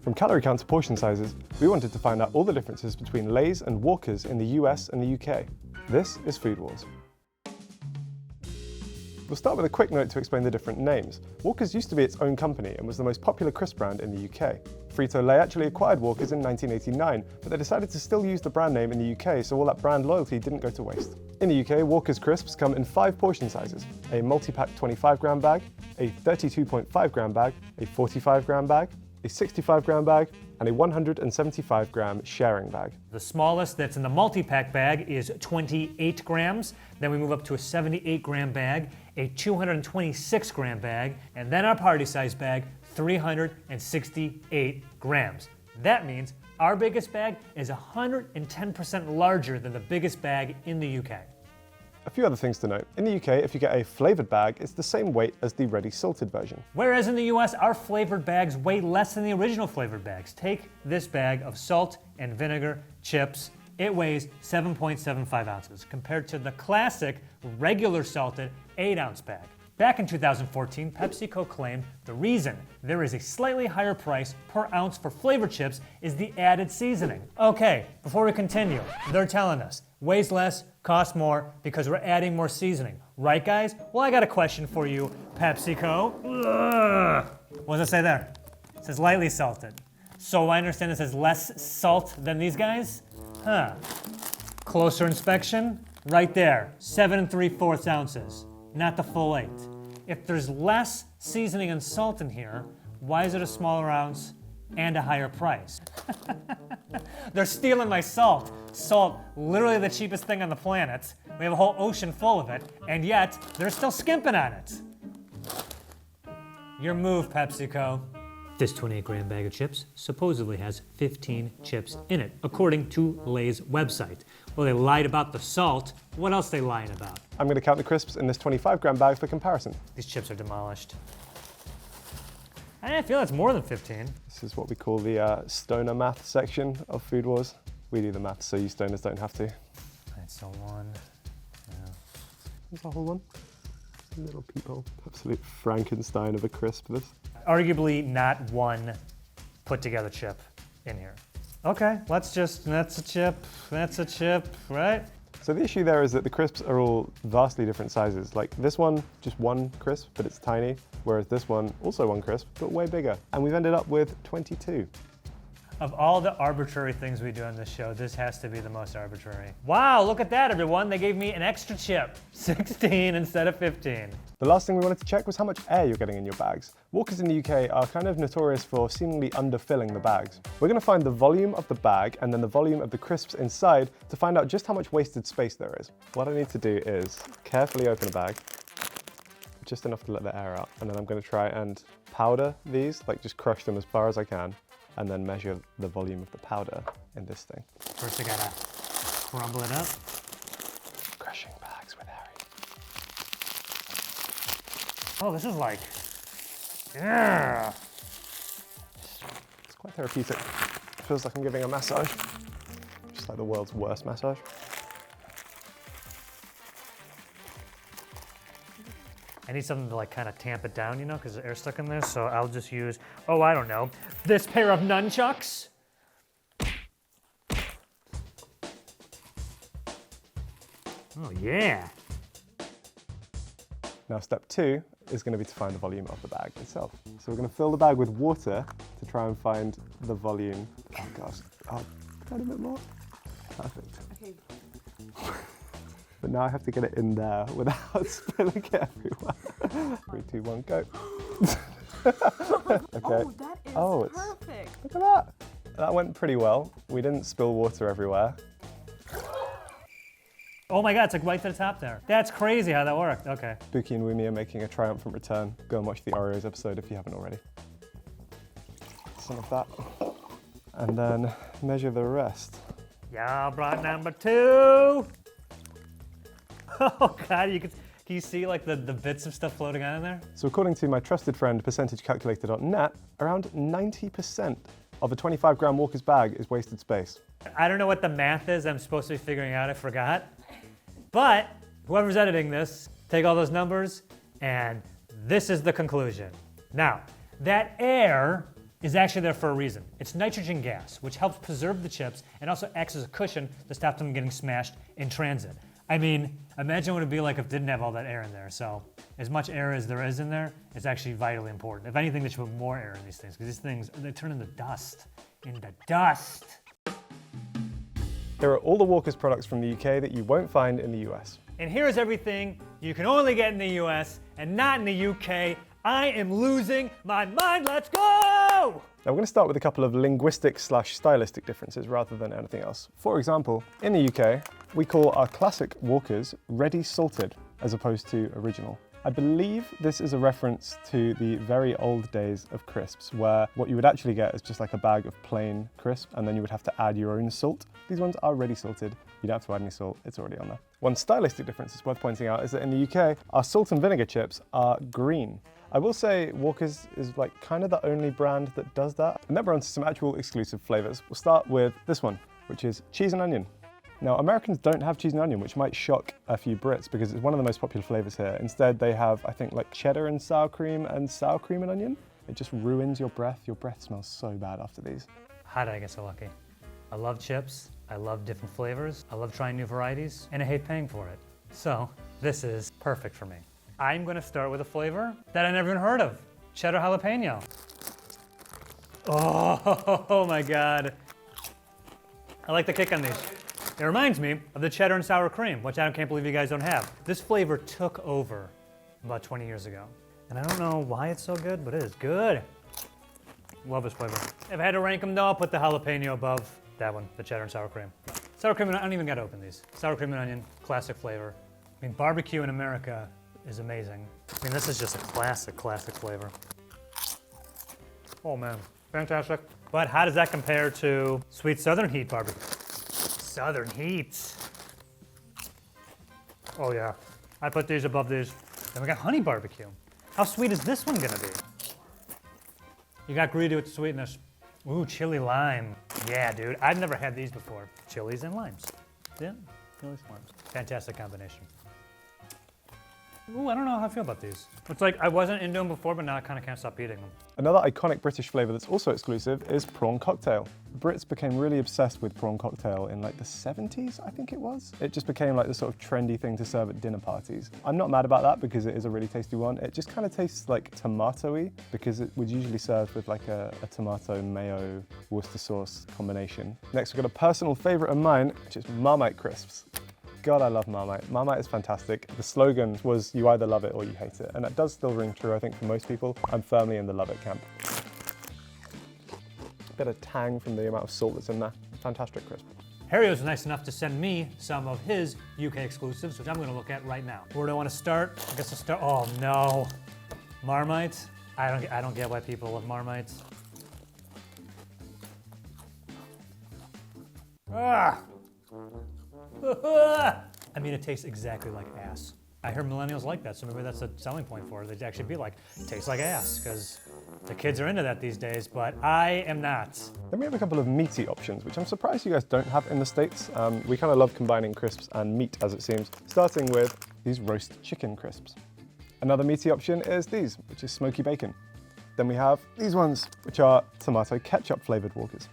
From calorie count to portion sizes, we wanted to find out all the differences between Lay's and Walker's in the US and the UK. This is Food Wars. We'll start with a quick note to explain the different names. Walker's used to be its own company and was the most popular crisp brand in the UK. Frito-Lay actually acquired Walker's in 1989, but they decided to still use the brand name in the UK, so all that brand loyalty didn't go to waste. In the UK, Walker's crisps come in 5 portion sizes: a multi-pack 25-gram bag, a 32.5-gram bag, a 45-gram bag, a 65-gram bag, and a 175-gram sharing bag. The smallest that's in the multi-pack bag is 28 grams. Then we move up to a 78-gram bag, a 226-gram bag, and then our party size bag, 368 grams. That means our biggest bag is 110% larger than the biggest bag in the UK. A few other things to note. In the UK, if you get a flavoured bag, it's the same weight as the ready salted version. Whereas in the US, our flavored bags weigh less than the original flavored bags. Take this bag of salt and vinegar chips. It weighs 7.75 ounces compared to the classic regular salted 8-ounce bag. Back in 2014, PepsiCo claimed the reason there is a slightly higher price per ounce for flavor chips is the added seasoning. Okay, before we continue, they're telling us weighs less, costs more because we're adding more seasoning. Right, guys? Well, I got a question for you, PepsiCo. Ugh. What does it say there? It says lightly salted. So I understand it says less salt than these guys? Huh. Closer inspection, right there, 7 3/4 ounces. Not the full 8. If there's less seasoning and salt in here, why is it a smaller ounce and a higher price? They're stealing my salt. Salt, literally the cheapest thing on the planet. We have a whole ocean full of it, and yet they're still skimping on it. Your move, PepsiCo. This 28-gram bag of chips supposedly has 15 chips in it, according to Lay's website. Well, they lied about the salt. What else are they lying about? I'm going to count the crisps in this 25-gram bag for comparison. These chips are demolished. I feel it's more than 15. This is what we call the stoner math section of Food Wars. We do the math so you stoners don't have to. Alright, so 1. Yeah. There's a whole one. Little peephole. Absolute Frankenstein of a crisp, this. Arguably not one put together chip in here. Okay, that's a chip, right? So the issue there is that the crisps are all vastly different sizes. Like this one, just one crisp, but it's tiny, whereas this one, also one crisp, but way bigger. And we've ended up with 22. Of all the arbitrary things we do on this show, this has to be the most arbitrary. Wow, look at that, everyone. They gave me an extra chip. 16 instead of 15. The last thing we wanted to check was how much air you're getting in your bags. Walkers in the UK are kind of notorious for seemingly underfilling the bags. We're going to find the volume of the bag and then the volume of the crisps inside to find out just how much wasted space there is. What I need to do is carefully open a bag, just enough to let the air out, and then I'm going to try and powder these, like just crush them as far as I can, and then measure the volume of the powder in this thing. First I gotta crumble it up. Crushing bags with Harry. Oh, this is like, yeah. It's quite therapeutic. Feels like I'm giving a massage. Just like the world's worst massage. I need something to like kind of tamp it down, you know, because the air's stuck in there. So I'll just use, oh, I don't know, this pair of nunchucks. Oh, yeah. Now step 2 is going to be to find the volume of the bag itself. So we're going to fill the bag with water to try and find the volume. Oh gosh, oh, a tiny bit more. Perfect. Okay. But now I have to get it in there without spilling it everywhere. 3, 2, 1, go. Okay. Oh, that is perfect. Look at that. That went pretty well. We didn't spill water everywhere. Oh my God, it's like right to the top there. That's crazy how that worked. Okay. Spooky and Woomy are making a triumphant return. Go and watch the Oreos episode if you haven't already. Some of that. And then measure the rest. Y'all brought number 2. Oh God, can you see like the bits of stuff floating on in there? So according to my trusted friend percentagecalculator.net, around 90% of a 25-gram Walker's bag is wasted space. I don't know what the math is I'm supposed to be figuring out, I forgot. But whoever's editing this, take all those numbers, and this is the conclusion. Now, that air is actually there for a reason. It's nitrogen gas, which helps preserve the chips and also acts as a cushion to stop them getting smashed in transit. I mean, imagine what it'd be like if it didn't have all that air in there. So as much air as there is in there, it's actually vitally important. If anything, they should put more air in these things, because these things, they turn into dust. Into dust. Here are all the Walker's products from the UK that you won't find in the US. And here's everything you can only get in the US and not in the UK. I am losing my mind, let's go! Now we're going to start with a couple of linguistic/stylistic differences rather than anything else. For example, in the UK, we call our classic Walkers ready salted as opposed to original. I believe this is a reference to the very old days of crisps, where what you would actually get is just like a bag of plain crisp, and then you would have to add your own salt. These ones are ready salted. You don't have to add any salt, it's already on there. One stylistic difference that's worth pointing out is that in the UK, our salt and vinegar chips are green. I will say Walker's is like kind of the only brand that does that. And then we're on to some actual exclusive flavors. We'll start with this one, which is cheese and onion. Now, Americans don't have cheese and onion, which might shock a few Brits because it's one of the most popular flavors here. Instead, they have, I think, like cheddar and sour cream and onion. It just ruins your breath. Your breath smells so bad after these. How did I get so lucky? I love chips, I love different flavors, I love trying new varieties, and I hate paying for it. So, this is perfect for me. I'm gonna start with a flavor that I never even heard of, cheddar jalapeno. Oh my God. I like the kick on these. It reminds me of the cheddar and sour cream, which I can't believe you guys don't have. This flavor took over about 20 years ago. And I don't know why it's so good, but it is good. Love this flavor. If I had to rank them though, I'll put the jalapeno above that one, the cheddar and sour cream. Sour cream and I don't even gotta open these. Sour cream and onion, classic flavor. I mean, barbecue in America is amazing. I mean, this is just a classic flavor. Oh man, fantastic. But how does that compare to Sweet Southern Heat barbecue? Southern Heat. Oh yeah, I put these above these. Then we got honey barbecue. How sweet is this one gonna be? You got greedy with the sweetness. Ooh, chili lime. Yeah, dude, I've never had these before. Chilies and limes. Yeah, chilies and limes. Fantastic combination. Ooh, I don't know how I feel about these. It's like I wasn't into them before, but now I kind of can't stop eating them. Another iconic British flavor that's also exclusive is prawn cocktail. Brits became really obsessed with prawn cocktail in like the 70s, I think it was. It just became like the sort of trendy thing to serve at dinner parties. I'm not mad about that because it is a really tasty one. It just kind of tastes like tomato-y because it would usually serve with like a tomato mayo Worcester sauce combination. Next, we've got a personal favorite of mine, which is Marmite crisps. God, I love Marmite. Marmite is fantastic. The slogan was you either love it or you hate it. And that does still ring true, I think, for most people. I'm firmly in the love it camp. Bit of tang from the amount of salt that's in there. Fantastic crisp. Harry was nice enough to send me some of his UK exclusives, which I'm gonna look at right now. Where do I wanna start? I guess I'll start, oh no. Marmite? I don't get why people love Marmites. Ah! I mean, it tastes exactly like ass. I hear millennials like that, so maybe that's a selling point for it. They'd actually be like, tastes like ass, because the kids are into that these days, but I am not. Then we have a couple of meaty options, which I'm surprised you guys don't have in the States. We kind of love combining crisps and meat, as it seems, starting with these roast chicken crisps. Another meaty option is these, which is smoky bacon. Then we have these ones, which are tomato ketchup flavored Walkers.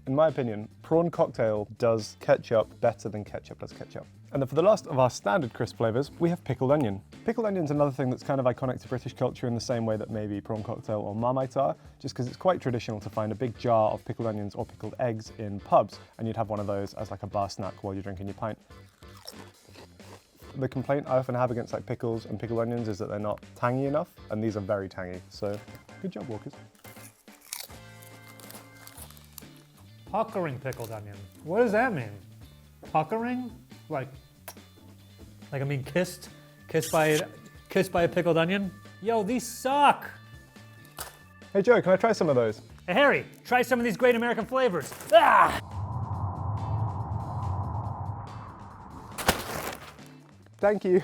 In my opinion, prawn cocktail does ketchup better than ketchup does ketchup. And then for the last of our standard crisp flavors, we have pickled onion. Pickled onion's another thing that's kind of iconic to British culture in the same way that maybe prawn cocktail or Marmite are, just because it's quite traditional to find a big jar of pickled onions or pickled eggs in pubs, and you'd have one of those as like a bar snack while you're drinking your pint. The complaint I often have against like pickles and pickled onions is that they're not tangy enough, and these are very tangy, so good job, Walkers. Puckering pickled onion. What does that mean? Puckering? Like I mean kissed by a pickled onion? Yo, these suck. Hey Joe, can I try some of those? Hey Harry, try some of these great American flavors. Ah! Thank you.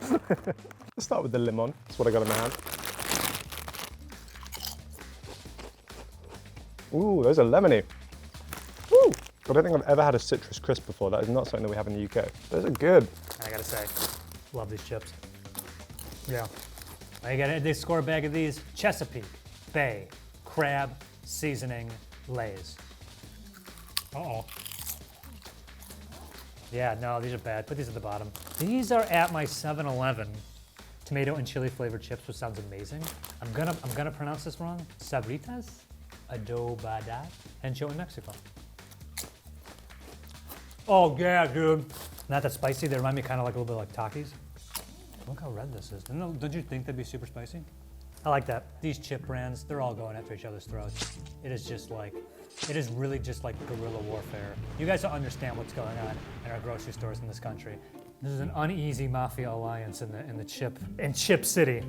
Let's start with the lemon. That's what I got in my hand. Ooh, those are lemony. Woo! I don't think I've ever had a citrus crisp before. That is not something that we have in the UK. Those are good. I gotta say, love these chips. Yeah, They score a bag of these. Chesapeake Bay Crab Seasoning Lay's. Uh-oh. Yeah, no, these are bad. Put these at the bottom. These are at my 7-Eleven. Tomato and chili flavored chips, which sounds amazing. I'm gonna pronounce this wrong. Sabritas, adobada, Hencho in Mexico. Oh yeah, dude. Not that spicy. They remind me kind of like a little bit like Takis. Look how red this is. Don't you think that'd be super spicy? I like that. These chip brands, they're all going after each other's throats. It is really just like guerrilla warfare. You guys don't understand what's going on in our grocery stores in this country. This is an uneasy mafia alliance in Chip City.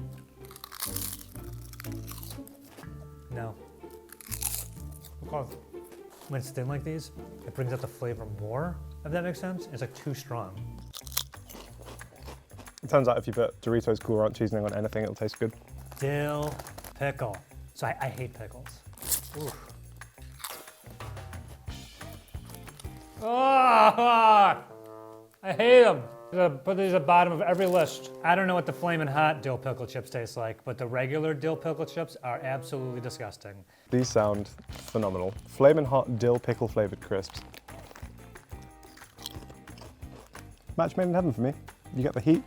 No. Because when it's thin like these, it brings out the flavor more, if that makes sense. It's like too strong. It turns out if you put Doritos Cool Ranch seasoning on anything, it'll taste good. Dill pickle. So I hate pickles. Ooh. Oh, I hate them. Put these at the bottom of every list. I don't know what the Flamin' Hot dill pickle chips taste like, but the regular dill pickle chips are absolutely disgusting. These sound phenomenal. Flamin' Hot dill pickle flavored crisps. Match made in heaven for me. You get the heat,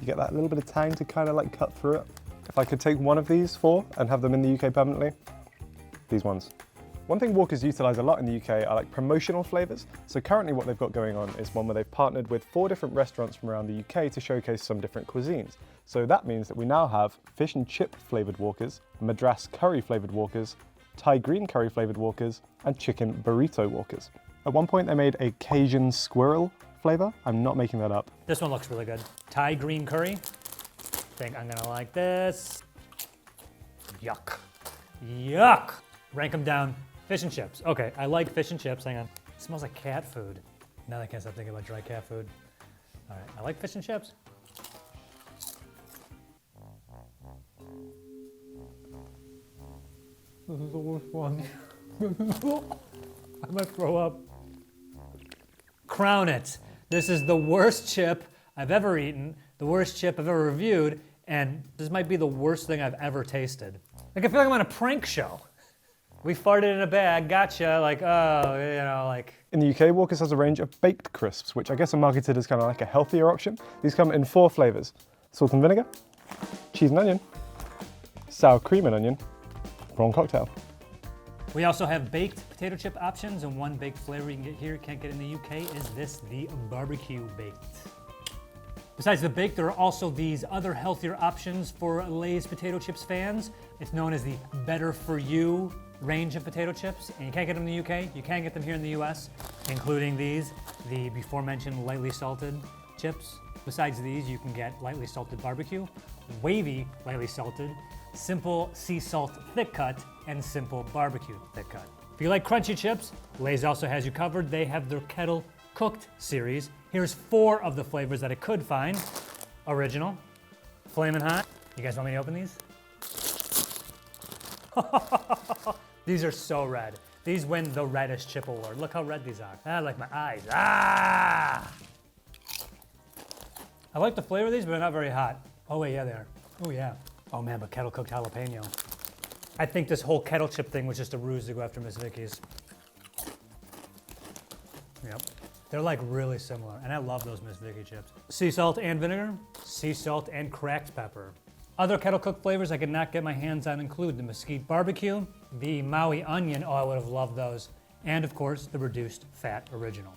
you get that little bit of tang to kind of like cut through it. If I could take one of these four and have them in the UK permanently, these ones. One thing Walkers utilise a lot in the UK are like promotional flavours. So currently what they've got going on is one where they've partnered with 4 different restaurants from around the UK to showcase some different cuisines. So that means that we now have fish and chip flavoured Walkers, Madras curry flavoured Walkers, Thai green curry flavoured Walkers, and chicken burrito Walkers. At one point they made a Cajun squirrel flavour. I'm not making that up. This one looks really good. Thai green curry. Think I'm gonna like this. Yuck. Yuck. Rank them down. Fish and chips. Okay, I like fish and chips. Hang on. It smells like cat food. Now I can't stop thinking about dry cat food. All right, I like fish and chips. This is the worst one. I might throw up. Crown it. This is the worst chip I've ever eaten, the worst chip I've ever reviewed, and this might be the worst thing I've ever tasted. Like, I feel like I'm on a prank show. We farted in a bag, gotcha, like, oh, you know, like. In the UK, Walkers has a range of baked crisps, which I guess are marketed as kind of like a healthier option. These come in 4 flavours: salt and vinegar, cheese and onion, sour cream and onion, prawn cocktail. We also have baked potato chip options, and one baked flavor you can get here, can't get in the UK, is the barbecue baked. Besides the baked, there are also these other healthier options for Lay's potato chips fans. It's known as the Better For You range of potato chips, and you can't get them in the UK, you can get them here in the US, including these, the before mentioned lightly salted chips. Besides these, you can get lightly salted barbecue, wavy lightly salted, simple sea salt thick cut, and simple barbecue thick cut. If you like crunchy chips, Lay's also has you covered. They have their kettle cooked series. Here's 4 of the flavors that I could find. Original, Flamin' Hot. You guys want me to open these? These are so red. These win the reddest chip award. Look how red these are. Ah, like my eyes. Ah! I like the flavor of these, but they're not very hot. Oh wait, yeah, they are. Oh yeah. Oh man, but kettle cooked jalapeno. I think this whole kettle chip thing was just a ruse to go after Miss Vicky's. Yep. They're like really similar, and I love those Miss Vicky chips. Sea salt and vinegar, sea salt and cracked pepper. Other kettle cooked flavors I could not get my hands on include the mesquite barbecue, the Maui onion, oh I would have loved those, and of course the reduced fat original.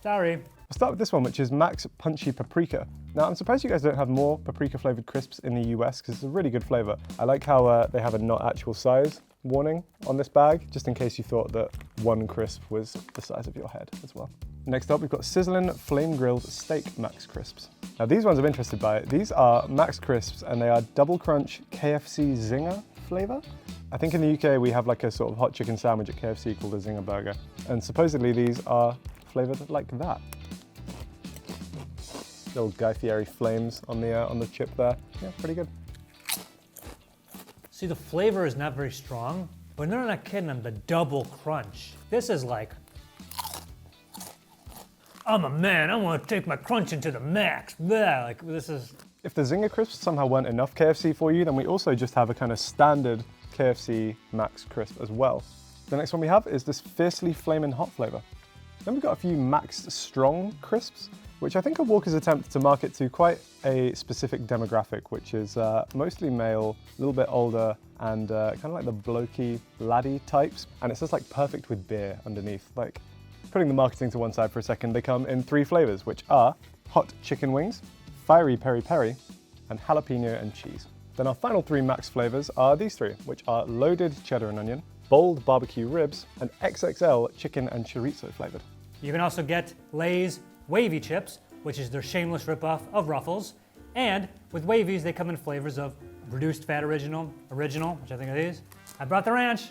Sorry. I'll start with this one, which is Max Punchy Paprika. Now, I'm surprised you guys don't have more paprika flavored crisps in the US because it's a really good flavor. I like how they have a not actual size warning on this bag, just in case you thought that one crisp was the size of your head as well. Next up, we've got Sizzlin' Flame Grilled Steak Max Crisps. Now, these ones I'm interested by. These are Max Crisps and they are Double Crunch KFC Zinger flavor. I think in the UK we have like a sort of hot chicken sandwich at KFC called a Zinger Burger, and supposedly these are flavored like that. Little Guy Fieri flames on the chip there. Yeah, pretty good. See, the flavor is not very strong, but they're not kidding on the double crunch. This is like, I'm a man, I want to take my crunch into the max. Blah. Like, this is If the Zinger crisps somehow weren't enough KFC for you, then we also just have a kind of standard KFC Max crisp as well. The next one we have is this Fiercely Flamin' Hot flavor. Then we've got a few Max Strong crisps, which I think are Walker's attempt to market to quite a specific demographic, which is mostly male, a little bit older, and kind of like the blokey, laddie types. And it says like perfect with beer underneath. Like, putting the marketing to one side for a second, they come in 3 flavors, which are hot chicken wings, fiery peri peri, and jalapeno and cheese. Then our final 3 Max flavors are these 3, which are loaded cheddar and onion, bold barbecue ribs, and XXL chicken and chorizo flavored. You can also get Lay's Wavy Chips, which is their shameless ripoff of Ruffles. And with Wavies, they come in flavors of reduced fat original, which I think are these. I brought the ranch,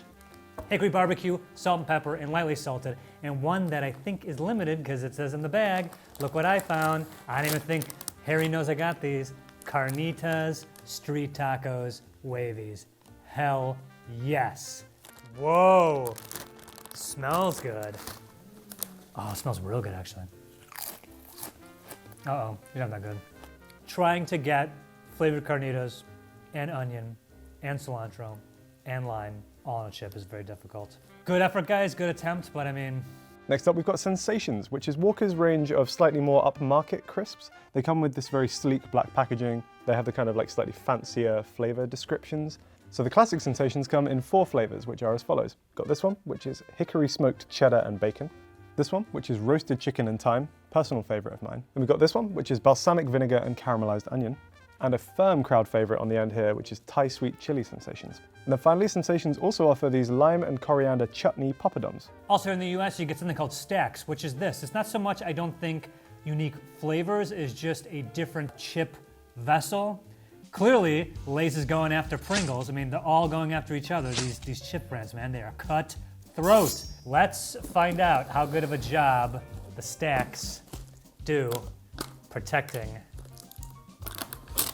hickory barbecue, salt and pepper, and lightly salted. And one that I think is limited because it says in the bag, look what I found. I didn't even think Harry knows I got these. Carnitas Street Tacos Wavies. Hell yes. Whoa, smells good. Oh, it smells real good actually. Uh-oh, you're not that good. Trying to get flavored carnitas and onion and cilantro and lime all on a chip is very difficult. Good effort, guys, good attempt, but I mean... Next up, we've got Sensations, which is Walker's range of slightly more upmarket crisps. They come with this very sleek black packaging. They have the kind of like slightly fancier flavor descriptions. So the classic Sensations come in 4 flavors, which are as follows. Got this one, which is hickory smoked cheddar and bacon. This one, which is roasted chicken and thyme, personal favorite of mine. And we've got this one, which is balsamic vinegar and caramelized onion. And a firm crowd favorite on the end here, which is Thai sweet chili Sensations. And then finally, Sensations also offer these lime and coriander chutney poppadoms. Also in the US, you get something called Stacks, which is this. It's not so much, I don't think, unique flavors, it's just a different chip vessel. Clearly, Lay's is going after Pringles. I mean, they're all going after each other, these chip brands, man. They are cutthroat. Let's find out how good of a job the Stacks do protecting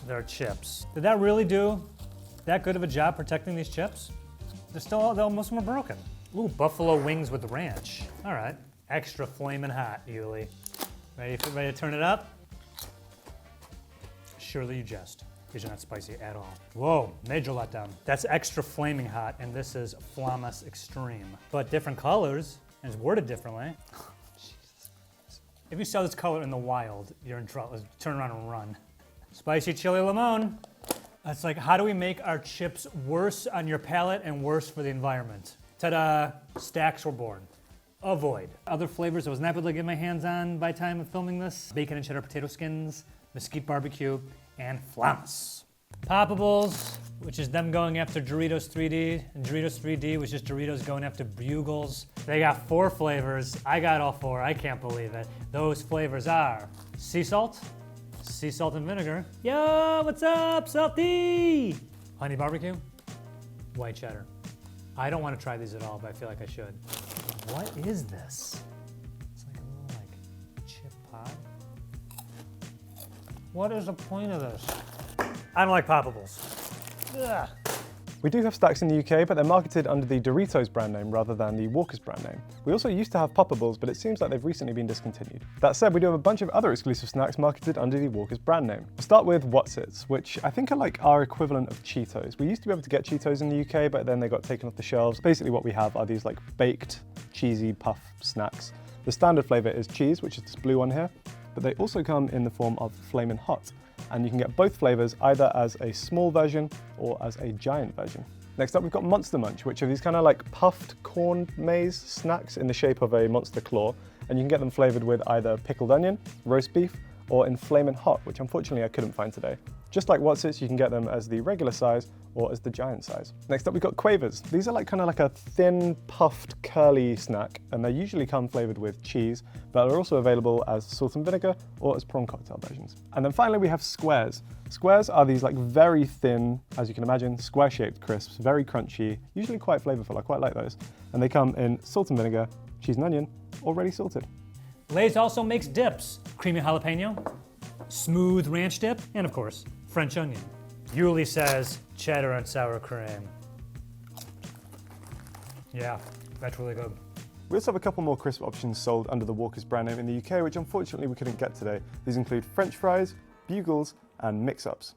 their chips. Did that really do that good of a job protecting these chips? Most of them are broken. Ooh, buffalo wings with ranch. All right, extra flaming hot, Yuli. Ready to turn it up? Surely you jest. These are not spicy at all. Whoa, major letdown. That's extra flaming hot, and this is Flamus Extreme. But different colors, and it's worded differently. Jesus. If you saw this color in the wild, you're in trouble. Turn around and run. Spicy chili limon. It's like, how do we make our chips worse on your palate and worse for the environment? Ta-da, Stacks were born. Avoid. Other flavors I was not able to get my hands on by time of filming this. Bacon and cheddar potato skins, mesquite barbecue, and Flamus. Poppables, which is them going after Doritos 3D, and Doritos 3D, which is Doritos going after Bugles. They got 4 flavors. I got all 4. I can't believe it. Those flavors are sea salt and vinegar. Yo, what's up, Salty? Honey barbecue, white cheddar. I don't want to try these at all, but I feel like I should. What is this? It's like a little chip pie. What is the point of this? I don't like Poppables. Ugh. We do have Stacks in the UK, but they're marketed under the Doritos brand name rather than the Walker's brand name. We also used to have Poppables, but it seems like they've recently been discontinued. That said, we do have a bunch of other exclusive snacks marketed under the Walker's brand name. We'll start with Wotsits, which I think are like our equivalent of Cheetos. We used to be able to get Cheetos in the UK, but then they got taken off the shelves. Basically what we have are these like baked, cheesy puff snacks. The standard flavor is cheese, which is this blue one here, but they also come in the form of Flamin' Hot. And you can get both flavors either as a small version or as a giant version. Next up, we've got Monster Munch, which are these kind of like puffed corn maze snacks in the shape of a monster claw. And you can get them flavored with either pickled onion, roast beef, or in Flamin' Hot, which unfortunately I couldn't find today. Just like Wotsits, you can get them as the regular size or as the giant size. Next up, we've got Quavers. These are like kind of like a thin, puffed, curly snack, and they usually come flavored with cheese, but are also available as salt and vinegar or as prawn cocktail versions. And then finally, we have Squares. Squares are these like very thin, as you can imagine, square-shaped crisps, very crunchy, usually quite flavorful. I quite like those. And they come in salt and vinegar, cheese and onion, already salted. Lay's also makes dips. Creamy jalapeno, smooth ranch dip, and of course, French onion. Yuli says cheddar and sour cream. Yeah, that's really good. We also have a couple more crisp options sold under the Walker's brand name in the UK, which unfortunately we couldn't get today. These include French fries, Bugles, and mix-ups.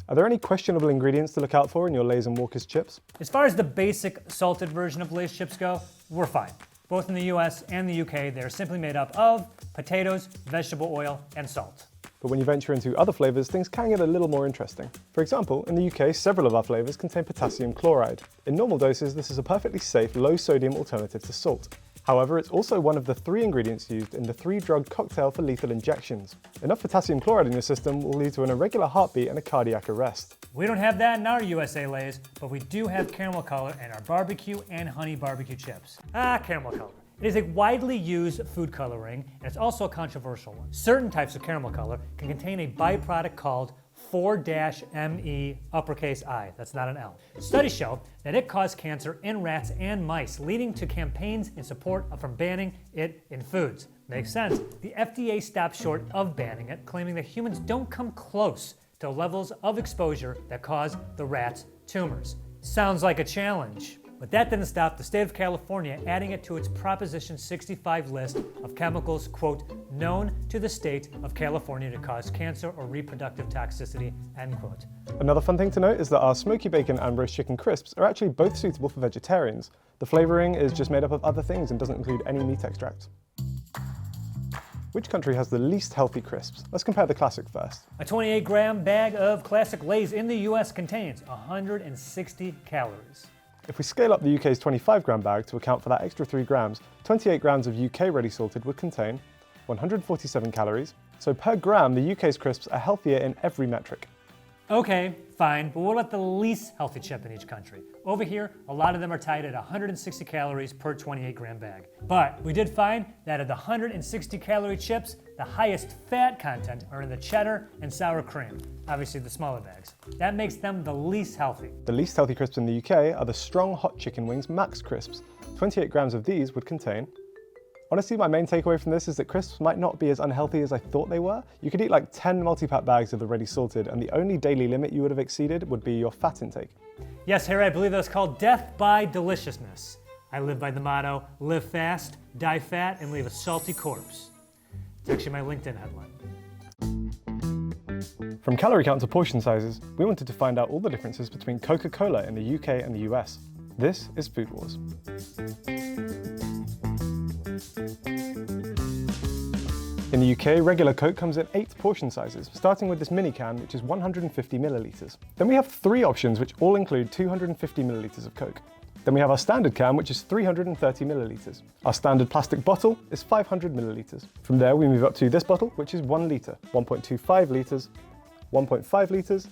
Are there any questionable ingredients to look out for in your Lay's and Walker's chips? As far as the basic salted version of Lay's chips go, we're fine. Both in the US and the UK, they're simply made up of potatoes, vegetable oil, and salt. But when you venture into other flavors, things can get a little more interesting. For example, in the UK, several of our flavors contain potassium chloride. In normal doses, this is a perfectly safe, low-sodium alternative to salt. However, it's also one of the 3 ingredients used in the 3-drug cocktail for lethal injections. Enough potassium chloride in your system will lead to an irregular heartbeat and a cardiac arrest. We don't have that in our USA Lay's, but we do have caramel color in our barbecue and honey barbecue chips. Caramel color. It is a widely used food coloring, and it's also a controversial one. Certain types of caramel color can contain a byproduct called 4-ME uppercase I. That's not an L. Studies show that it caused cancer in rats and mice, leading to campaigns in support from banning it in foods. Makes sense. The FDA stopped short of banning it, claiming that humans don't come close to levels of exposure that cause the rats' tumors. Sounds like a challenge. But that didn't stop the state of California adding it to its Proposition 65 list of chemicals, quote, known to the state of California to cause cancer or reproductive toxicity, end quote. Another fun thing to note is that our smoky bacon and roast chicken crisps are actually both suitable for vegetarians. The flavoring is just made up of other things and doesn't include any meat extract. Which country has the least healthy crisps? Let's compare the classic first. A 28-gram bag of classic Lay's in the US contains 160 calories. If we scale up the UK's 25-gram bag to account for that extra 3 grams, 28 grams of UK ready salted would contain 147 calories. So per gram, the UK's crisps are healthier in every metric. Okay, fine, but what about the least healthy chip in each country? Over here, a lot of them are tied at 160 calories per 28-gram bag. But we did find that of the 160 calorie chips, the highest fat content are in the cheddar and sour cream, obviously the smaller bags. That makes them the least healthy. The least healthy crisps in the UK are the strong hot chicken wings Max crisps. 28 grams of these would contain. Honestly, my main takeaway from this is that crisps might not be as unhealthy as I thought they were. You could eat like 10 multi-pack bags of the ready salted, and the only daily limit you would have exceeded would be your fat intake. Yes, Harry, I believe that's called death by deliciousness. I live by the motto, live fast, die fat, and leave a salty corpse. It's actually my LinkedIn headline. From calorie count to portion sizes, we wanted to find out all the differences between Coca-Cola in the UK and the US. This is Food Wars. In the UK, regular Coke comes in 8 portion sizes, starting with this mini can, which is 150 millilitres. Then we have 3 options, which all include 250 millilitres of Coke. Then we have our standard can, which is 330 millilitres. Our standard plastic bottle is 500 millilitres. From there, we move up to this bottle, which is 1 litre, 1.25 litres, 1.5 litres,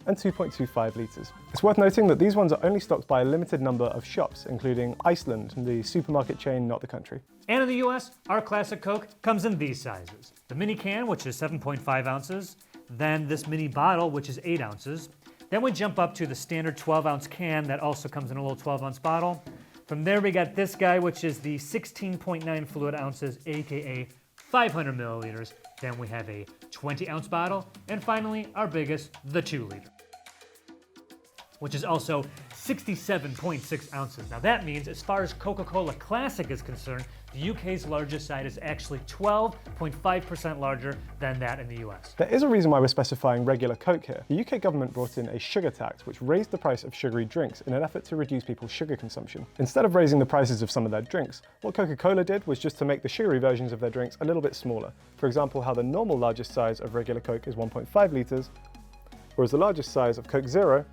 and 2.25 litres. It's worth noting that these ones are only stocked by a limited number of shops, including Iceland, the supermarket chain, not the country. And in the US, our classic Coke comes in these sizes. The mini can, which is 7.5 ounces, then this mini bottle, which is 8 ounces. Then we jump up to the standard 12-ounce can that also comes in a little 12-ounce bottle. From there, we got this guy, which is the 16.9 fluid ounces, aka 500 milliliters. Then we have a 20-ounce bottle. And finally, our biggest, the 2-liter, which is also 67.6 ounces. Now that means, as far as Coca-Cola Classic is concerned, the UK's largest size is actually 12.5% larger than that in the US. There is a reason why we're specifying regular Coke here. The UK government brought in a sugar tax, which raised the price of sugary drinks in an effort to reduce people's sugar consumption. Instead of raising the prices of some of their drinks, what Coca-Cola did was just to make the sugary versions of their drinks a little bit smaller. For example, how the normal largest size of regular Coke is 1.5 litres, whereas the largest size of Coke Zero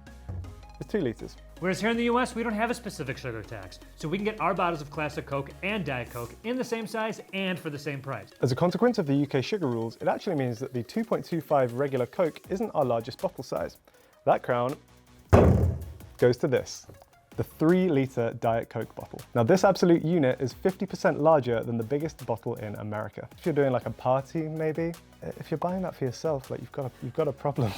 is 2 litres. Whereas here in the US, we don't have a specific sugar tax, so we can get our bottles of Classic Coke and Diet Coke in the same size and for the same price. As a consequence of the UK sugar rules, it actually means that the 2.25 regular Coke isn't our largest bottle size. That crown goes to this, the 3-litre Diet Coke bottle. Now this absolute unit is 50% larger than the biggest bottle in America. If you're doing like a party, maybe, if you're buying that for yourself, like you've got a problem.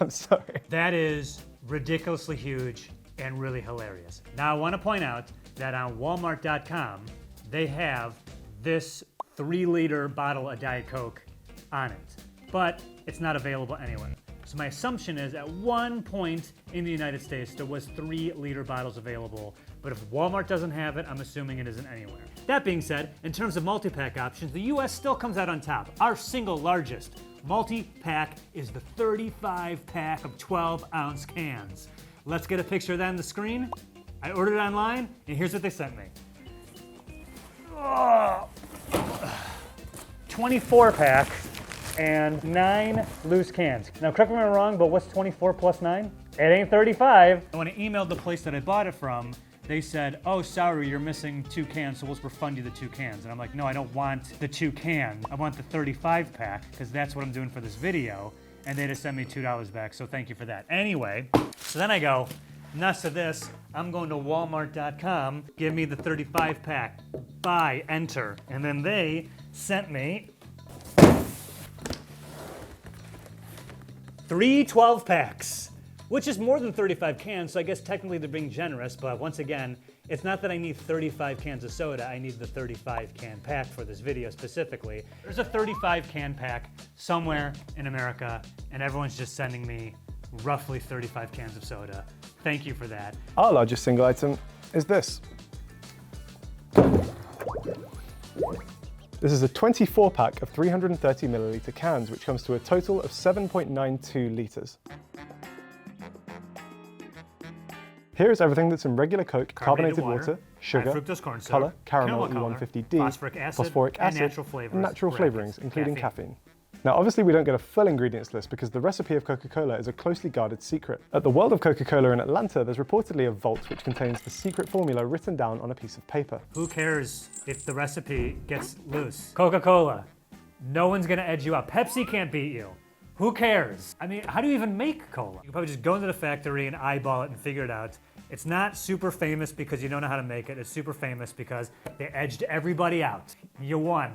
I'm sorry. That is ridiculously huge and really hilarious. Now I want to point out that on Walmart.com, they have this 3-liter bottle of Diet Coke on it, but it's not available anywhere. So my assumption is at one point in the United States, there was 3-liter bottles available. But if Walmart doesn't have it, I'm assuming it isn't anywhere. That being said, in terms of multi-pack options, the US still comes out on top. Our single largest multi-pack is the 35-pack of 12-ounce cans. Let's get a picture of that on the screen. I ordered it online, and here's what they sent me. 24-pack and 9 loose cans. Now, correct me if I'm wrong, but what's 24 plus 9? It ain't 35. When I emailed the place that I bought it from, they said, oh, sorry, you're missing 2 cans, so we'll just refund you the 2 cans. And I'm like, no, I don't want the 2 cans. I want the 35-pack, because that's what I'm doing for this video. And they just sent me $2 back, so thank you for that. Anyway, so then I go, nuts of this, I'm going to walmart.com, give me the 35-pack, buy, enter. And then they sent me 3 12-packs, which is more than 35 cans, so I guess technically they're being generous, but once again, it's not that I need 35 cans of soda, I need the 35-can pack for this video specifically. There's a 35-can pack somewhere in America, and everyone's just sending me roughly 35 cans of soda. Thank you for that. Our largest single item is this. This is a 24-pack of 330 milliliter cans, which comes to a total of 7.92 liters. Here is everything that's in regular Coke, carbonated water, sugar, fructose corn syrup, color, caramel color, E150D, phosphoric acid, and natural flavorings, including caffeine. Now, obviously, we don't get a full ingredients list because the recipe of Coca-Cola is a closely guarded secret. At the World of Coca-Cola in Atlanta, there's reportedly a vault which contains the secret formula written down on a piece of paper. Who cares if the recipe gets loose? Coca-Cola, no one's gonna edge you out. Pepsi can't beat you. Who cares? I mean, how do you even make cola? You can probably just go into the factory and eyeball it and figure it out. It's not super famous because you don't know how to make it. It's super famous because they edged everybody out. You won.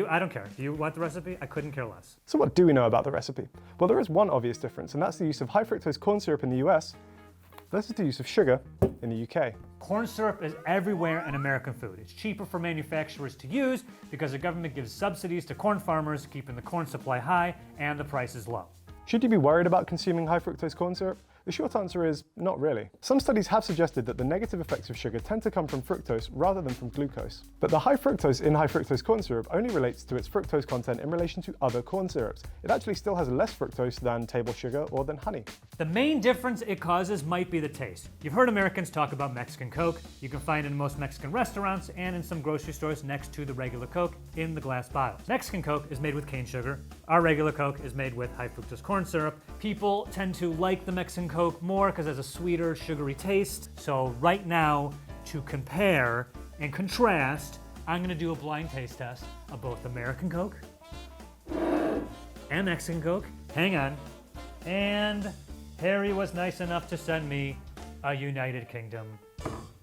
I don't care. Do you want the recipe? I couldn't care less. So what do we know about the recipe? Well, there is one obvious difference, and that's the use of high fructose corn syrup in the US versus the use of sugar in the UK. Corn syrup is everywhere in American food. It's cheaper for manufacturers to use because the government gives subsidies to corn farmers, keeping the corn supply high and the prices low. Should you be worried about consuming high fructose corn syrup? The short answer is not really. Some studies have suggested that the negative effects of sugar tend to come from fructose rather than from glucose. But the high fructose in high fructose corn syrup only relates to its fructose content in relation to other corn syrups. It actually still has less fructose than table sugar or than honey. The main difference it causes might be the taste. You've heard Americans talk about Mexican Coke. You can find it in most Mexican restaurants and in some grocery stores next to the regular Coke in the glass bottles. Mexican Coke is made with cane sugar. Our regular Coke is made with high fructose corn syrup. People tend to like the Mexican Coke more because it has a sweeter, sugary taste. So right now, to compare and contrast, I'm gonna do a blind taste test of both American Coke and Mexican Coke. Hang on. And Harry was nice enough to send me a United Kingdom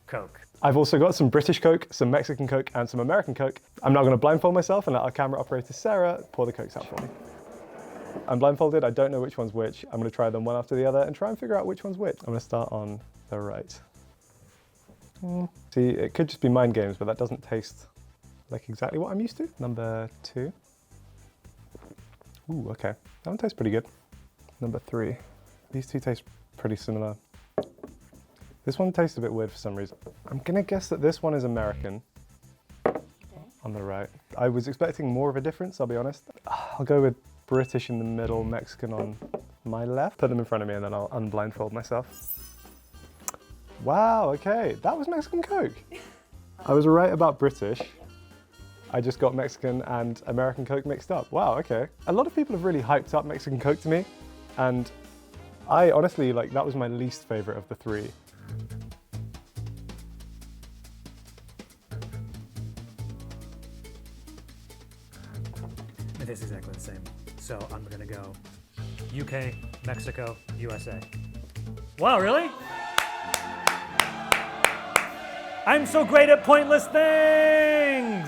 Coke. I've also got some British Coke, some Mexican Coke, and some American Coke. I'm now gonna blindfold myself and let our camera operator, Sarah, pour the Cokes out for me. I'm blindfolded, I don't know which one's which. I'm gonna try them one after the other and try and figure out which one's which. I'm gonna start on the right. See, it could just be mind games, but that doesn't taste like exactly what I'm used to. Number 2. Ooh, okay. That one tastes pretty good. Number 3. These two taste pretty similar. This one tastes a bit weird for some reason. I'm gonna guess that this one is American. On the right. I was expecting more of a difference, I'll be honest. I'll go with British in the middle, Mexican on my left. Put them in front of me and then I'll unblindfold myself. Wow, okay, that was Mexican Coke. I was right about British. I just got Mexican and American Coke mixed up. Wow, okay. A lot of people have really hyped up Mexican Coke to me, and I honestly, that was my least favorite of the 3. It is exactly the same. So I'm gonna go UK, Mexico, USA. Wow, really? I'm so great at pointless things!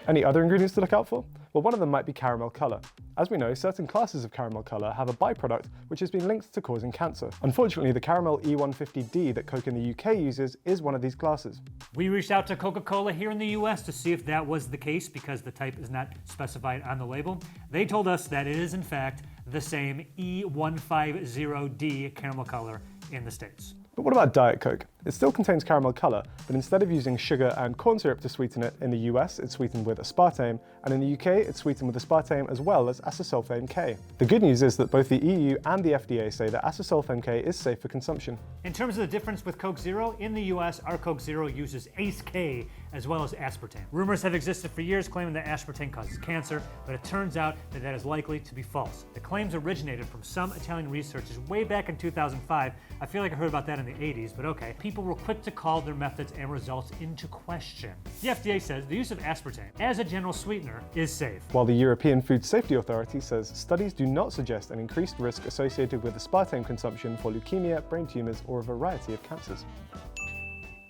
Any other ingredients to look out for? Well, one of them might be caramel color. As we know, certain classes of caramel color have a byproduct which has been linked to causing cancer. Unfortunately, the caramel E150D that Coke in the UK uses is one of these classes. We reached out to Coca-Cola here in the US to see if that was the case because the type is not specified on the label. They told us that it is in fact the same E150D caramel color in the States. But what about Diet Coke? It still contains caramel colour, but instead of using sugar and corn syrup to sweeten it, in the US it's sweetened with aspartame, and in the UK it's sweetened with aspartame as well as acesulfame K. The good news is that both the EU and the FDA say that acesulfame K is safe for consumption. In terms of the difference with Coke Zero, in the US, our Coke Zero uses ACE K as well as aspartame. Rumors have existed for years claiming that aspartame causes cancer, but it turns out that that is likely to be false. The claims originated from some Italian researchers way back in 2005. I feel like I heard about that in the 80s, but okay. People were quick to call their methods and results into question. The FDA says the use of aspartame as a general sweetener is safe. While the European Food Safety Authority says studies do not suggest an increased risk associated with aspartame consumption for leukemia, brain tumours, or a variety of cancers.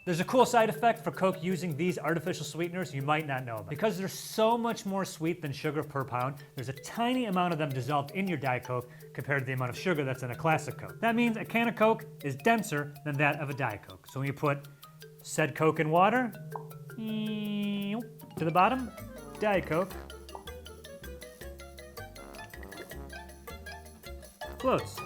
There's a cool side effect for Coke using these artificial sweeteners you might not know about. Because they're so much more sweet than sugar per pound, there's a tiny amount of them dissolved in your Diet Coke compared to the amount of sugar that's in a classic Coke. That means a can of Coke is denser than that of a Diet Coke. So when you put said Coke in water, to the bottom, Diet Coke floats.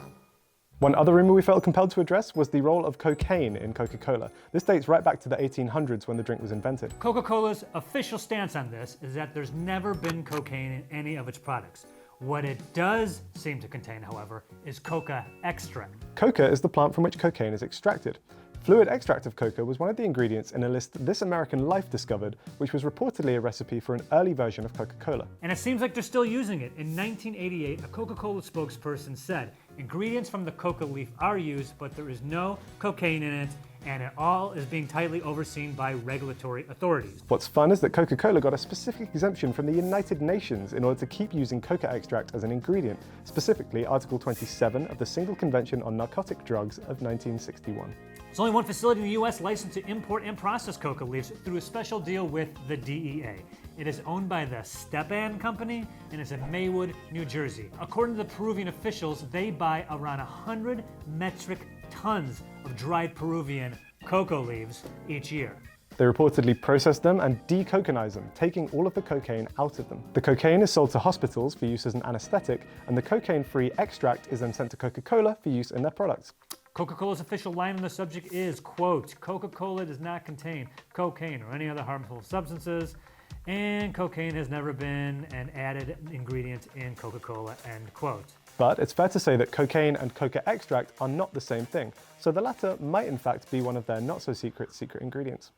One other rumour we felt compelled to address was the role of cocaine in Coca-Cola. This dates right back to the 1800s when the drink was invented. Coca-Cola's official stance on this is that there's never been cocaine in any of its products. What it does seem to contain, however, is coca extract. Coca is the plant from which cocaine is extracted. Fluid extract of coca was one of the ingredients in a list This American Life discovered, which was reportedly a recipe for an early version of Coca-Cola. And it seems like they're still using it. In 1988, a Coca-Cola spokesperson said, "Ingredients from the coca leaf are used, but there is no cocaine in it, and it all is being tightly overseen by regulatory authorities." What's fun is that Coca-Cola got a specific exemption from the United Nations in order to keep using coca extract as an ingredient, specifically Article 27 of the Single Convention on Narcotic Drugs of 1961. There's only one facility in the U.S. licensed to import and process coca leaves through a special deal with the DEA. It is owned by the Stepan Company and is in Maywood, New Jersey. According to the Peruvian officials, they buy around 100 metric tons of dried Peruvian cocoa leaves each year. They reportedly process them and decocanize them, taking all of the cocaine out of them. The cocaine is sold to hospitals for use as an anesthetic, and the cocaine-free extract is then sent to Coca-Cola for use in their products. Coca-Cola's official line on the subject is, quote, "Coca-Cola does not contain cocaine or any other harmful substances, and cocaine has never been an added ingredient in Coca-Cola," end quote. But it's fair to say that cocaine and coca extract are not the same thing, so the latter might in fact be one of their not-so-secret ingredients.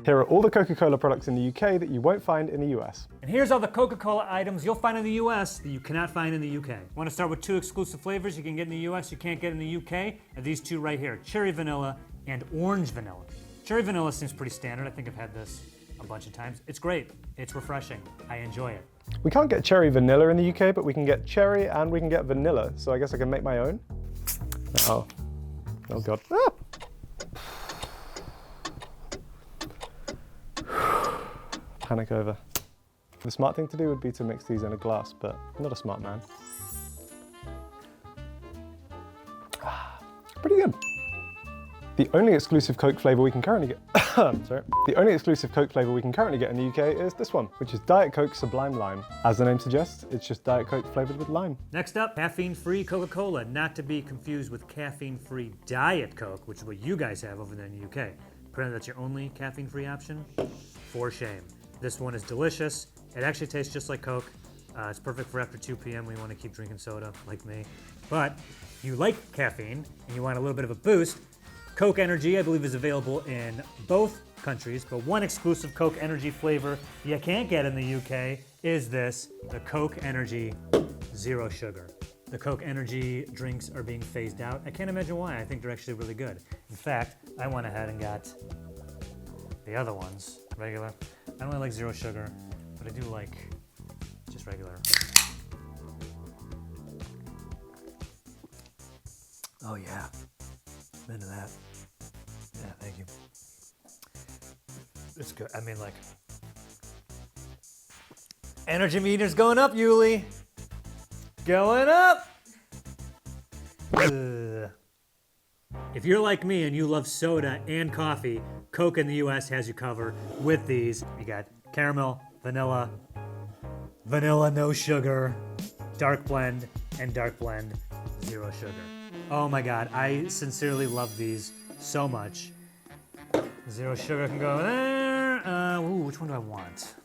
Here are all the Coca-Cola products in the UK that you won't find in the US. And here's all the Coca-Cola items you'll find in the US that you cannot find in the UK. Want to start with two exclusive flavors you can get in the US you can't get in the UK? And these two right here, cherry vanilla and orange vanilla. Cherry vanilla seems pretty standard. I think I've had this a bunch of times. It's great. It's refreshing. I enjoy it. We can't get cherry vanilla in the UK, but we can get cherry and we can get vanilla, so I guess I can make my own. Oh God. Ah! Panic over. The smart thing to do would be to mix these in a glass, but I'm not a smart man. Pretty good. The only exclusive Coke flavour we can currently get The only exclusive Coke flavour we can currently get in the UK is this one, which is Diet Coke Sublime Lime. As the name suggests, it's just Diet Coke flavoured with lime. Next up, caffeine-free Coca-Cola, not to be confused with caffeine-free Diet Coke, which is what you guys have over there in the UK. Apparently that's your only caffeine-free option? For shame. This one is delicious. It actually tastes just like Coke. It's perfect for after 2 p.m. when you want to keep drinking soda, like me. But if you like caffeine and you want a little bit of a boost, Coke Energy, I believe, is available in both countries, but one exclusive Coke Energy flavor you can't get in the UK is this, the Coke Energy Zero Sugar. The Coke Energy drinks are being phased out. I can't imagine why. I think they're actually really good. In fact, I went ahead and got the other ones, regular. I don't really like zero sugar, but I do like just regular. Oh yeah, I'm into that. Yeah, thank you. It's good. I mean, like, energy meter's going up, Yuli. Going up. Ugh. If you're like me and you love soda and coffee, Coke in the US has you covered with these. You got caramel, vanilla, vanilla no sugar, dark blend, and dark blend 0 sugar. Oh my God, I sincerely love these so much. 0 sugar can go there. Which one do I want?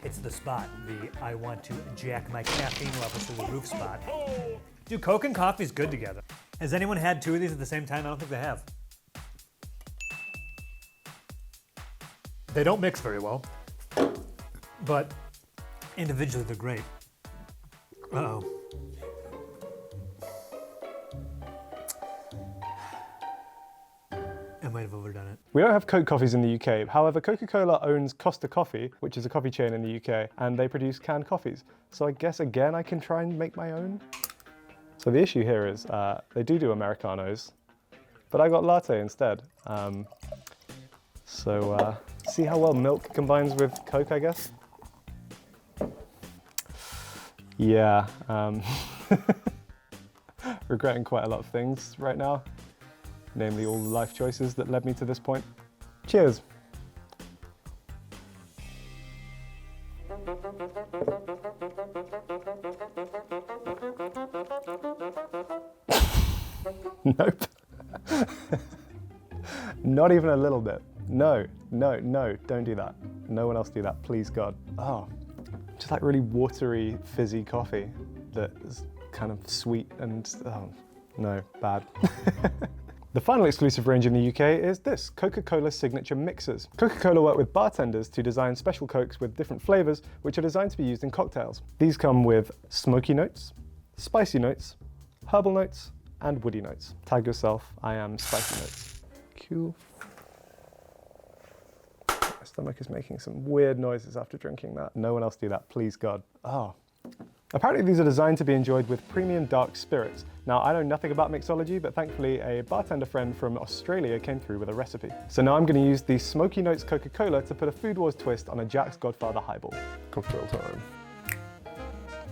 It's the spot, the I want to jack my caffeine levels to the roof spot. Dude, Coke and coffee is good together. Has anyone had 2 of these at the same time? I don't think they have. They don't mix very well, but individually they're great. Uh-oh. I might have overdone it. We don't have Coke coffees in the UK. However, Coca-Cola owns Costa Coffee, which is a coffee chain in the UK, and they produce canned coffees. So I guess again I can try and make my own. So the issue here is they do Americanos, but I got latte instead. See how well milk combines with Coke, I guess? Yeah, regretting quite a lot of things right now, namely all the life choices that led me to this point. Cheers. Nope. Not even a little bit. No, don't do that. No one else do that, please God. Oh, just like really watery, fizzy coffee that is kind of sweet and, oh, no, bad. The final exclusive range in the UK is this, Coca-Cola Signature Mixers. Coca-Cola work with bartenders to design special Cokes with different flavors, which are designed to be used in cocktails. These come with smoky notes, spicy notes, herbal notes, and woody notes. Tag yourself, I am spicy notes. Cool. My stomach is making some weird noises after drinking that. No one else do that, please God. Oh. Apparently these are designed to be enjoyed with premium dark spirits. Now I know nothing about mixology, but thankfully a bartender friend from Australia came through with a recipe. So now I'm going to use the Smoky Notes Coca-Cola to put a Food Wars twist on a Jack's Godfather highball. Cocktail time.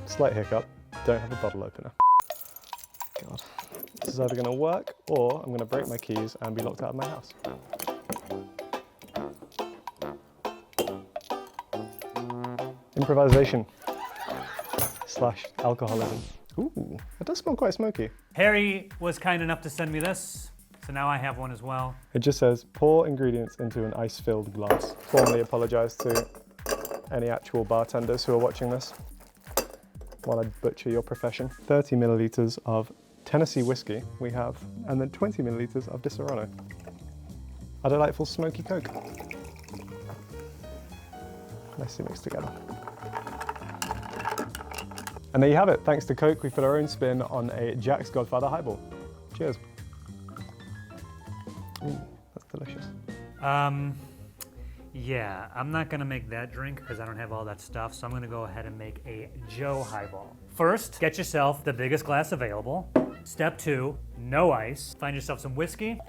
Slight hiccup, don't have a bottle opener. God. This is either going to work or I'm going to break my keys and be locked out of my house. Improvisation / alcoholism. Ooh, it does smell quite smoky. Harry was kind enough to send me this, so now I have one as well. It just says, pour ingredients into an ice-filled glass. Formally apologise to any actual bartenders who are watching this while I butcher your profession. 30 millilitres of Tennessee whiskey we have, and then 20 millilitres of Disaronno. A delightful smoky Coke. Nicely mixed together. And there you have it. Thanks to Coke, we put our own spin on a Jack's Godfather highball. Cheers. Ooh, that's delicious. Yeah, I'm not gonna make that drink because I don't have all that stuff, so I'm gonna go ahead and make a Joe highball. First, get yourself the biggest glass available. Step 2, no ice. Find yourself some whiskey.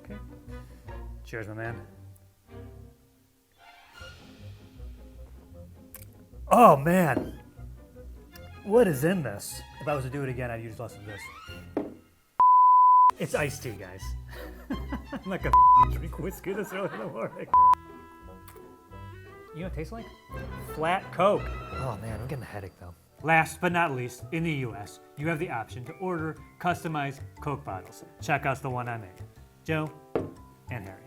Okay. Cheers, my man. Oh man, what is in this? If I was to do it again, I'd use less of this. It's iced tea, guys. I'm not gonna drink whiskey this early in the morning. You know what it tastes like? Flat Coke. Oh man, I'm getting a headache though. Last but not least, in the US, you have the option to order customized Coke bottles. Check out the one I made. Joe and Harry.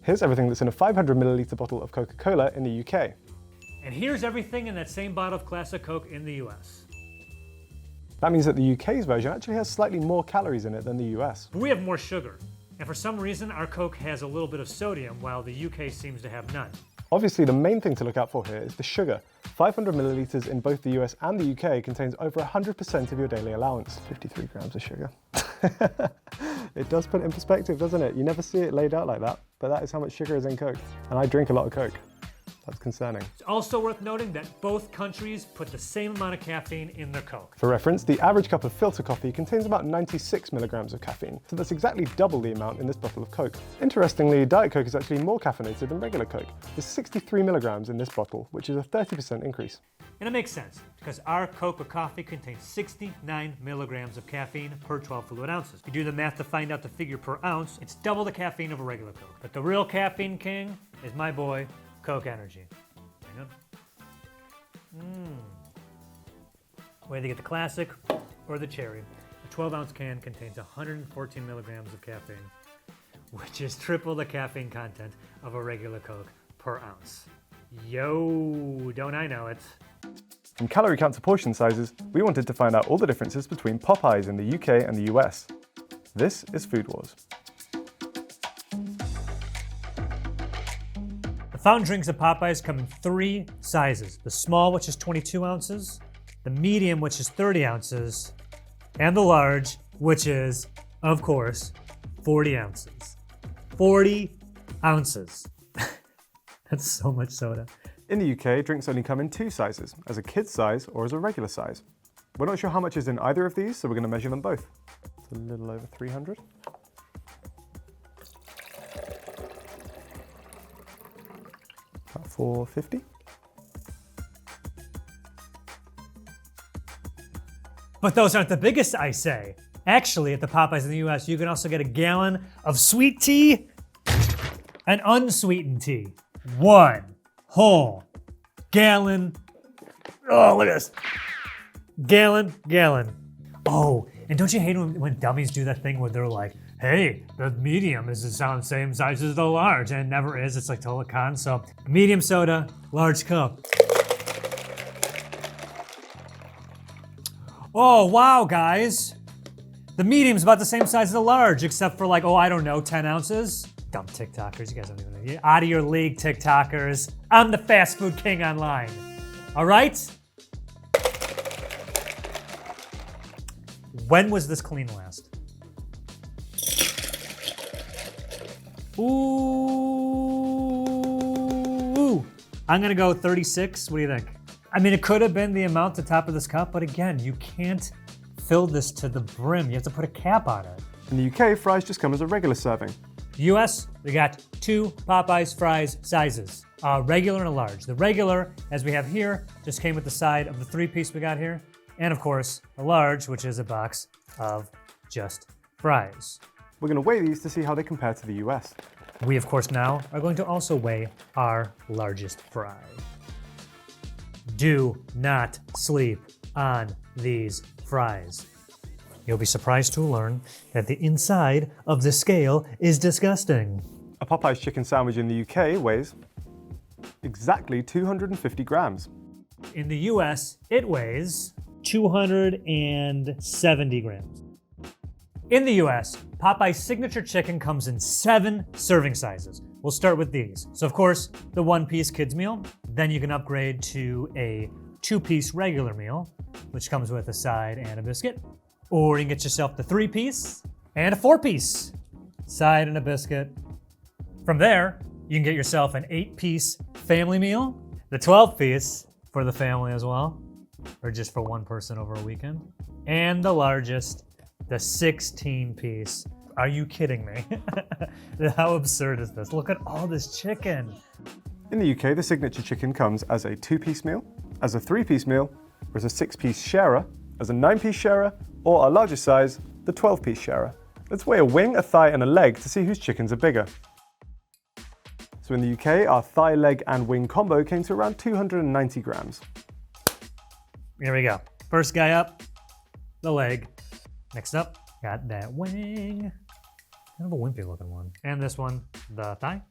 Here's everything that's in a 500 milliliter bottle of Coca-Cola in the UK. And here's everything in that same bottle of classic Coke in the US. That means that the UK's version actually has slightly more calories in it than the US. But we have more sugar. And for some reason, our Coke has a little bit of sodium, while the UK seems to have none. Obviously, the main thing to look out for here is the sugar. 500 milliliters in both the US and the UK contains over 100% of your daily allowance. 53 grams of sugar. It does put it in perspective, doesn't it? You never see it laid out like that, but that is how much sugar is in Coke. And I drink a lot of Coke. That's concerning. It's also worth noting that both countries put the same amount of caffeine in their Coke. For reference, the average cup of filter coffee contains about 96 milligrams of caffeine, so that's exactly double the amount in this bottle of Coke. Interestingly, Diet Coke is actually more caffeinated than regular Coke. There's 63 milligrams in this bottle, which is a 30% increase. And it makes sense, because our Coke with coffee contains 69 milligrams of caffeine per 12 fluid ounces. If you do the math to find out the figure per ounce, it's double the caffeine of a regular Coke. But the real caffeine king is my boy, Coke Energy. Hang on. Whether you get the classic or the cherry, a 12-ounce can contains 114 milligrams of caffeine, which is triple the caffeine content of a regular Coke per ounce. Yo, don't I know it? From calorie count to portion sizes, we wanted to find out all the differences between Popeyes in the UK and the US. This is Food Wars. The fountain drinks at Popeyes come in 3 sizes. The small, which is 22 ounces, the medium, which is 30 ounces, and the large, which is, of course, 40 ounces. 40 ounces. That's so much soda. In the UK, drinks only come in 2 sizes, as a kid's size or as a regular size. We're not sure how much is in either of these, so we're going to measure them both. It's a little over 300. About 450. But those aren't the biggest, I say. Actually, at the Popeyes in the US, you can also get a gallon of sweet tea and unsweetened tea. 1 whole gallon. Oh, look at this. Gallon. Oh, and don't you hate when dummies do that thing where they're like, hey, the medium is the same size as the large, and it never is. It's like total con. So medium soda, large cup. Oh, wow, guys. The medium's about the same size as the large, except for like, oh, I don't know, 10 ounces. Dumb TikTokers, you guys don't even know. You're out of your league, TikTokers. I'm the fast food king online. All right? When was this clean last? Ooh. I'm gonna go 36. What do you think? I mean, it could have been the amount at the top of this cup, but again, you can't fill this to the brim. You have to put a cap on it. In the UK, fries just come as a regular serving. US, we got 2 Popeyes fries sizes, regular and a large. The regular, as we have here, just came with the side of the 3-piece we got here. And of course, a large, which is a box of just fries. We're going to weigh these to see how they compare to the US. We, of course, now are going to also weigh our largest fry. Do not sleep on these fries. You'll be surprised to learn that the inside of the scale is disgusting. A Popeyes chicken sandwich in the UK weighs exactly 250 grams. In the US, it weighs 270 grams. In the US, Popeye's signature chicken comes in 7 serving sizes. We'll start with these. So of course, the 1-piece kids meal. Then you can upgrade to a 2-piece regular meal, which comes with a side and a biscuit. Or you can get yourself the 3-piece and a 4-piece side and a biscuit. From there, you can get yourself an 8-piece family meal, the 12-piece for the family as well, or just for one person over a weekend, and the largest, the 16-piece. Are you kidding me? How absurd is this? Look at all this chicken. In the UK, the signature chicken comes as a 2-piece meal, as a 3-piece meal, or as a 6-piece sharer, as a 9-piece sharer, or our largest size, the 12-piece sharer. Let's weigh a wing, a thigh, and a leg to see whose chickens are bigger. So in the UK, our thigh, leg, and wing combo came to around 290 grams. Here we go. First guy up, the leg. Next up, got that wing. Kind of a wimpy looking one. And this one, the thigh.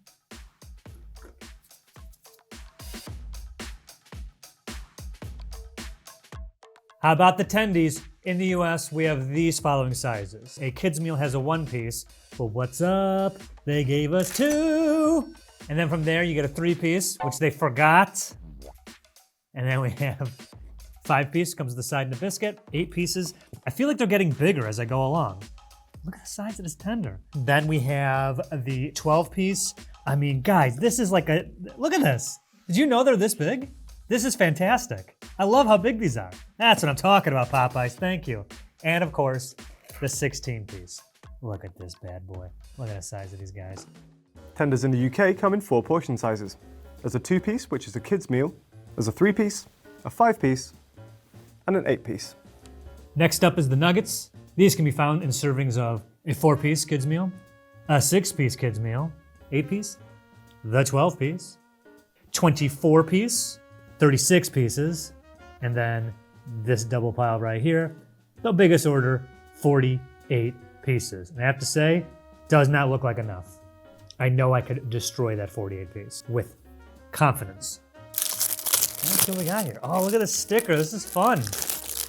How about the tendies? In the US, we have these following sizes. A kid's meal has a 1-piece, but what's up? They gave us 2. And then from there, you get a 3-piece, which they forgot. And then we have 5-piece, comes with the side and a biscuit. 8 pieces. I feel like they're getting bigger as I go along. Look at the size of this tender. Then we have the 12-piece. I mean, guys, this is like a, look at this. Did you know they're this big? This is fantastic. I love how big these are. That's what I'm talking about, Popeyes. Thank you. And of course, the 16-piece. Look at this bad boy. Look at the size of these guys. Tenders in the UK come in 4 portion sizes. There's a 2-piece, which is a kid's meal. There's a 3-piece, a 5-piece, and an 8-piece. Next up is the nuggets. These can be found in servings of a 4-piece kids meal, a 6-piece kids meal, 8-piece, the 12-piece, 24-piece, 36 pieces, and then this double pile right here, the biggest order, 48 pieces. And I have to say, does not look like enough. I know I could destroy that 48 piece with confidence. Let's see what we got here. Oh, look at this sticker. This is fun.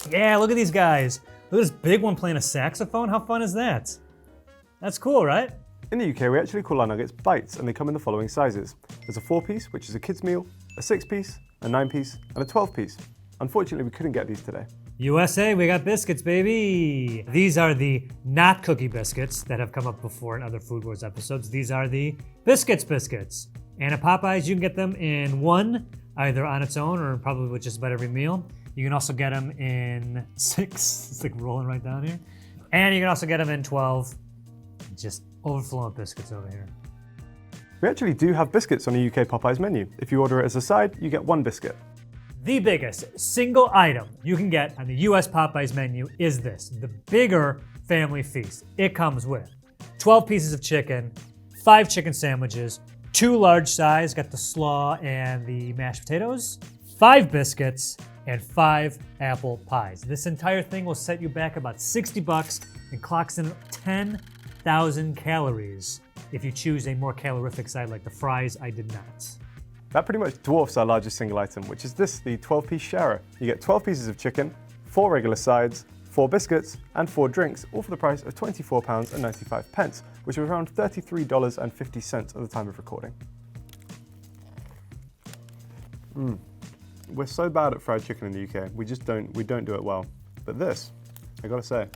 Yeah, look at these guys. Look at this big one playing a saxophone. How fun is that? That's cool, right? In the UK, we actually call our nuggets bites, and they come in the following sizes. There's a 4-piece, which is a kid's meal, a 6-piece, a 9-piece, and a 12-piece. Unfortunately, we couldn't get these today. USA, we got biscuits, baby. These are the not cookie biscuits that have come up before in other Food Wars episodes. These are the biscuits. And at Popeyes, you can get them in 1, either on its own or probably with just about every meal. You can also get them in 6, it's like rolling right down here. And you can also get them in 12, just overflowing with biscuits over here. We actually do have biscuits on the UK Popeyes menu. If you order it as a side, you get 1 biscuit. The biggest single item you can get on the US Popeyes menu is this, the bigger family feast. It comes with 12 pieces of chicken, 5 chicken sandwiches, 2 large size, got the slaw and the mashed potatoes, 5 biscuits, and 5 apple pies. This entire thing will set you back about $60 and clocks in 10,000 calories if you choose a more calorific side like the fries. I did not. That pretty much dwarfs our largest single item, which is this, the 12-piece sharer. You get 12 pieces of chicken, 4 regular sides, 4 biscuits, and 4 drinks, all for the price of £24.95, which is around $33.50 at the time of recording. We're so bad at fried chicken in the UK. We don't do it well. But this, I gotta say,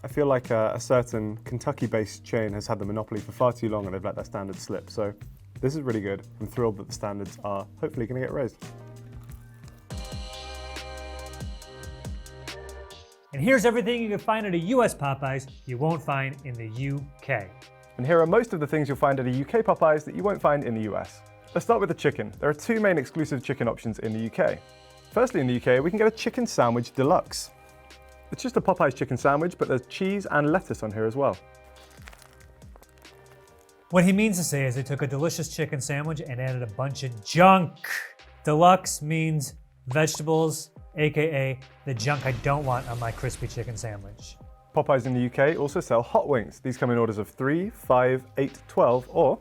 I feel like a certain Kentucky-based chain has had the monopoly for far too long and they've let their standards slip. So this is really good. I'm thrilled that the standards are hopefully gonna get raised. And here's everything you can find at a US Popeyes you won't find in the UK. And here are most of the things you'll find at a UK Popeyes that you won't find in the US. Let's start with the chicken. There are 2 main exclusive chicken options in the UK. Firstly, in the UK, we can get a chicken sandwich deluxe. It's just a Popeyes chicken sandwich, but there's cheese and lettuce on here as well. What he means to say is they took a delicious chicken sandwich and added a bunch of junk. Deluxe means vegetables, AKA the junk I don't want on my crispy chicken sandwich. Popeyes in the UK also sell hot wings. These come in orders of 3, 5, 8, 12, or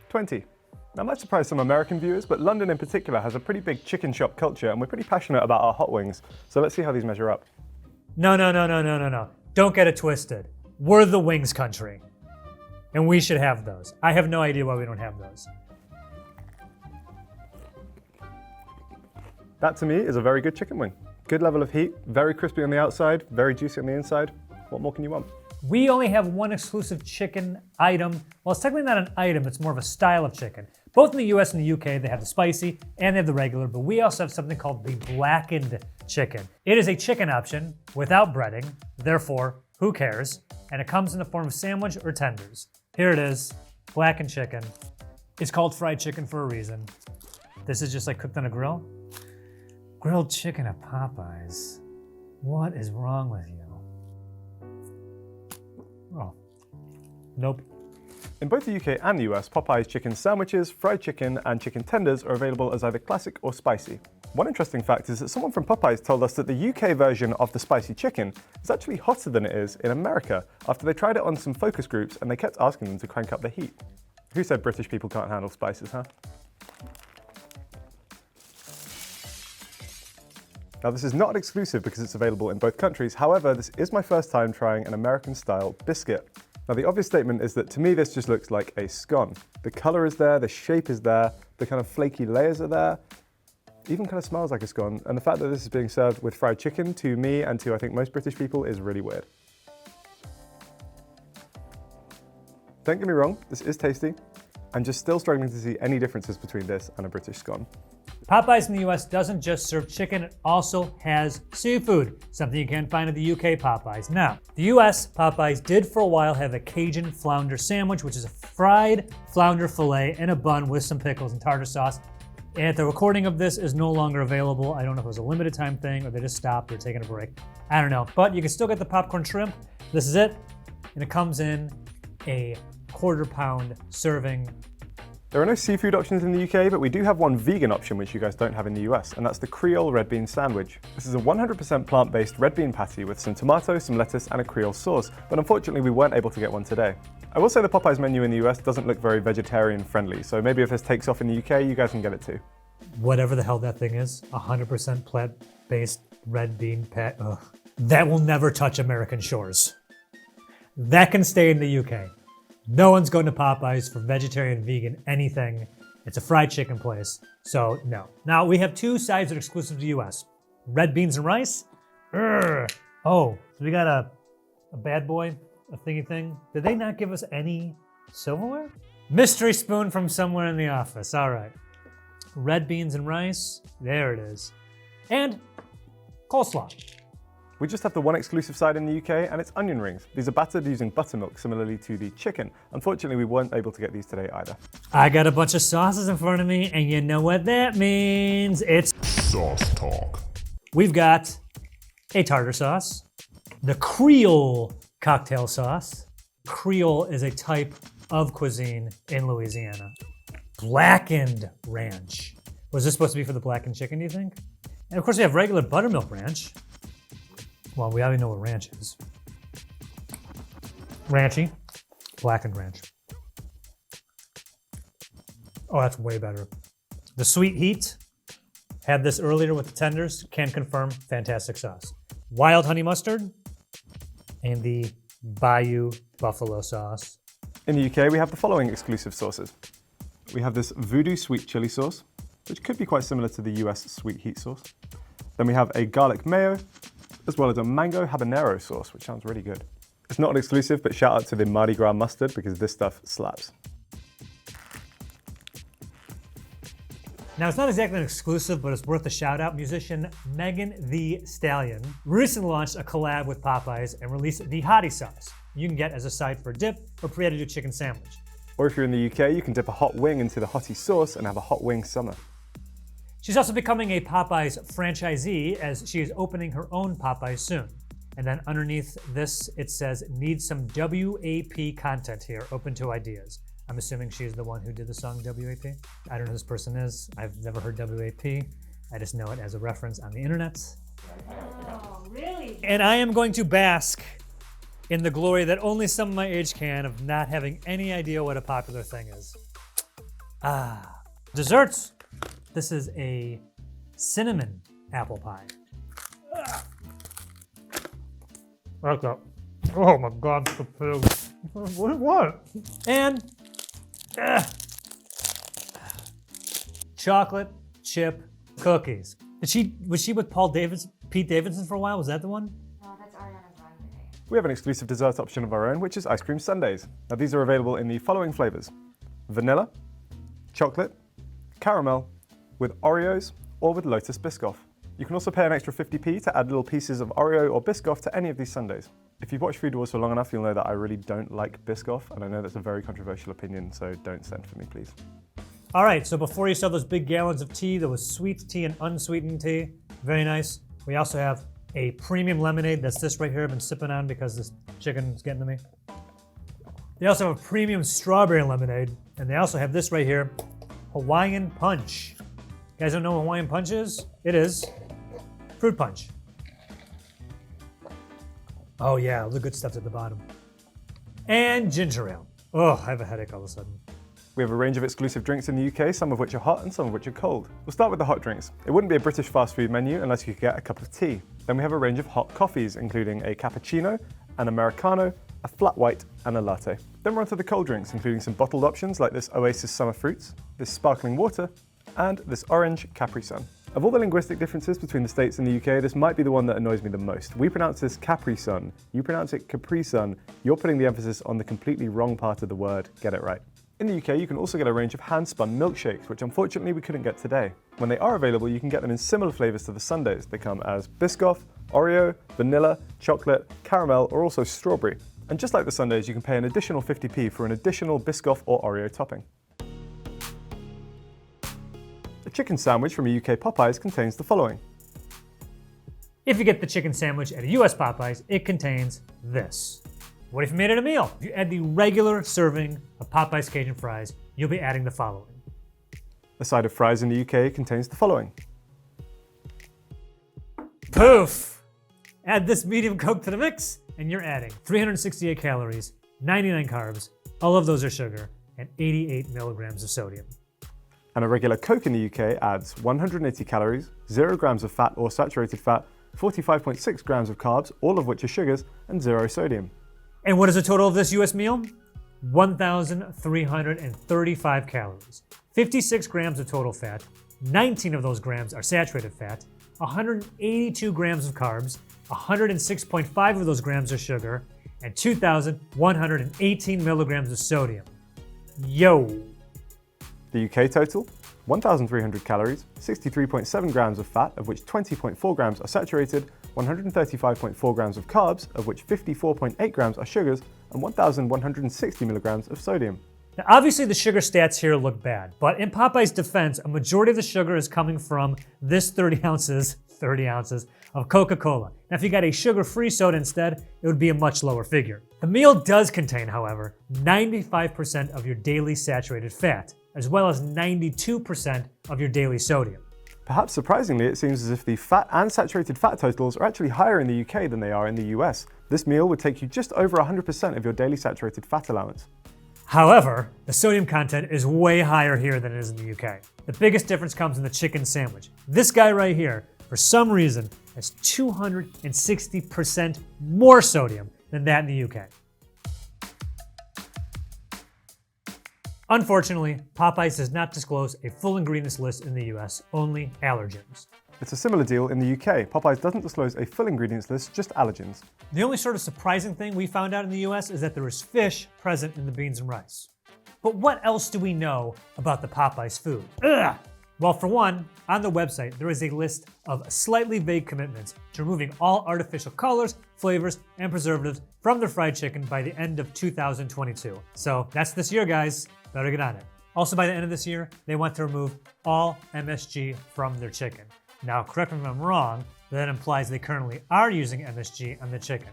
20. That might surprise some American viewers, but London in particular has a pretty big chicken shop culture, and we're pretty passionate about our hot wings. So let's see how these measure up. No. Don't get it twisted. We're the wings country, and we should have those. I have no idea why we don't have those. That to me is a very good chicken wing. Good level of heat, very crispy on the outside, very juicy on the inside. What more can you want? We only have one exclusive chicken item. Well, it's technically not an item, it's more of a style of chicken. Both in the US and the UK, they have the spicy and they have the regular, but we also have something called the blackened chicken. It is a chicken option without breading, therefore, who cares? And it comes in the form of sandwich or tenders. Here it is, blackened chicken. It's called fried chicken for a reason. This is just like cooked on a grill. Grilled chicken at Popeyes. What is wrong with you? Oh, nope. In both the UK and the US, Popeyes chicken sandwiches, fried chicken, and chicken tenders are available as either classic or spicy. One interesting fact is that someone from Popeyes told us that the UK version of the spicy chicken is actually hotter than it is in America after they tried it on some focus groups and they kept asking them to crank up the heat. Who said British people can't handle spices, huh? Now this is not exclusive because it's available in both countries, however this is my first time trying an American style biscuit. Now the obvious statement is that to me this just looks like a scone. The colour is there, the shape is there, the kind of flaky layers are there, even kind of smells like a scone, and the fact that this is being served with fried chicken to me and to I think most British people is really weird. Don't get me wrong, this is tasty. I'm just still struggling to see any differences between this and a British scone. Popeyes in the US doesn't just serve chicken, it also has seafood, something you can't find at the UK Popeyes. Now, the US Popeyes did for a while have a Cajun flounder sandwich, which is a fried flounder fillet in a bun with some pickles and tartar sauce. And at the recording of this is no longer available. I don't know if it was a limited time thing or they just stopped or taking a break. I don't know, but you can still get the popcorn shrimp. This is it, and it comes in a quarter-pound serving. There are no seafood options in the UK, but we do have one vegan option which you guys don't have in the US, and that's the Creole red bean sandwich. This is a 100% plant-based red bean patty with some tomato, some lettuce, and a Creole sauce, but unfortunately we weren't able to get one today. I will say the Popeyes menu in the US doesn't look very vegetarian friendly, so maybe if this takes off in the UK, you guys can get it too. Whatever the hell that thing is, 100% plant-based red bean pat. Ugh. That will never touch American shores. That can stay in the UK. No one's going to Popeyes for vegetarian, vegan, anything. It's a fried chicken place, so no. Now, we have two sides that are exclusive to the US. Red beans and rice. Urgh. Oh, so we got a bad boy, a thingy thing. Did they not give us any silverware? Mystery spoon from somewhere in the office, all right. Red beans and rice, there it is. And coleslaw. We just have the one exclusive side in the UK, and it's onion rings. These are battered using buttermilk, similarly to the chicken. Unfortunately, we weren't able to get these today either. I got a bunch of sauces in front of me, and you know what that means. It's Sauce Talk. We've got a tartar sauce, the Creole cocktail sauce. Creole is a type of cuisine in Louisiana. Blackened ranch. Was this supposed to be for the blackened chicken, do you think? And of course, we have regular buttermilk ranch. Well, we already know what ranch is. Ranchy, blackened ranch. Oh, that's way better. The Sweet Heat, had this earlier with the tenders, can confirm, fantastic sauce. Wild honey mustard, and the Bayou buffalo sauce. In the UK, we have the following exclusive sauces. We have this Voodoo sweet chili sauce, which could be quite similar to the US sweet heat sauce. Then we have a garlic mayo, as well as a mango habanero sauce, which sounds really good. It's not an exclusive, but shout out to the Mardi Gras mustard because this stuff slaps. Now, it's not exactly an exclusive, but it's worth a shout out. Musician Megan Thee Stallion recently launched a collab with Popeyes and released the Hottie sauce you can get as a side for a dip or pre-edited your chicken sandwich. Or if you're in the UK, you can dip a hot wing into the Hottie sauce and have a hot wing summer. She's also becoming a Popeyes franchisee as she is opening her own Popeyes soon. And then underneath this, it says, need some WAP content here, open to ideas. I'm assuming she's the one who did the song WAP. I don't know who this person is. I've never heard WAP. I just know it as a reference on the internet. Oh, really? And I am going to bask in the glory that only some of my age can of not having any idea what a popular thing is. Desserts. This is a cinnamon apple pie. Like that. Oh my God, the pig. What? And chocolate chip cookies. Was she with Pete Davidson for a while? Was that the one? No, that's Ariana Grande. We have an exclusive dessert option of our own, which is ice cream sundaes. Now these are available in the following flavors: vanilla, chocolate, caramel, with Oreos, or with Lotus Biscoff. You can also pay an extra 50p to add little pieces of Oreo or Biscoff to any of these sundaes. If you've watched Food Wars for long enough, you'll know that I really don't like Biscoff, and I know that's a very controversial opinion, so don't send for me, please. All right, so before you saw those big gallons of tea, there was sweet tea and unsweetened tea. Very nice. We also have a premium lemonade. That's this right here I've been sipping on because this chicken is getting to me. They also have a premium strawberry lemonade, and they also have this right here, Hawaiian Punch. You guys don't know what Hawaiian Punch is? It is fruit punch. Oh yeah, all the good stuff's at the bottom. And ginger ale. Oh, I have a headache all of a sudden. We have a range of exclusive drinks in the UK, some of which are hot and some of which are cold. We'll start with the hot drinks. It wouldn't be a British fast food menu unless you could get a cup of tea. Then we have a range of hot coffees, including a cappuccino, an Americano, a flat white, and a latte. Then we're on to the cold drinks, including some bottled options like this Oasis Summer Fruits, this sparkling water, and this orange Capri Sun. Of all the linguistic differences between the States and the UK, this might be the one that annoys me the most. We pronounce this Capri Sun, you pronounce it Capri Sun, you're putting the emphasis on the completely wrong part of the word, get it right. In the UK, you can also get a range of hand-spun milkshakes, which unfortunately we couldn't get today. When they are available, you can get them in similar flavours to the sundaes. They come as Biscoff, Oreo, vanilla, chocolate, caramel, or also strawberry. And just like the sundaes, you can pay an additional 50p for an additional Biscoff or Oreo topping. A chicken sandwich from a UK Popeyes contains the following. If you get the chicken sandwich at a US Popeyes, it contains this. What if you made it a meal? If you add the regular serving of Popeyes Cajun fries, you'll be adding the following. A side of fries in the UK contains the following. Poof! Add this medium Coke to the mix, and you're adding 368 calories, 99 carbs, all of those are sugar, and 88 milligrams of sodium. And a regular Coke in the UK adds 180 calories, 0 grams of fat or saturated fat, 45.6 grams of carbs, all of which are sugars, and 0 sodium. And what is the total of this US meal? 1,335 calories, 56 grams of total fat, 19 of those grams are saturated fat, 182 grams of carbs, 106.5 of those grams are sugar, and 2,118 milligrams of sodium. Yo! The UK total? 1,300 calories, 63.7 grams of fat, of which 20.4 grams are saturated, 135.4 grams of carbs, of which 54.8 grams are sugars, and 1,160 milligrams of sodium. Now, obviously the sugar stats here look bad, but in Popeye's defense, a majority of the sugar is coming from this 30 ounces of Coca-Cola. Now, if you got a sugar-free soda instead, it would be a much lower figure. The meal does contain, however, 95% of your daily saturated fat, as well as 92% of your daily sodium. Perhaps surprisingly, it seems as if the fat and saturated fat totals are actually higher in the UK than they are in the US. This meal would take you just over 100% of your daily saturated fat allowance. However, the sodium content is way higher here than it is in the UK. The biggest difference comes in the chicken sandwich. This guy right here, for some reason, has 260% more sodium than that in the UK. Unfortunately, Popeyes does not disclose a full ingredients list in the US, only allergens. It's a similar deal in the UK. Popeyes doesn't disclose a full ingredients list, just allergens. The only sort of surprising thing we found out in the US is that there is fish present in the beans and rice. But what else do we know about the Popeyes food? Ugh! Well, for one, on the website, there is a list of slightly vague commitments to removing all artificial colors, flavors, and preservatives from their fried chicken by the end of 2022. So that's this year, guys. Better get on it. Also, by the end of this year, they want to remove all MSG from their chicken. Now, correct me if I'm wrong, but that implies they currently are using MSG on the chicken.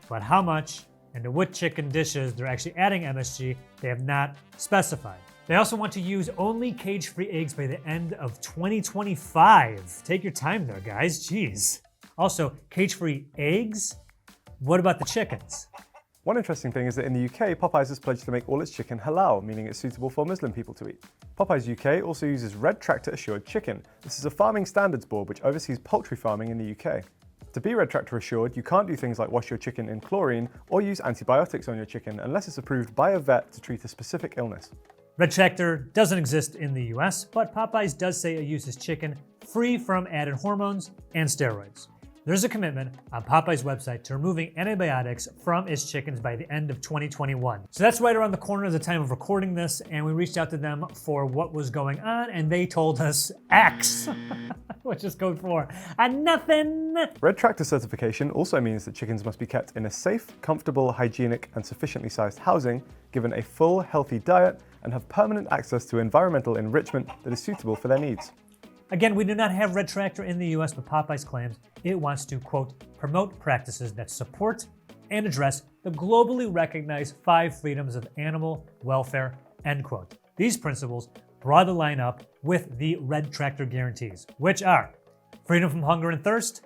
But how much and to what chicken dishes they're actually adding MSG, they have not specified. They also want to use only cage-free eggs by the end of 2025. Take your time there, guys. Jeez. Also, cage-free eggs? What about the chickens? One interesting thing is that in the UK, Popeyes has pledged to make all its chicken halal, meaning it's suitable for Muslim people to eat. Popeyes UK also uses Red Tractor Assured Chicken. This is a farming standards board which oversees poultry farming in the UK. To be Red Tractor Assured, you can't do things like wash your chicken in chlorine or use antibiotics on your chicken unless it's approved by a vet to treat a specific illness. Red Tractor doesn't exist in the US, but Popeyes does say it uses chicken free from added hormones and steroids. There's a commitment on Popeyes' website to removing antibiotics from its chickens by the end of 2021. So that's right around the corner at the time of recording this, and we reached out to them for what was going on, and they told us X, which is code for nothing. Red Tractor certification also means that chickens must be kept in a safe, comfortable, hygienic, and sufficiently sized housing, given a full, healthy diet, and have permanent access to environmental enrichment that is suitable for their needs. Again, we do not have Red Tractor in the US, but Popeyes claims it wants to, quote, promote practices that support and address the globally recognized 5 freedoms of animal welfare, end quote. These principles broadly line up with the Red Tractor guarantees, which are freedom from hunger and thirst,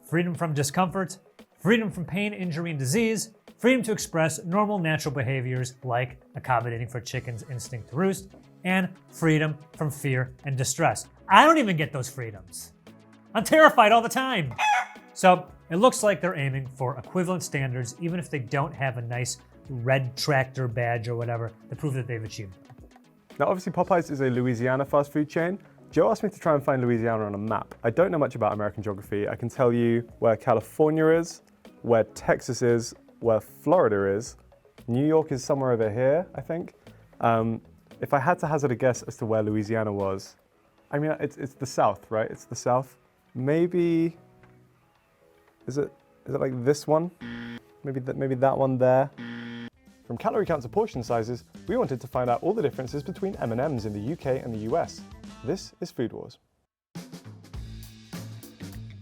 freedom from discomfort, freedom from pain, injury, and disease, freedom to express normal natural behaviors like accommodating for chickens' instinct to roost, and freedom from fear and distress. I don't even get those freedoms. I'm terrified all the time. So it looks like they're aiming for equivalent standards, even if they don't have a nice Red Tractor badge or whatever to prove that they've achieved them. Now, obviously, Popeyes is a Louisiana fast food chain. Joe asked me to try and find Louisiana on a map. I don't know much about American geography. I can tell you where California is, where Texas is, where Florida is. New York is somewhere over here, I think. If I had to hazard a guess as to where Louisiana was, I mean, it's the South, right? It's the South. Maybe, is it like this one? Maybe that one there. From calorie counts to portion sizes, we wanted to find out all the differences between M&Ms in the UK and the US. This is Food Wars.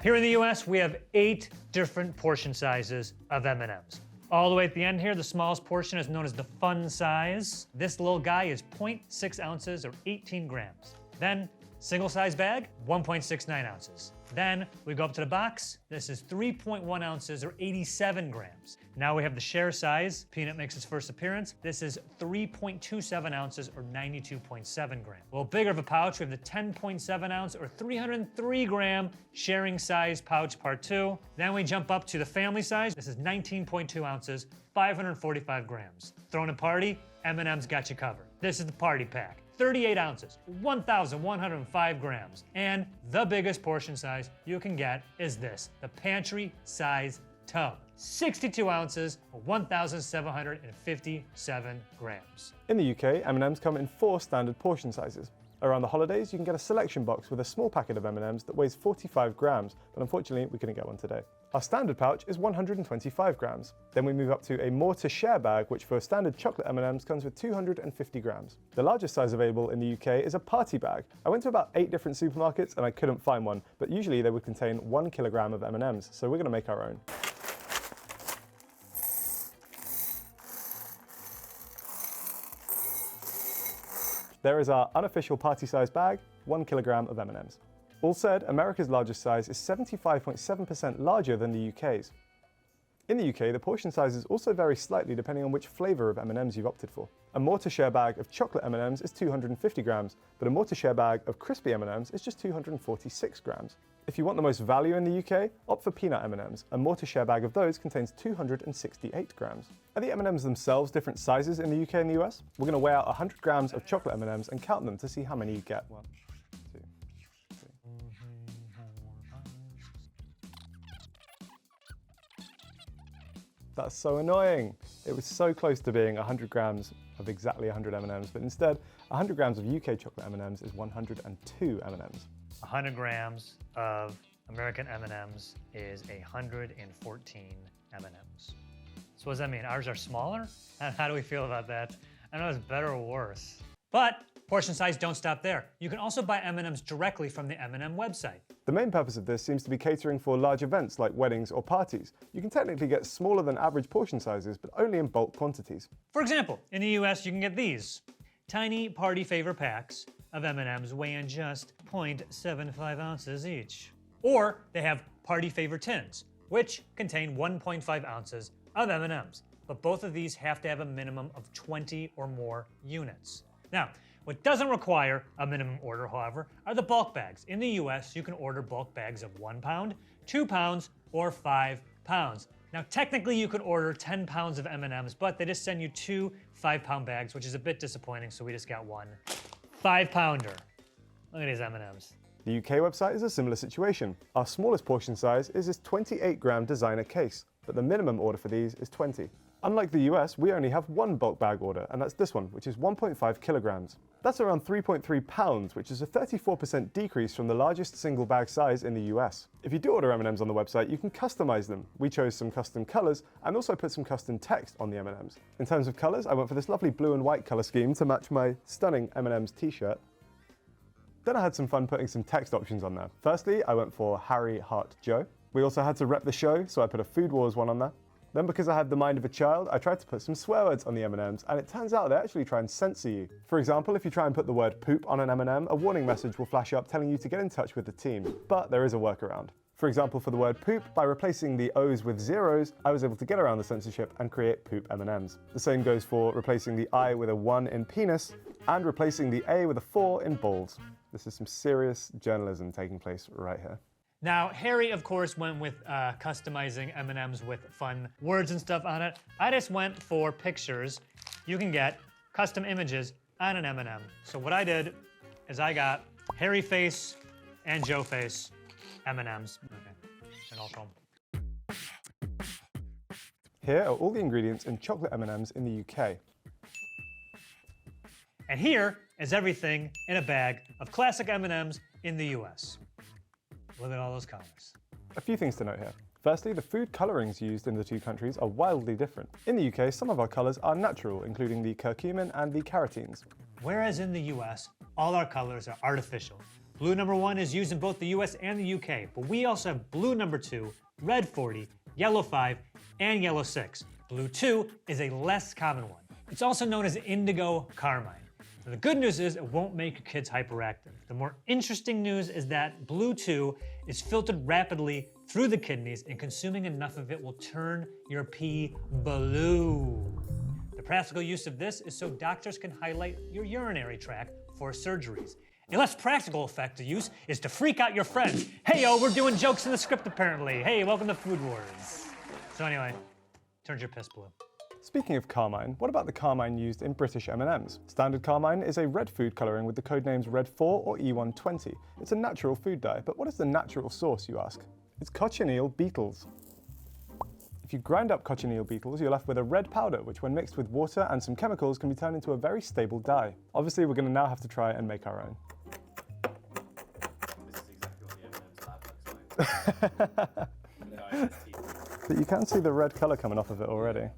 Here in the US, we have 8 different portion sizes of M&Ms. All the way at the end here, the smallest portion is known as the fun size. This little guy is 0.6 ounces or 18 grams. Then, single size bag, 1.69 ounces. Then we go up to the box. This is 3.1 ounces or 87 grams. Now we have the share size. Peanut makes its first appearance. This is 3.27 ounces or 92.7 grams. A little bigger of a pouch, we have the 10.7 ounce or 303 gram sharing size pouch part 2. Then we jump up to the family size. This is 19.2 ounces, 545 grams. Throwing a party, M&M's got you covered. This is the party pack. 38 ounces, 1,105 grams. And the biggest portion size you can get is this, the pantry size tub. 62 ounces, 1,757 grams. In the UK, M&Ms come in 4 standard portion sizes. Around the holidays, you can get a selection box with a small packet of M&Ms that weighs 45 grams, but unfortunately, we couldn't get one today. Our standard pouch is 125 grams. Then we move up to a more to share bag, which for standard chocolate M&Ms comes with 250 grams. The largest size available in the UK is a party bag. I went to about 8 different supermarkets and I couldn't find one, but usually they would contain 1 kilogram of M&Ms, so we're gonna make our own. There is our unofficial party size bag, 1 kilogram of M&Ms. All said, America's largest size is 75.7% larger than the UK's. In the UK, the portion sizes also vary slightly depending on which flavour of M&Ms you've opted for. A more to share bag of chocolate M&Ms is 250 grams, but a more to share bag of crispy M&Ms is just 246 grams. If you want the most value in the UK, opt for peanut M&Ms. A more to share bag of those contains 268 grams. Are the M&Ms themselves different sizes in the UK and the US? We're going to weigh out 100 grams of chocolate M&Ms and count them to see how many you get. 1, 2, 3. That's so annoying. It was so close to being 100 grams of exactly 100 M&Ms, but instead, 100 grams of UK chocolate M&Ms is 102 M&Ms. 100 grams of American M&Ms is 114 M&Ms. So what does that mean? Ours are smaller? How do we feel about that? I don't know if it's better or worse. But portion size don't stop there. You can also buy M&Ms directly from the M&M website. The main purpose of this seems to be catering for large events like weddings or parties. You can technically get smaller than average portion sizes, but only in bulk quantities. For example, in the US, you can get these tiny party favor packs of M&Ms weighing just 0.75 ounces each. Or they have party favor tins, which contain 1.5 ounces of M&Ms. But both of these have to have a minimum of 20 or more units. Now, what doesn't require a minimum order, however, are the bulk bags. In the US, you can order bulk bags of 1 pound, 2 pounds, or 5 pounds. Now, technically, you could order 10 pounds of M&Ms, but they just send you 2 5-pound bags, which is a bit disappointing, so we just got 1 5-pounder. Look at these M&Ms. The UK website is a similar situation. Our smallest portion size is this 28-gram designer case, but the minimum order for these is 20. Unlike the US, we only have 1 bulk bag order, and that's this one, which is 1.5 kilograms. That's around 3.3 pounds, which is a 34% decrease from the largest single bag size in the US. If you do order M&Ms on the website, you can customize them. We chose some custom colors and also put some custom text on the M&Ms. In terms of colors, I went for this lovely blue and white color scheme to match my stunning M&Ms t-shirt. Then I had some fun putting some text options on there. Firstly, I went for Harry, Heart, Joe. We also had to rep the show, so I put a Food Wars one on there. Then because I had the mind of a child, I tried to put some swear words on the M&Ms, and it turns out they actually try and censor you. For example, if you try and put the word poop on an M&M, a warning message will flash up telling you to get in touch with the team. But there is a workaround. For example, for the word poop, by replacing the O's with zeros, I was able to get around the censorship and create poop M&Ms. The same goes for replacing the I with a 1 in penis, and replacing the A with a 4 in balls. This is some serious journalism taking place right here. Now, Harry, of course, went with customizing M&Ms with fun words and stuff on it. I just went for pictures. You can get custom images on an M&M. So what I did is I got Harry face and Joe face M&Ms. Okay, and I'll show them. Here are all the ingredients in chocolate M&Ms in the UK. And here is everything in a bag of classic M&Ms in the US. Look at all those colors. A few things to note here. Firstly, the food colorings used in the two countries are wildly different. In the UK, some of our colors are natural, including the curcumin and the carotenes. Whereas in the US, all our colors are artificial. Blue number 1 is used in both the US and the UK, but we also have blue number 2, red 40, yellow 5, and yellow 6. Blue 2 is a less common one. It's also known as indigo carmine. Now, the good news is it won't make your kids hyperactive. The more interesting news is that blue 2 is filtered rapidly through the kidneys, and consuming enough of it will turn your pee blue. The practical use of this is so doctors can highlight your urinary tract for surgeries. A less practical effect of use is to freak out your friends. Hey yo, we're doing jokes in the script apparently. Hey, welcome to Food Wars. So anyway, turns your piss blue. Speaking of carmine, what about the carmine used in British M&Ms? Standard carmine is a red food colouring with the codenames Red 4 or E120. It's a natural food dye, but what is the natural source, you ask? It's cochineal beetles. If you grind up cochineal beetles, you're left with a red powder, which when mixed with water and some chemicals can be turned into a very stable dye. Obviously, we're going to now have to try and make our own. This is exactly what the M&M's lab looks like. No, I have teeth. But you can see the red colour coming off of it already.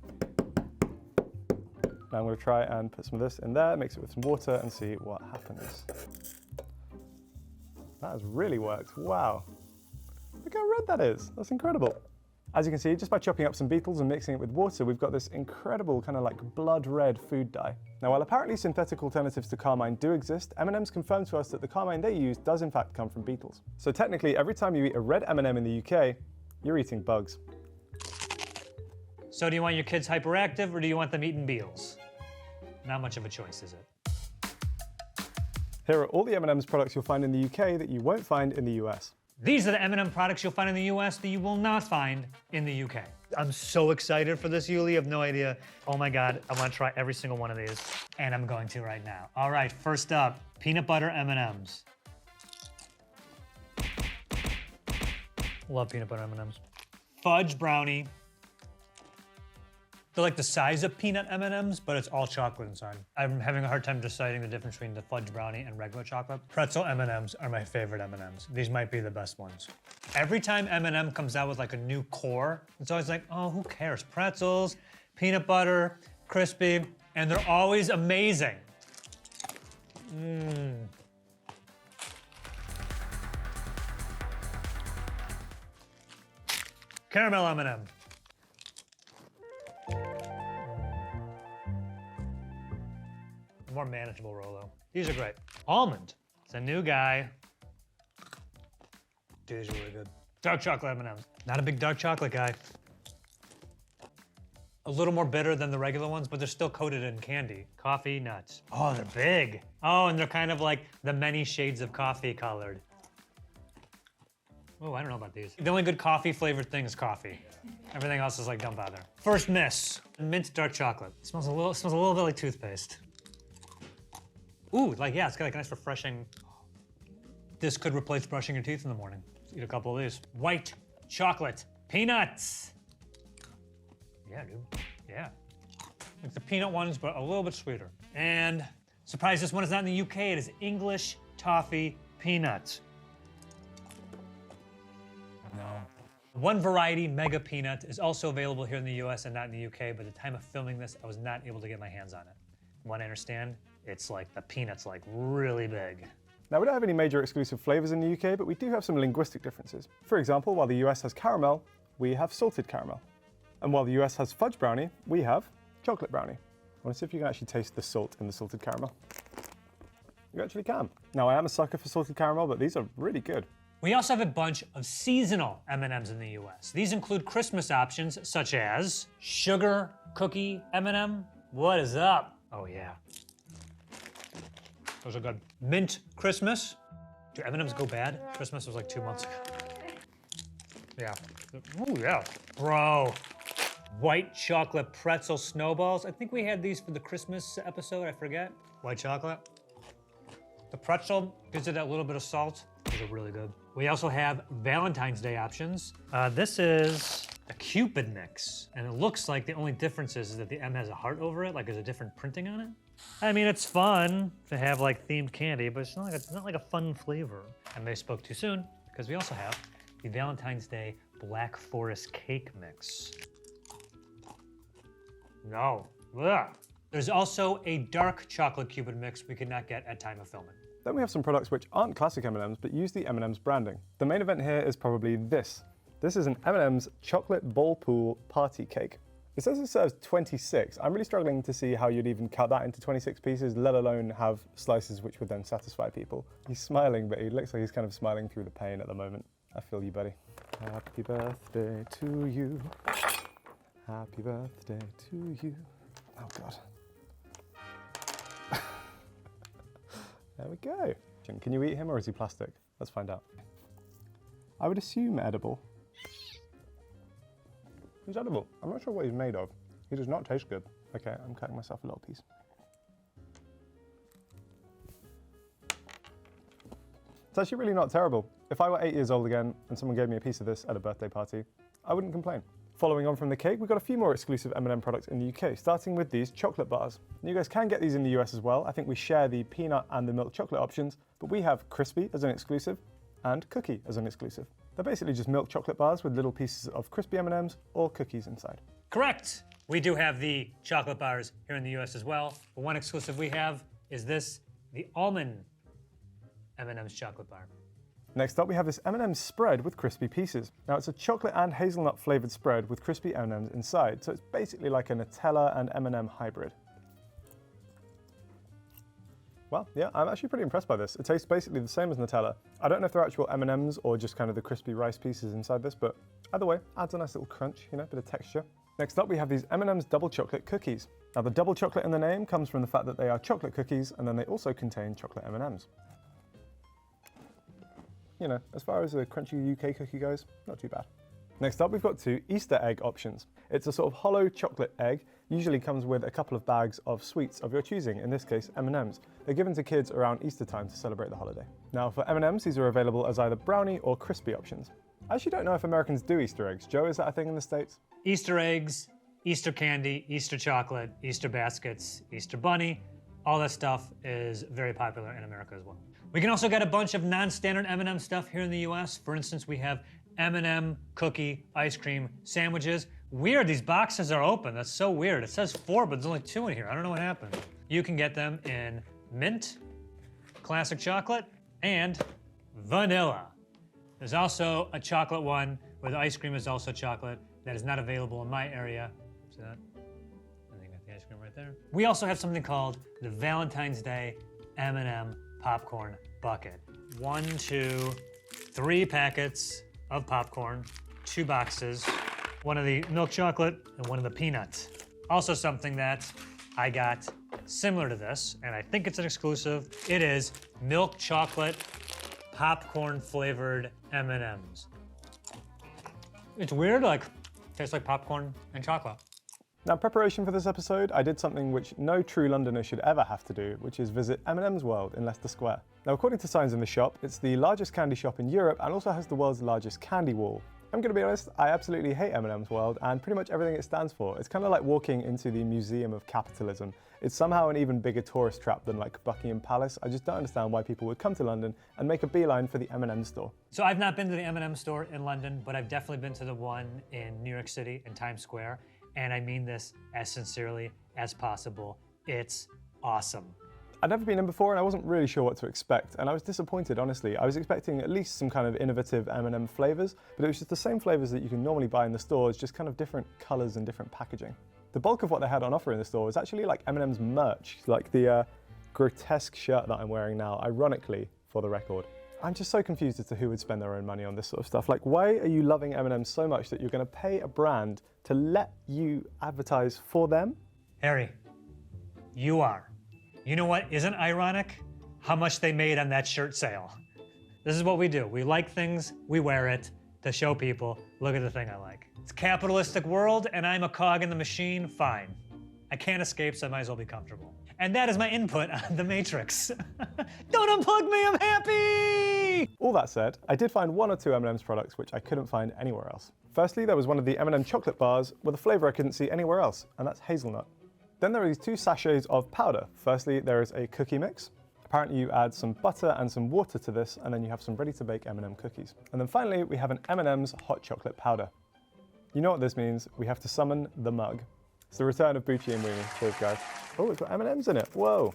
Now I'm going to try and put some of this in there, mix it with some water and see what happens. That has really worked, wow. Look how red that is, that's incredible. As you can see, just by chopping up some beetles and mixing it with water, we've got this incredible kind of like blood red food dye. Now while apparently synthetic alternatives to carmine do exist, M&M's confirmed to us that the carmine they use does in fact come from beetles. So technically every time you eat a red M&M in the UK, you're eating bugs. So do you want your kids hyperactive or do you want them eating beetles? Not much of a choice, is it? Here are all the M&M's products you'll find in the UK that you won't find in the US. These are the M&M products you'll find in the US that you will not find in the UK. I'm so excited for this, Yuli. You have no idea. Oh my God, I want to try every single one of these. And I'm going to right now. All right, first up, peanut butter M&Ms. Love peanut butter M&Ms. Fudge brownie. They're like the size of peanut M&Ms, but it's all chocolate inside. I'm having a hard time deciding the difference between the fudge brownie and regular chocolate. Pretzel M&Ms are my favorite M&Ms. These might be the best ones. Every time M&M comes out with like a new core, it's always like, oh, who cares? Pretzels, peanut butter, crispy, and they're always amazing. Caramel M&M. More manageable Rolo. These are great. Almond. It's a new guy. Dude, these are really good. Dark chocolate M&Ms. Not a big dark chocolate guy. A little more bitter than the regular ones, but they're still coated in candy. Coffee nuts. Oh, they're big. Oh, and they're kind of like the many shades of coffee colored. Oh, I don't know about these. The only good coffee flavored thing is coffee. Everything else is like, don't bother. First miss, mint dark chocolate. It smells a little bit like toothpaste. Ooh, like, yeah, it's got like a nice refreshing. This could replace brushing your teeth in the morning. Let's eat a couple of these. White chocolate peanuts. Yeah, dude, yeah. Like the peanut ones, but a little bit sweeter. And surprise, this one is not in the UK, it is English toffee peanuts. No. One variety, Mega Peanut, is also available here in the US and not in the UK, but at the time of filming this, I was not able to get my hands on it. From what I understand, it's like the peanut's like really big. Now we don't have any major exclusive flavours in the UK, but we do have some linguistic differences. For example, while the US has caramel, we have salted caramel. And while the US has fudge brownie, we have chocolate brownie. I want to see if you can actually taste the salt in the salted caramel. You actually can. Now I am a sucker for salted caramel, but these are really good. We also have a bunch of seasonal M&Ms in the US. These include Christmas options such as sugar cookie M&M. What is up? Oh yeah. Those are good. Mint Christmas. Do M&Ms go bad? Christmas was like 2 months ago. Yeah. Ooh, yeah. Bro. White chocolate pretzel snowballs. I think we had these for the Christmas episode, I forget. White chocolate. The pretzel gives it that little bit of salt. These are really good. We also have Valentine's Day options. This is a Cupid mix. And it looks like the only difference is that the M has a heart over it, like there's a different printing on it. I mean, it's fun to have like themed candy, but it's not like a fun flavor. I may have spoke too soon, because we also have the Valentine's Day Black Forest cake mix. No. Ugh. There's also a dark chocolate Cupid mix we could not get at time of filming. Then we have some products which aren't classic M&Ms but use the M&M's branding. The main event here is probably this. This is an M&M's chocolate ball pool party cake. It says it serves 26. I'm really struggling to see how you'd even cut that into 26 pieces, let alone have slices which would then satisfy people. He's smiling, but he looks like he's kind of smiling through the pain at the moment. I feel you, buddy. Happy birthday to you. Happy birthday to you. Oh God. There we go. Can you eat him or is he plastic? Let's find out. I would assume edible. He's edible. I'm not sure what he's made of. He does not taste good. Okay, I'm cutting myself a little piece. It's actually really not terrible. If I were 8 years old again and someone gave me a piece of this at a birthday party, I wouldn't complain. Following on from the cake, we've got a few more exclusive M&M products in the UK, starting with these chocolate bars. You guys can get these in the US as well. I think we share the peanut and the milk chocolate options, but we have crispy as an exclusive and cookie as an exclusive. They're basically just milk chocolate bars with little pieces of crispy M&Ms or cookies inside. Correct. We do have the chocolate bars here in the US as well. But one exclusive we have is this, the almond M&M's chocolate bar. Next up, we have this M&M's spread with crispy pieces. Now, it's a chocolate and hazelnut flavored spread with crispy M&Ms inside, so it's basically like a Nutella and M&M hybrid. Well, yeah, I'm actually pretty impressed by this. It tastes basically the same as Nutella. I don't know if they're actual M&Ms or just kind of the crispy rice pieces inside this, but either way, adds a nice little crunch, you know, bit of texture. Next up, we have these M&M's double chocolate cookies. Now, the double chocolate in the name comes from the fact that they are chocolate cookies, and then they also contain chocolate M&Ms. You know, as far as a crunchy UK cookie goes, not too bad. Next up, we've got 2 Easter egg options. It's a sort of hollow chocolate egg, usually comes with a couple of bags of sweets of your choosing, in this case M&Ms. They're given to kids around Easter time to celebrate the holiday. Now for M&Ms, these are available as either brownie or crispy options. I actually don't know if Americans do Easter eggs. Joe, is that a thing in the States? Easter eggs, Easter candy, Easter chocolate, Easter baskets, Easter bunny, all that stuff is very popular in America as well. We can also get a bunch of non-standard M&M stuff here in the US. For instance, we have M&M cookie ice cream sandwiches. Weird, these boxes are open. That's so weird. It says 4, but there's only 2 in here. I don't know what happened. You can get them in mint, classic chocolate, and vanilla. There's also a chocolate one where the ice cream is also chocolate that is not available in my area. See that? I think I got the ice cream right there. We also have something called the Valentine's Day M&M popcorn bucket. 1, 2, 3 packets of popcorn, 2 boxes, one of the milk chocolate and one of the peanuts. Also something that I got similar to this, and I think it's an exclusive. It is milk chocolate popcorn flavored M&Ms. It's weird, like, tastes like popcorn and chocolate. Now, in preparation for this episode, I did something which no true Londoner should ever have to do, which is visit M&M's World in Leicester Square. Now, according to signs in the shop, it's the largest candy shop in Europe and also has the world's largest candy wall. I'm gonna be honest, I absolutely hate M&M's World and pretty much everything it stands for. It's kind of like walking into the Museum of Capitalism. It's somehow an even bigger tourist trap than like Buckingham Palace. I just don't understand why people would come to London and make a beeline for the M&M store. So I've not been to the M&M store in London, but I've definitely been to the one in New York City in Times Square. And I mean this as sincerely as possible. It's awesome. I'd never been in before and I wasn't really sure what to expect, and I was disappointed, honestly. I was expecting at least some kind of innovative M&M flavors, but it was just the same flavors that you can normally buy in the stores, just kind of different colors and different packaging. The bulk of what they had on offer in the store was actually like M&M's merch, like the grotesque shirt that I'm wearing now, ironically, for the record. I'm just so confused as to who would spend their own money on this sort of stuff. Like, why are you loving M&M so much that you're gonna pay a brand to let you advertise for them? Harry, you are. You know what isn't ironic? How much they made on that shirt sale. This is what we do. We like things, we wear it to show people, look at the thing I like. It's a capitalistic world and I'm a cog in the machine, fine. I can't escape, so I might as well be comfortable. And that is my input on The Matrix. Don't unplug me, I'm happy! All that said, I did find one or two M&M's products which I couldn't find anywhere else. Firstly, there was one of the M&M chocolate bars with a flavour I couldn't see anywhere else, and that's hazelnut. Then there are these two sachets of powder. Firstly, there is a cookie mix. Apparently you add some butter and some water to this, and then you have some ready-to-bake M&M cookies. And then finally, we have an M&M's hot chocolate powder. You know what this means, we have to summon the mug. It's the return of Bucci and Weenie. Cheers, guys. Oh, it's got M&M's in it, whoa.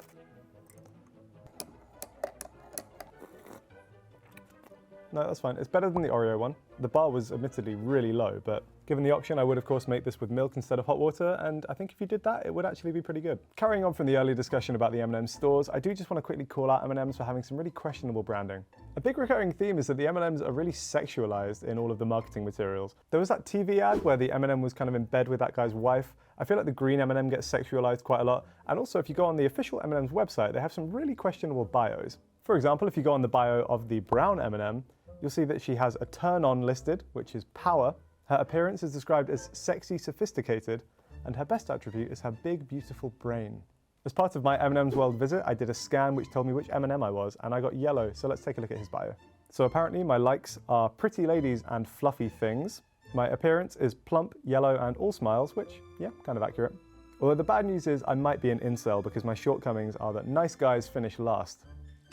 No, that's fine. It's better than the Oreo one. The bar was admittedly really low, but given the option, I would of course make this with milk instead of hot water, and I think if you did that, it would actually be pretty good. Carrying on from the earlier discussion about the M&M's stores, I do just want to quickly call out M&M's for having some really questionable branding. A big recurring theme is that the M&M's are really sexualized in all of the marketing materials. There was that TV ad where the M&M was kind of in bed with that guy's wife. I feel like the green M&M gets sexualized quite a lot, and also if you go on the official M&M's website, they have some really questionable bios. For example, if you go on the bio of the brown M&M, you'll see that she has a turn-on listed, which is power. Her appearance is described as sexy, sophisticated, and her best attribute is her big, beautiful brain. As part of my M&M's World visit, I did a scan which told me which M&M I was, and I got yellow, so let's take a look at his bio. So apparently my likes are pretty ladies and fluffy things. My appearance is plump, yellow, and all smiles, which, yeah, kind of accurate. Although the bad news is I might be an incel because my shortcomings are that nice guys finish last.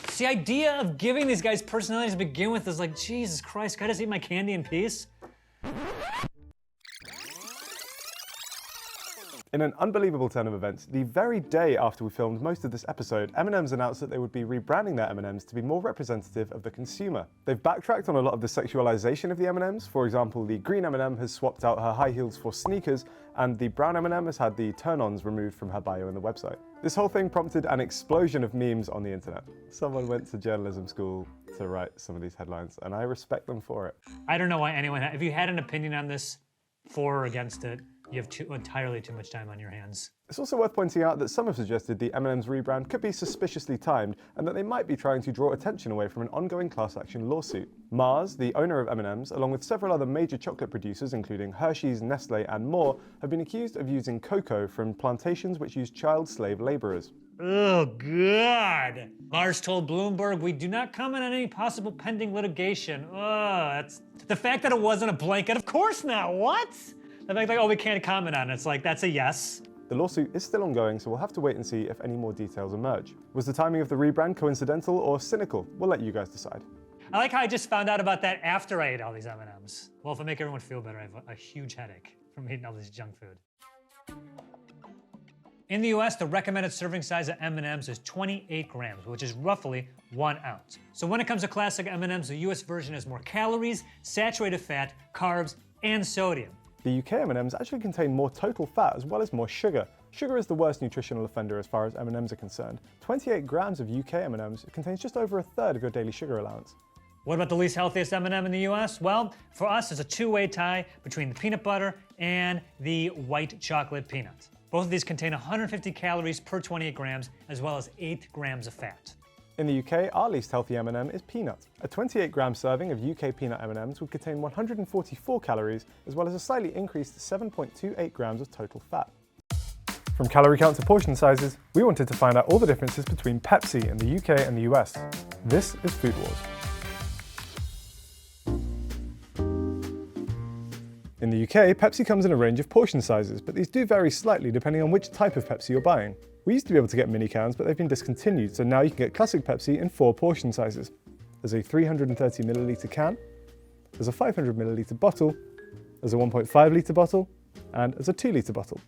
It's the idea of giving these guys personalities to begin with is like, Jesus Christ, can I just eat my candy in peace? In an unbelievable turn of events, the very day after we filmed most of this episode, M&M's announced that they would be rebranding their M&M's to be more representative of the consumer. They've backtracked on a lot of the sexualization of the M&M's. For example, the green M&M has swapped out her high heels for sneakers, and the brown M&M has had the turn-ons removed from her bio in the website. This whole thing prompted an explosion of memes on the internet. Someone went to journalism school to write some of these headlines, and I respect them for it. I don't know why anyone, if you had an opinion on this, for or against it, you have entirely too much time on your hands. It's also worth pointing out that some have suggested the M&M's rebrand could be suspiciously timed and that they might be trying to draw attention away from an ongoing class action lawsuit. Mars, the owner of M&M's, along with several other major chocolate producers including Hershey's, Nestle and more, have been accused of using cocoa from plantations which use child slave laborers. Oh, God. Mars told Bloomberg, we do not comment on any possible pending litigation. That's the fact that it wasn't a blanket, of course not, what? The fact like, oh, we can't comment on it, it's like, that's a yes. The lawsuit is still ongoing, so we'll have to wait and see if any more details emerge. Was the timing of the rebrand coincidental or cynical? We'll let you guys decide. I like how I just found out about that after I ate all these M&Ms. Well, if I make everyone feel better, I have a huge headache from eating all this junk food. In the US, the recommended serving size of M&Ms is 28 grams, which is roughly 1 ounce. So when it comes to classic M&Ms, the US version has more calories, saturated fat, carbs, and sodium. The UK M&Ms actually contain more total fat as well as more sugar. Sugar is the worst nutritional offender as far as M&Ms are concerned. 28 grams of UK M&Ms contains just over a third of your daily sugar allowance. What about the least healthiest M&M in the US? Well, for us, it's a two-way tie between the peanut butter and the white chocolate peanut. Both of these contain 150 calories per 28 grams, as well as 8 grams of fat. In the UK, our least healthy M&M is peanut. A 28-gram serving of UK peanut M&Ms would contain 144 calories, as well as a slightly increased 7.28 grams of total fat. From calorie count to portion sizes, we wanted to find out all the differences between Pepsi in the UK and the US. This is Food Wars. In the UK, Pepsi comes in a range of portion sizes, but these do vary slightly depending on which type of Pepsi you're buying. We used to be able to get mini cans, but they've been discontinued, so now you can get classic Pepsi in 4 portion sizes. There's a 330 milliliter can, there's a 500 milliliter bottle, there's a 1.5 litre bottle, and there's a 2 litre bottle.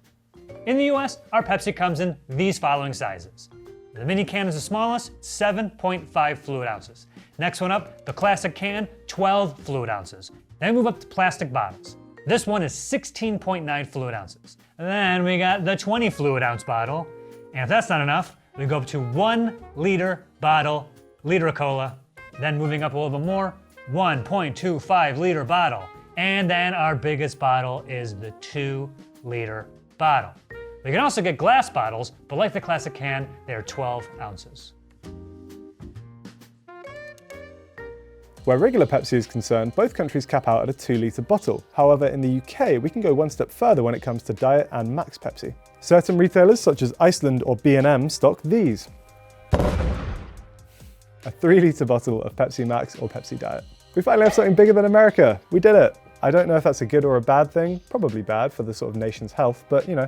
In the US, our Pepsi comes in these following sizes. The mini can is the smallest, 7.5 fluid ounces. Next one up, the classic can, 12 fluid ounces. Then we move up to plastic bottles. This one is 16.9 fluid ounces. And then we got the 20 fluid ounce bottle. And if that's not enough, we go up to 1 liter bottle, liter of cola. Then moving up a little bit more, 1.25 liter bottle. And then our biggest bottle is the 2 liter bottle. We can also get glass bottles, but like the classic can, they are 12 ounces. Where regular Pepsi is concerned, both countries cap out at a 2 litre bottle. However, in the UK, we can go one step further when it comes to Diet and Max Pepsi. Certain retailers, such as Iceland or B&M, stock these. a 3-litre bottle of Pepsi Max or Pepsi Diet. We finally have something bigger than America. We did it. I don't know if that's a good or a bad thing. Probably bad for the sort of nation's health, but you know,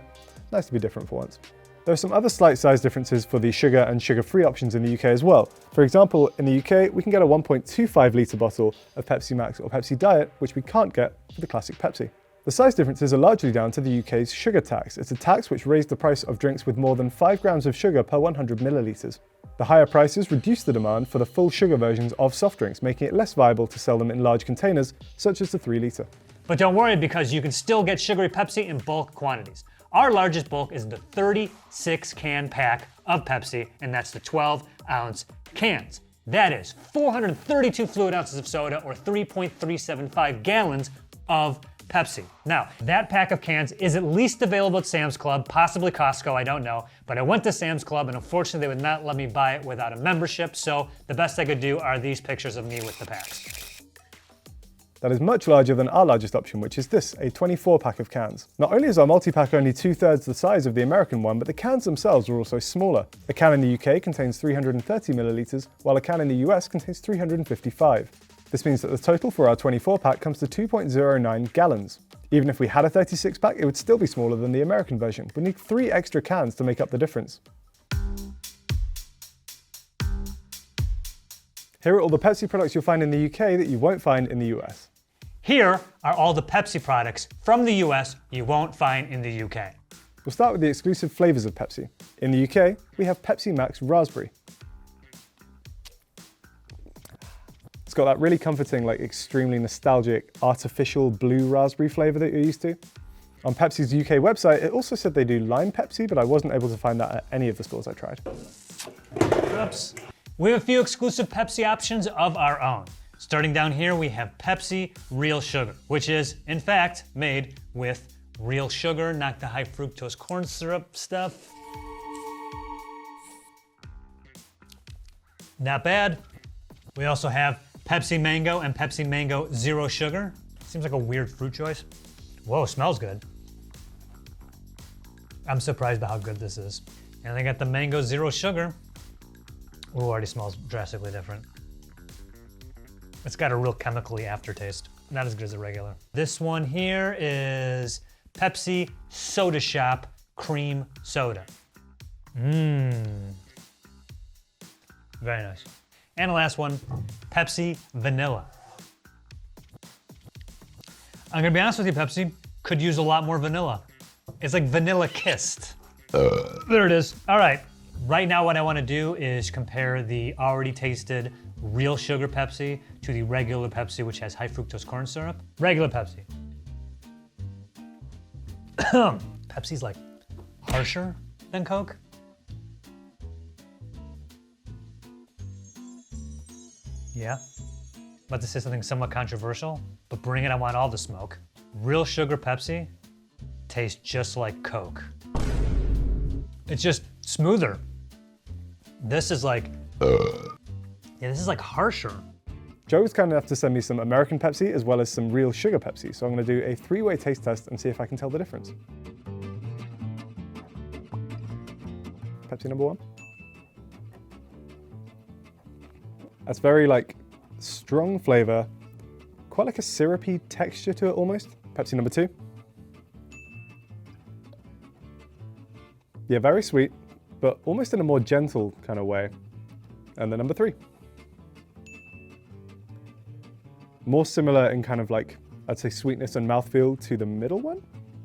nice to be different for once. There are some other slight size differences for the sugar and sugar-free options in the UK as well. For example, in the UK, we can get a 1.25 litre bottle of Pepsi Max or Pepsi Diet, which we can't get for the classic Pepsi. The size differences are largely down to the UK's sugar tax. It's a tax which raised the price of drinks with more than 5 grams of sugar per 100 millilitres. The higher prices reduced the demand for the full sugar versions of soft drinks, making it less viable to sell them in large containers, such as the 3-litre. But don't worry, because you can still get sugary Pepsi in bulk quantities. Our largest bulk is the 36 can pack of Pepsi, and that's the 12-ounce cans. That is 432 fluid ounces of soda, or 3.375 gallons of Pepsi. Now, that pack of cans is at least available at Sam's Club, possibly Costco, I don't know. But I went to Sam's Club, and unfortunately they would not let me buy it without a membership, so the best I could do are these pictures of me with the packs. That is much larger than our largest option, which is this, a 24-pack of cans. Not only is our multi-pack only 2/3 the size of the American one, but the cans themselves are also smaller. A can in the UK contains 330 millilitres, while a can in the US contains 355. This means that the total for our 24-pack comes to 2.09 gallons. Even if we had a 36-pack, it would still be smaller than the American version. We need 3 extra cans to make up the difference. Here are all the Pepsi products you'll find in the UK that you won't find in the US. Here are all the Pepsi products from the US you won't find in the UK. We'll start with the exclusive flavours of Pepsi. In the UK, we have Pepsi Max Raspberry. It's got that really comforting, like extremely nostalgic, artificial blue raspberry flavour that you're used to. On Pepsi's UK website, it also said they do lime Pepsi, but I wasn't able to find that at any of the stores I tried. Oops. We have a few exclusive Pepsi options of our own. Starting down here, we have Pepsi Real Sugar, which is, in fact, made with real sugar, not the high fructose corn syrup stuff. Not bad. We also have Pepsi Mango and Pepsi Mango Zero Sugar. Seems like a weird fruit choice. Whoa, smells good. I'm surprised by how good this is. And they got the Mango Zero Sugar. Ooh, already smells drastically different. It's got a real chemically aftertaste. Not as good as a regular. This one here is Pepsi Soda Shop Cream Soda. Mmm. Very nice. And the last one, Pepsi Vanilla. I'm gonna be honest with you, Pepsi, could use a lot more vanilla. It's like vanilla kissed. There it is. All right. Right now, what I want to do is compare the already tasted real sugar Pepsi to the regular Pepsi, which has high fructose corn syrup. Regular Pepsi. Pepsi's like harsher than Coke. Yeah. About to say something somewhat controversial, but bring it, I want all the smoke. Real sugar Pepsi tastes just like Coke. It's just smoother. This is like, yeah, this is like harsher. Joe was kind enough to send me some American Pepsi as well as some real sugar Pepsi, so I'm going to do a 3-way taste test and see if I can tell the difference. Pepsi number 1. That's very like strong flavor, quite like a syrupy texture to it almost. Pepsi number 2. Yeah, very sweet, but almost in a more gentle kind of way. And then number 3. More similar in kind of like, I'd say sweetness and mouthfeel to the middle one.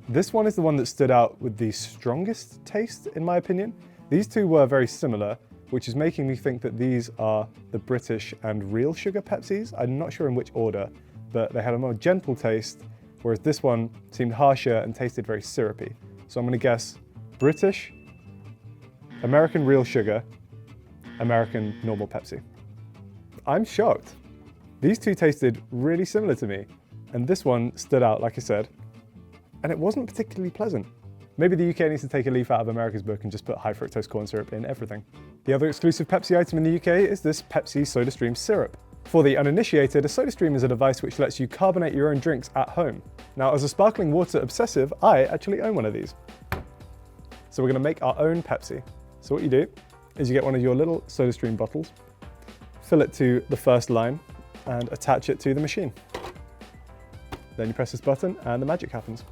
This one is the one that stood out with the strongest taste, in my opinion. These two were very similar, which is making me think that these are the British and real sugar Pepsis. I'm not sure in which order, but they had a more gentle taste, whereas this one seemed harsher and tasted very syrupy. So I'm gonna guess British, American real sugar, American normal Pepsi. I'm shocked. These two tasted really similar to me, and this one stood out, like I said, and it wasn't particularly pleasant. Maybe the UK needs to take a leaf out of America's book and just put high fructose corn syrup in everything. The other exclusive Pepsi item in the UK is this Pepsi SodaStream syrup. For the uninitiated, a SodaStream is a device which lets you carbonate your own drinks at home. Now, as a sparkling water obsessive, I actually own one of these. So we're gonna make our own Pepsi. So what you do is you get one of your little SodaStream bottles, fill it to the first line and attach it to the machine. Then you press this button and the magic happens.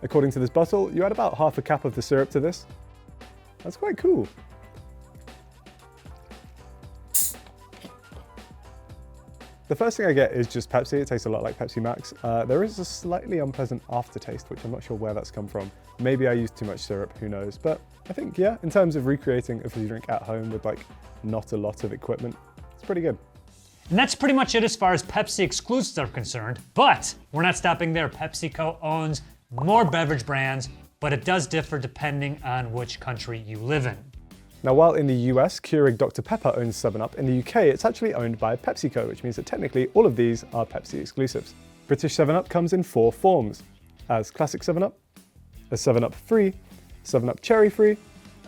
According to this bottle, you add about half a cup of the syrup to this. That's quite cool. The first thing I get is just Pepsi. It tastes a lot like Pepsi Max. There is a slightly unpleasant aftertaste, which I'm not sure where that's come from. Maybe I used too much syrup, who knows? But I think, yeah, in terms of recreating a fizzy drink at home with like not a lot of equipment, it's pretty good. And that's pretty much it as far as Pepsi exclusives are concerned, but we're not stopping there. PepsiCo owns more beverage brands, but it does differ depending on which country you live in. Now, while in the US, Keurig Dr. Pepper owns 7-Up, in the UK, it's actually owned by PepsiCo, which means that technically all of these are Pepsi exclusives. British 7-Up comes in 4 forms, as Classic 7-Up, as 7-Up Free, 7-Up Cherry Free,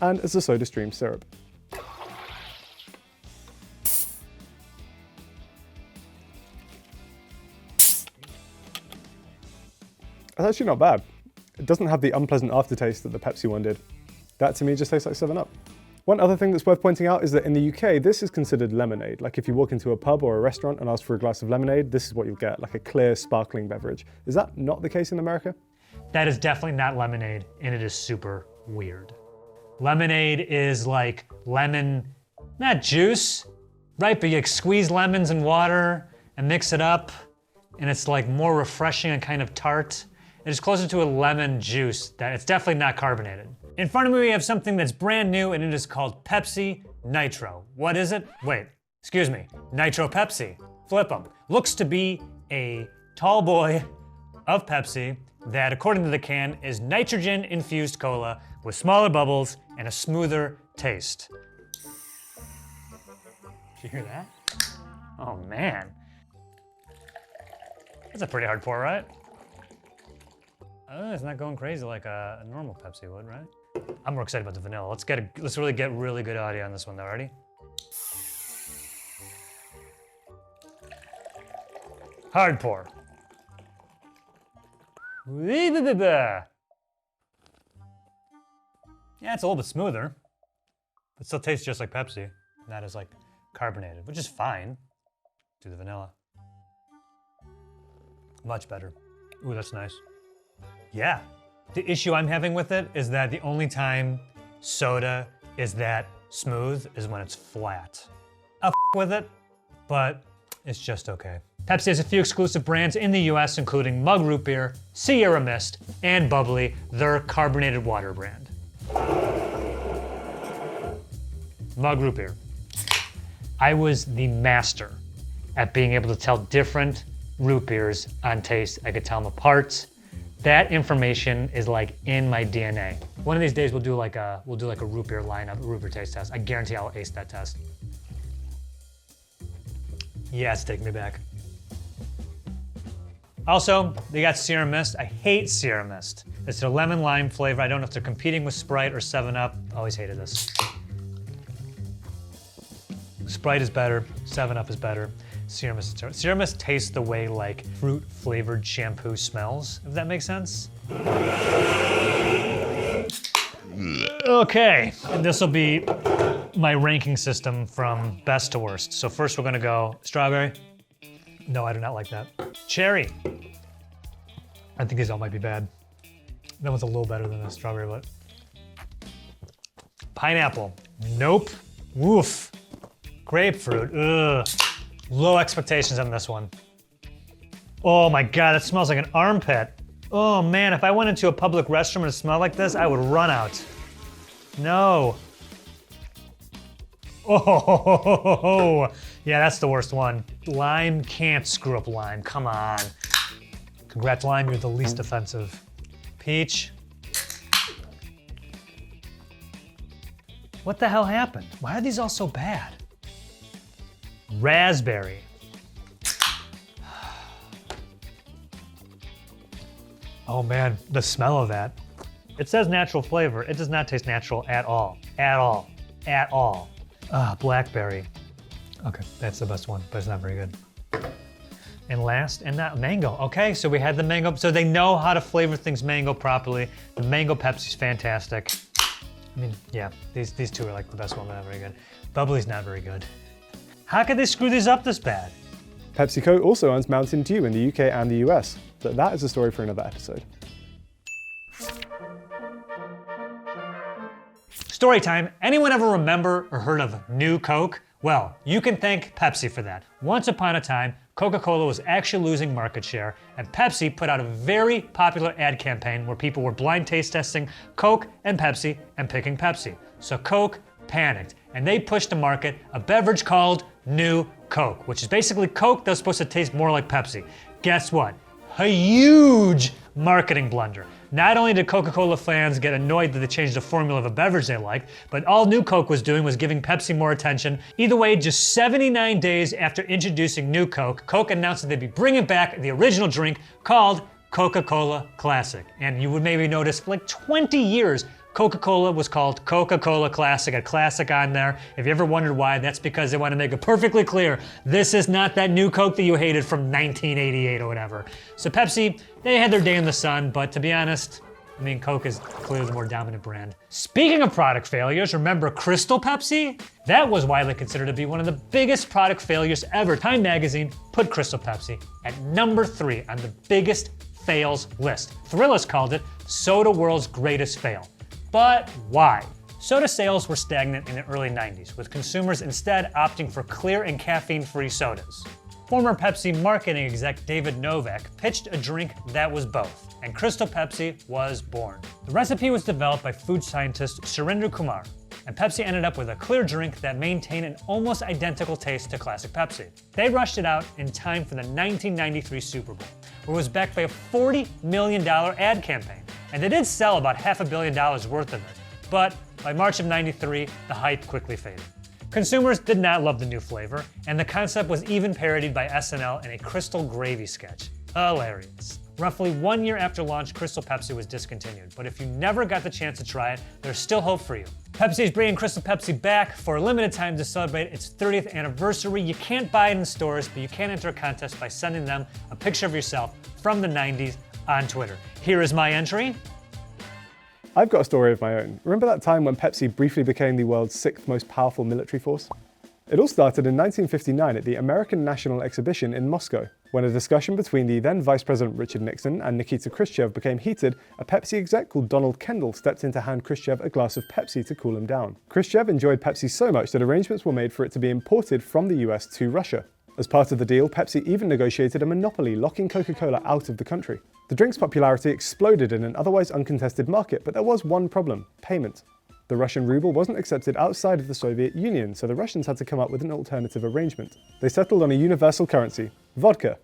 and as the SodaStream syrup. That's actually not bad. It doesn't have the unpleasant aftertaste that the Pepsi one did. That to me just tastes like 7-Up. One other thing that's worth pointing out is that in the UK, this is considered lemonade. Like if you walk into a pub or a restaurant and ask for a glass of lemonade, this is what you'll get, like a clear, sparkling beverage. Is that not the case in America? That is definitely not lemonade, and it is super weird. Lemonade is like lemon, not juice, right? But you squeeze lemons in water and mix it up, and it's like more refreshing and kind of tart. It is closer to a lemon juice. That it's definitely not carbonated. In front of me, we have something that's brand new, and it is called Pepsi Nitro. What is it? Wait, excuse me. Nitro Pepsi. Flip them. Looks to be a tall boy of Pepsi that, according to the can, is nitrogen-infused cola with smaller bubbles and a smoother taste. Did you hear that? Oh, man. That's a pretty hard pour, right? It's not going crazy like a normal Pepsi would, right? I'm more excited about the vanilla. Let's really get really good audio on this one though. Ready? Hard pour. Yeah, it's a little bit smoother, but still tastes just like Pepsi. Not as like carbonated, which is fine. Do the vanilla. Much better. Ooh, that's nice. Yeah. The issue I'm having with it is that the only time soda is that smooth is when it's flat. I'll with it, but it's just okay. Pepsi has a few exclusive brands in the US, including Mug Root Beer, Sierra Mist, and Bubbly, their carbonated water brand. Mug Root Beer. I was the master at being able to tell different root beers on taste. I could tell them apart. That information is like in my DNA. One of these days we'll do like a root beer lineup, root beer taste test. I guarantee I'll ace that test. Yeah, it's taking me back. Also, they got Sierra Mist. I hate Sierra Mist. It's their lemon lime flavor. I don't know if they're competing with Sprite or 7-Up. Always hated this. Sprite is better, 7-Up is better. Sierra Mist is terrible. Sierra Mist tastes the way like fruit flavored shampoo smells, if that makes sense. Okay, and this will be my ranking system from best to worst. So first we're gonna go strawberry. No, I do not like that. Cherry. I think these all might be bad. That one's a little better than the strawberry, but. Pineapple. Nope. Woof. Grapefruit. Ugh. Low expectations on this one. Oh my God, that smells like an armpit. Oh man, if I went into a public restroom and it smelled like this, I would run out. No. Oh, yeah, that's the worst one. Lime can't screw up lime, come on. Congrats, lime, you're the least offensive. Peach. What the hell happened? Why are these all so bad? Raspberry. Oh man, the smell of that. It says natural flavor. It does not taste natural at all. At all. At all. Blackberry. Okay, that's the best one, but it's not very good. And last, and not mango. Okay, so we had the mango. So they know how to flavor things mango properly. The mango Pepsi's fantastic. I mean, yeah, these two are like the best one, but not very good. Bubbly's not very good. How could they screw these up this bad? PepsiCo also owns Mountain Dew in the UK and the US, but that is a story for another episode. Story time. Anyone ever remember or heard of New Coke? Well, you can thank Pepsi for that. Once upon a time, Coca-Cola was actually losing market share, and Pepsi put out a very popular ad campaign where people were blind taste testing Coke and Pepsi and picking Pepsi. So Coke panicked, and they pushed to market a beverage called New Coke, which is basically Coke that was supposed to taste more like Pepsi. Guess what? A huge marketing blunder. Not only did Coca-Cola fans get annoyed that they changed the formula of a beverage they liked, but all New Coke was doing was giving Pepsi more attention. Either way, just 79 days after introducing New Coke, Coke announced that they'd be bringing back the original drink called Coca-Cola Classic. And you would maybe notice for like 20 years, Coca-Cola was called Coca-Cola Classic, a classic on there. If you ever wondered why, that's because they want to make it perfectly clear, this is not that new Coke that you hated from 1988 or whatever. So Pepsi, they had their day in the sun, but to be honest, I mean, Coke is clearly the more dominant brand. Speaking of product failures, remember Crystal Pepsi? That was widely considered to be one of the biggest product failures ever. Time magazine put Crystal Pepsi at number 3 on the biggest fails list. Thrillist called it Soda World's greatest fail. But why? Soda sales were stagnant in the early 90s, with consumers instead opting for clear and caffeine-free sodas. Former Pepsi marketing exec David Novak pitched a drink that was both, and Crystal Pepsi was born. The recipe was developed by food scientist Surinder Kumar, and Pepsi ended up with a clear drink that maintained an almost identical taste to classic Pepsi. They rushed it out in time for the 1993 Super Bowl, where it was backed by a $40 million ad campaign. And they did sell about $500 million worth of it. But by March of '93, the hype quickly faded. Consumers did not love the new flavor, and the concept was even parodied by SNL in a Crystal Gravy sketch. Hilarious. Roughly 1 year after launch, Crystal Pepsi was discontinued, but if you never got the chance to try it, there's still hope for you. Pepsi is bringing Crystal Pepsi back for a limited time to celebrate its 30th anniversary. You can't buy it in stores, but you can enter a contest by sending them a picture of yourself from the 90s on Twitter. Here is my entry. I've got a story of my own. Remember that time when Pepsi briefly became the world's 6th most powerful military force? It all started in 1959 at the American National Exhibition in Moscow. When a discussion between the then Vice President Richard Nixon and Nikita Khrushchev became heated, a Pepsi exec called Donald Kendall stepped in to hand Khrushchev a glass of Pepsi to cool him down. Khrushchev enjoyed Pepsi so much that arrangements were made for it to be imported from the US to Russia. As part of the deal, Pepsi even negotiated a monopoly, locking Coca-Cola out of the country. The drink's popularity exploded in an otherwise uncontested market, but there was one problem: payment. The Russian ruble wasn't accepted outside of the Soviet Union, so the Russians had to come up with an alternative arrangement. They settled on a universal currency: vodka.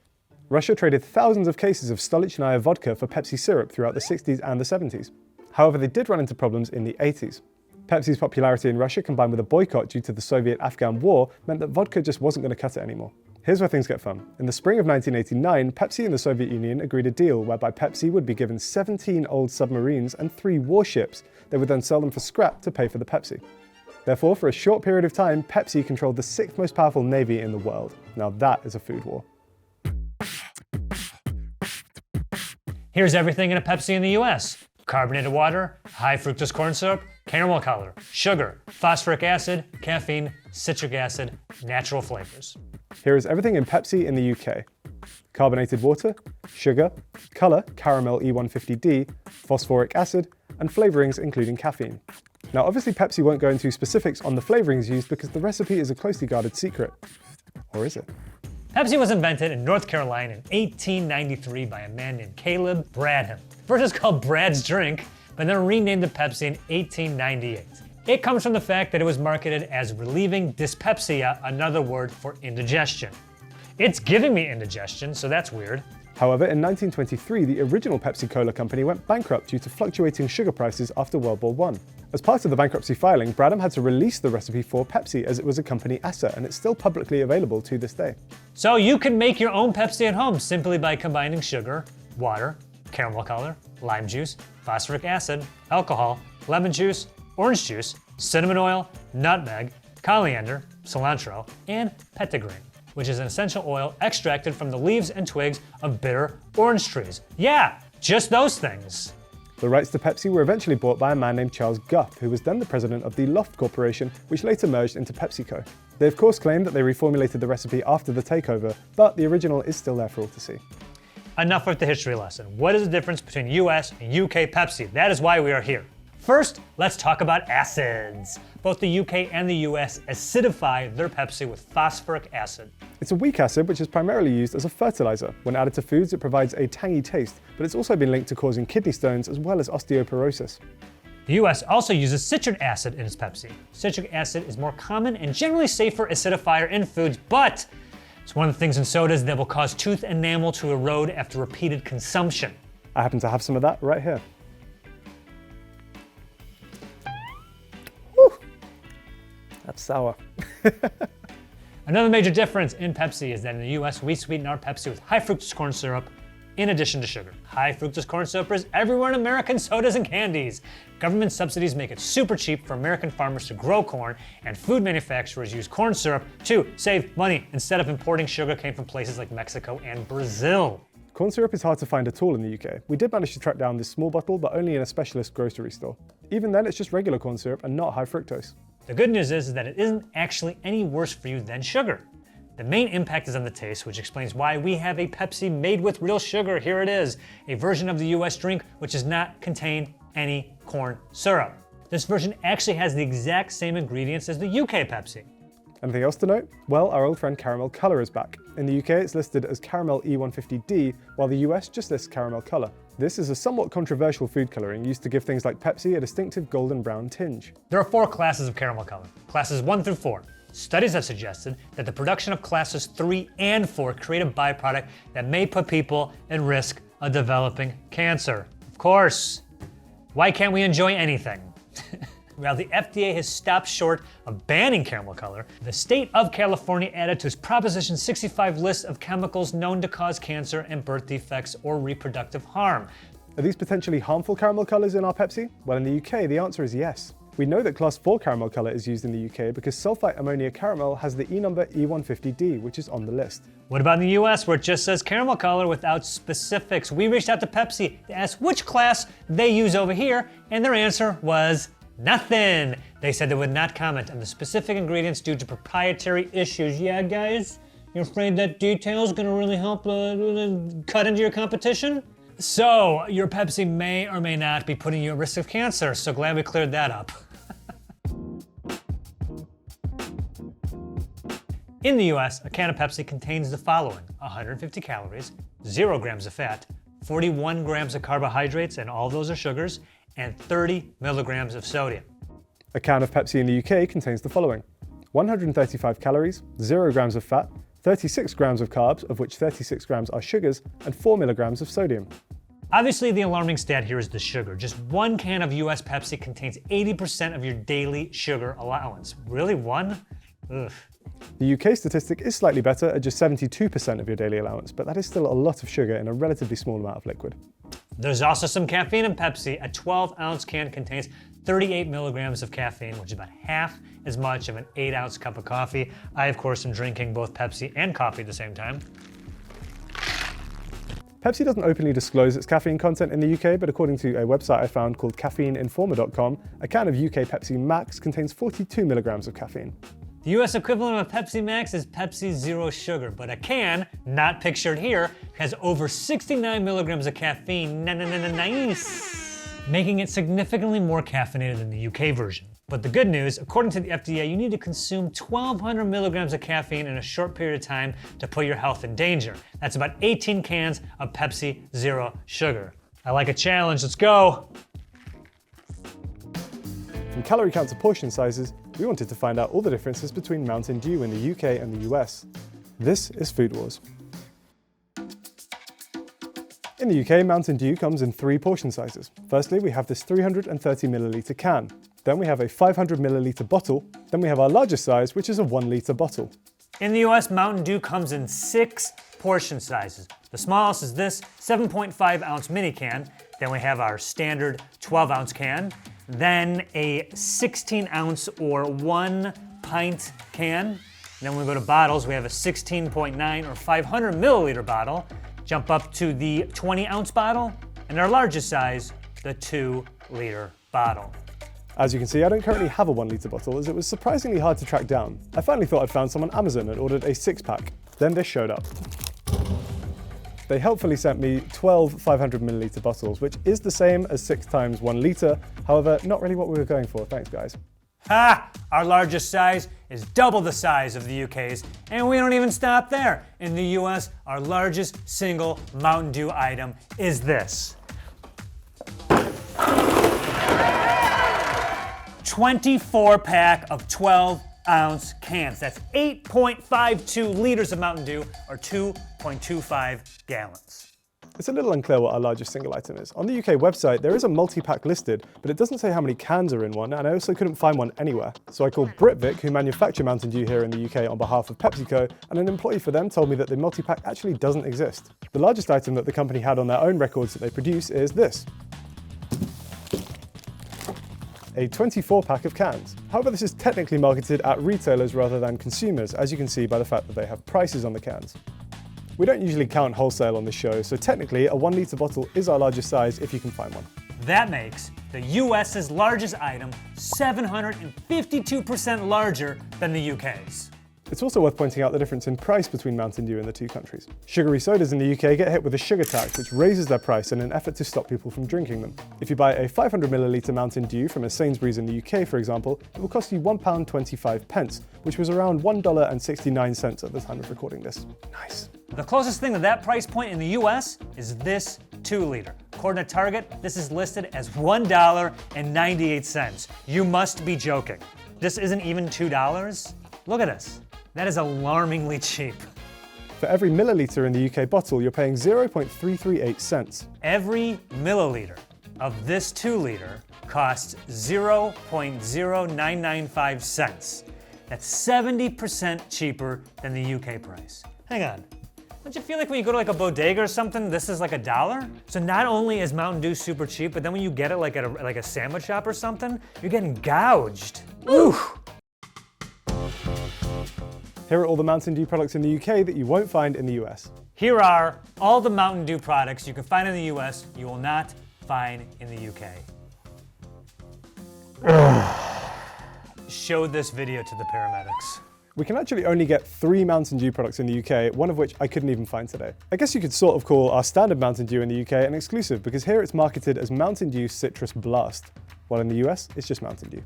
Russia traded thousands of cases of Stolichnaya vodka for Pepsi syrup throughout the 60s and the 70s. However, they did run into problems in the 80s. Pepsi's popularity in Russia, combined with a boycott due to the Soviet-Afghan war, meant that vodka just wasn't going to cut it anymore. Here's where things get fun. In the spring of 1989, Pepsi and the Soviet Union agreed a deal whereby Pepsi would be given 17 old submarines and 3 warships. They would then sell them for scrap to pay for the Pepsi. Therefore, for a short period of time, Pepsi controlled the 6th most powerful navy in the world. Now that is a food war. Here's everything in a Pepsi in the US. Carbonated water, high fructose corn syrup, caramel color, sugar, phosphoric acid, caffeine, citric acid, natural flavors. Here is everything in Pepsi in the UK. Carbonated water, sugar, colour, caramel E150D, phosphoric acid, and flavourings including caffeine. Now obviously Pepsi won't go into specifics on the flavourings used because the recipe is a closely guarded secret. Or is it? Pepsi was invented in North Carolina in 1893 by a man named Caleb Bradham. First it was called Brad's Drink, but then renamed to Pepsi in 1898. It comes from the fact that it was marketed as relieving dyspepsia, another word for indigestion. It's giving me indigestion, so that's weird. However, in 1923, the original Pepsi-Cola company went bankrupt due to fluctuating sugar prices after World War I. As part of the bankruptcy filing, Bradham had to release the recipe for Pepsi as it was a company asset, and it's still publicly available to this day. So you can make your own Pepsi at home simply by combining sugar, water, caramel color, lime juice, phosphoric acid, alcohol, lemon juice, orange juice, cinnamon oil, nutmeg, coriander, cilantro, and petitgrain, which is an essential oil extracted from the leaves and twigs of bitter orange trees. Yeah, just those things. The rights to Pepsi were eventually bought by a man named Charles Guth, who was then the president of the Loft Corporation, which later merged into PepsiCo. They of course claimed that they reformulated the recipe after the takeover, but the original is still there for all to see. Enough with the history lesson. What is the difference between US and UK Pepsi? That is why we are here. First, let's talk about acids. Both the UK and the US acidify their Pepsi with phosphoric acid. It's a weak acid which is primarily used as a fertilizer. When added to foods, it provides a tangy taste, but it's also been linked to causing kidney stones as well as osteoporosis. The US also uses citric acid in its Pepsi. Citric acid is more common and generally safer acidifier in foods, but it's one of the things in sodas that will cause tooth enamel to erode after repeated consumption. I happen to have some of that right here. Whew. That's sour. Another major difference in Pepsi is that in the US, we sweeten our Pepsi with high fructose corn syrup in addition to sugar. High fructose corn syrup is everywhere in American sodas and candies. Government subsidies make it super cheap for American farmers to grow corn, and food manufacturers use corn syrup to save money instead of importing sugarcane from places like Mexico and Brazil. Corn syrup is hard to find at all in the UK. We did manage to track down this small bottle, but only in a specialist grocery store. Even then, it's just regular corn syrup and not high fructose. The good news is that it isn't actually any worse for you than sugar. The main impact is on the taste, which explains why we have a Pepsi made with real sugar. Here it is, a version of the US drink which does not contain any corn syrup. This version actually has the exact same ingredients as the UK Pepsi. Anything else to note? Well, our old friend caramel colour is back. In the UK, it's listed as caramel E150D, while the US just lists caramel colour. This is a somewhat controversial food colouring used to give things like Pepsi a distinctive golden brown tinge. There are 4 classes of caramel color, classes 1 through 4. Studies have suggested that the production of classes 3 and 4 create a byproduct that may put people at risk of developing cancer. Of course, why can't we enjoy anything? While the FDA has stopped short of banning caramel color, the state of California added to its Proposition 65 list of chemicals known to cause cancer and birth defects or reproductive harm. Are these potentially harmful caramel colours in our Pepsi? Well, in the UK, the answer is yes. We know that Class 4 caramel colour is used in the UK because sulfite ammonia caramel has the E number E150D, which is on the list. What about in the US, where it just says caramel color without specifics? We reached out to Pepsi to ask which class they use over here, and their answer was nothing. They said they would not comment on the specific ingredients due to proprietary issues. Yeah, guys, you're afraid that detail is going to really help cut into your competition? So, your Pepsi may or may not be putting you at risk of cancer, so glad we cleared that up. In the US, a can of Pepsi contains the following: 150 calories, 0 grams of fat, 41 grams of carbohydrates, and all those are sugars, and 30 milligrams of sodium. A can of Pepsi in the UK contains the following: 135 calories, 0 grams of fat, 36 grams of carbs, of which 36 grams are sugars, and 4 milligrams of sodium. Obviously, the alarming stat here is the sugar. Just 1 can of US Pepsi contains 80% of your daily sugar allowance. Really, 1? Ugh. The UK statistic is slightly better at just 72% of your daily allowance, but that is still a lot of sugar in a relatively small amount of liquid. There's also some caffeine in Pepsi. A 12-ounce can contains 38 milligrams of caffeine, which is about half as much of an 8-ounce cup of coffee. I, of course, am drinking both Pepsi and coffee at the same time. Pepsi doesn't openly disclose its caffeine content in the UK, but according to a website I found called caffeineinformer.com, a can of UK Pepsi Max contains 42 milligrams of caffeine. The US equivalent of Pepsi Max is Pepsi Zero Sugar, but a can, not pictured here, has over 69 milligrams of caffeine. Nice! Making it significantly more caffeinated than the UK version. But the good news, according to the FDA, you need to consume 1,200 milligrams of caffeine in a short period of time to put your health in danger. That's about 18 cans of Pepsi Zero Sugar. I like a challenge, let's go! From calorie count to portion sizes, we wanted to find out all the differences between Mountain Dew in the UK and the US. This is Food Wars. In the UK, Mountain Dew comes in 3 portion sizes. Firstly, we have this 330 milliliter can. Then we have a 500 milliliter bottle. Then we have our largest size, which is a 1 liter bottle. In the US, Mountain Dew comes in 6 portion sizes. The smallest is this 7.5 ounce mini can. Then we have our standard 12 ounce can. Then a 16 ounce or 1 pint can. Then when we go to bottles, we have a 16.9 or 500 milliliter bottle. Jump up to the 20 ounce bottle. And our largest size, the 2-liter bottle. As you can see, I don't currently have a 1 litre bottle as it was surprisingly hard to track down. I finally thought I'd found some on Amazon and ordered a 6-pack. Then this showed up. They helpfully sent me 12 500ml bottles, which is the same as 6 times 1 litre, however, not really what we were going for, thanks guys. Ha! Our largest size is double the size of the UK's, and we don't even stop there. In the US, our largest single Mountain Dew item is this. 24-pack of 12-ounce cans. That's 8.52 liters of Mountain Dew, or 2.25 gallons. It's a little unclear what our largest single item is. On the UK website, there is a multi-pack listed, but it doesn't say how many cans are in one, and I also couldn't find one anywhere. So I called Britvic, who manufacture Mountain Dew here in the UK on behalf of PepsiCo, and an employee for them told me that the multi-pack actually doesn't exist. The largest item that the company had on their own records that they produce is this. A 24-pack of cans. However, this is technically marketed at retailers rather than consumers, as you can see by the fact that they have prices on the cans. We don't usually count wholesale on this show, so technically a 1 litre bottle is our largest size if you can find one. That makes the US's largest item 752% larger than the UK's. It's also worth pointing out the difference in price between Mountain Dew and the two countries. Sugary sodas in the UK get hit with a sugar tax, which raises their price in an effort to stop people from drinking them. If you buy a 500ml Mountain Dew from a Sainsbury's in the UK, for example, it will cost you £1.25, which was around $1.69 at the time of recording this. Nice. The closest thing to that price point in the US is this 2-liter. According to Target, this is listed as $1.98. You must be joking. This isn't even $2? Look at this. That is alarmingly cheap. For every milliliter in the UK bottle, you're paying 0.338 cents. Every milliliter of this 2-liter costs 0.0995 cents. That's 70% cheaper than the UK price. Hang on. Don't you feel like when you go to like a bodega or something, this is like $1? So not only is Mountain Dew super cheap, but then when you get it like at a sandwich shop or something, you're getting gouged. Ooh. Here are all the Mountain Dew products in the UK that you won't find in the US. Here are all the Mountain Dew products you can find in the US you will not find in the UK. Show this video to the paramedics. We can actually only get 3 Mountain Dew products in the UK, one of which I couldn't even find today. I guess you could sort of call our standard Mountain Dew in the UK an exclusive, because here it's marketed as Mountain Dew Citrus Blast, while in the US it's just Mountain Dew.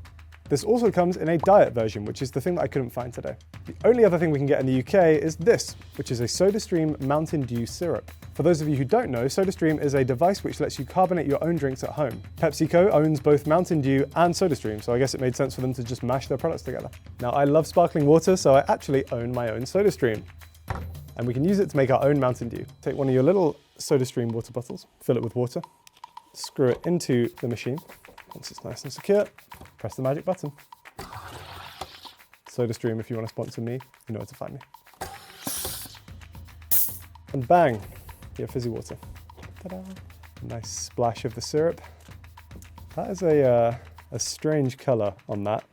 This also comes in a diet version, which is the thing that I couldn't find today. The only other thing we can get in the UK is this, which is a SodaStream Mountain Dew syrup. For those of you who don't know, SodaStream is a device which lets you carbonate your own drinks at home. PepsiCo owns both Mountain Dew and SodaStream, so I guess it made sense for them to just mash their products together. Now, I love sparkling water, so I actually own my own SodaStream. And we can use it to make our own Mountain Dew. Take one of your little SodaStream water bottles, fill it with water, screw it into the machine. Once it's nice and secure, press the magic button. SodaStream, if you want to sponsor me, you know where to find me. And bang, your fizzy water. Ta-da! A nice splash of the syrup. That is a strange colour on that.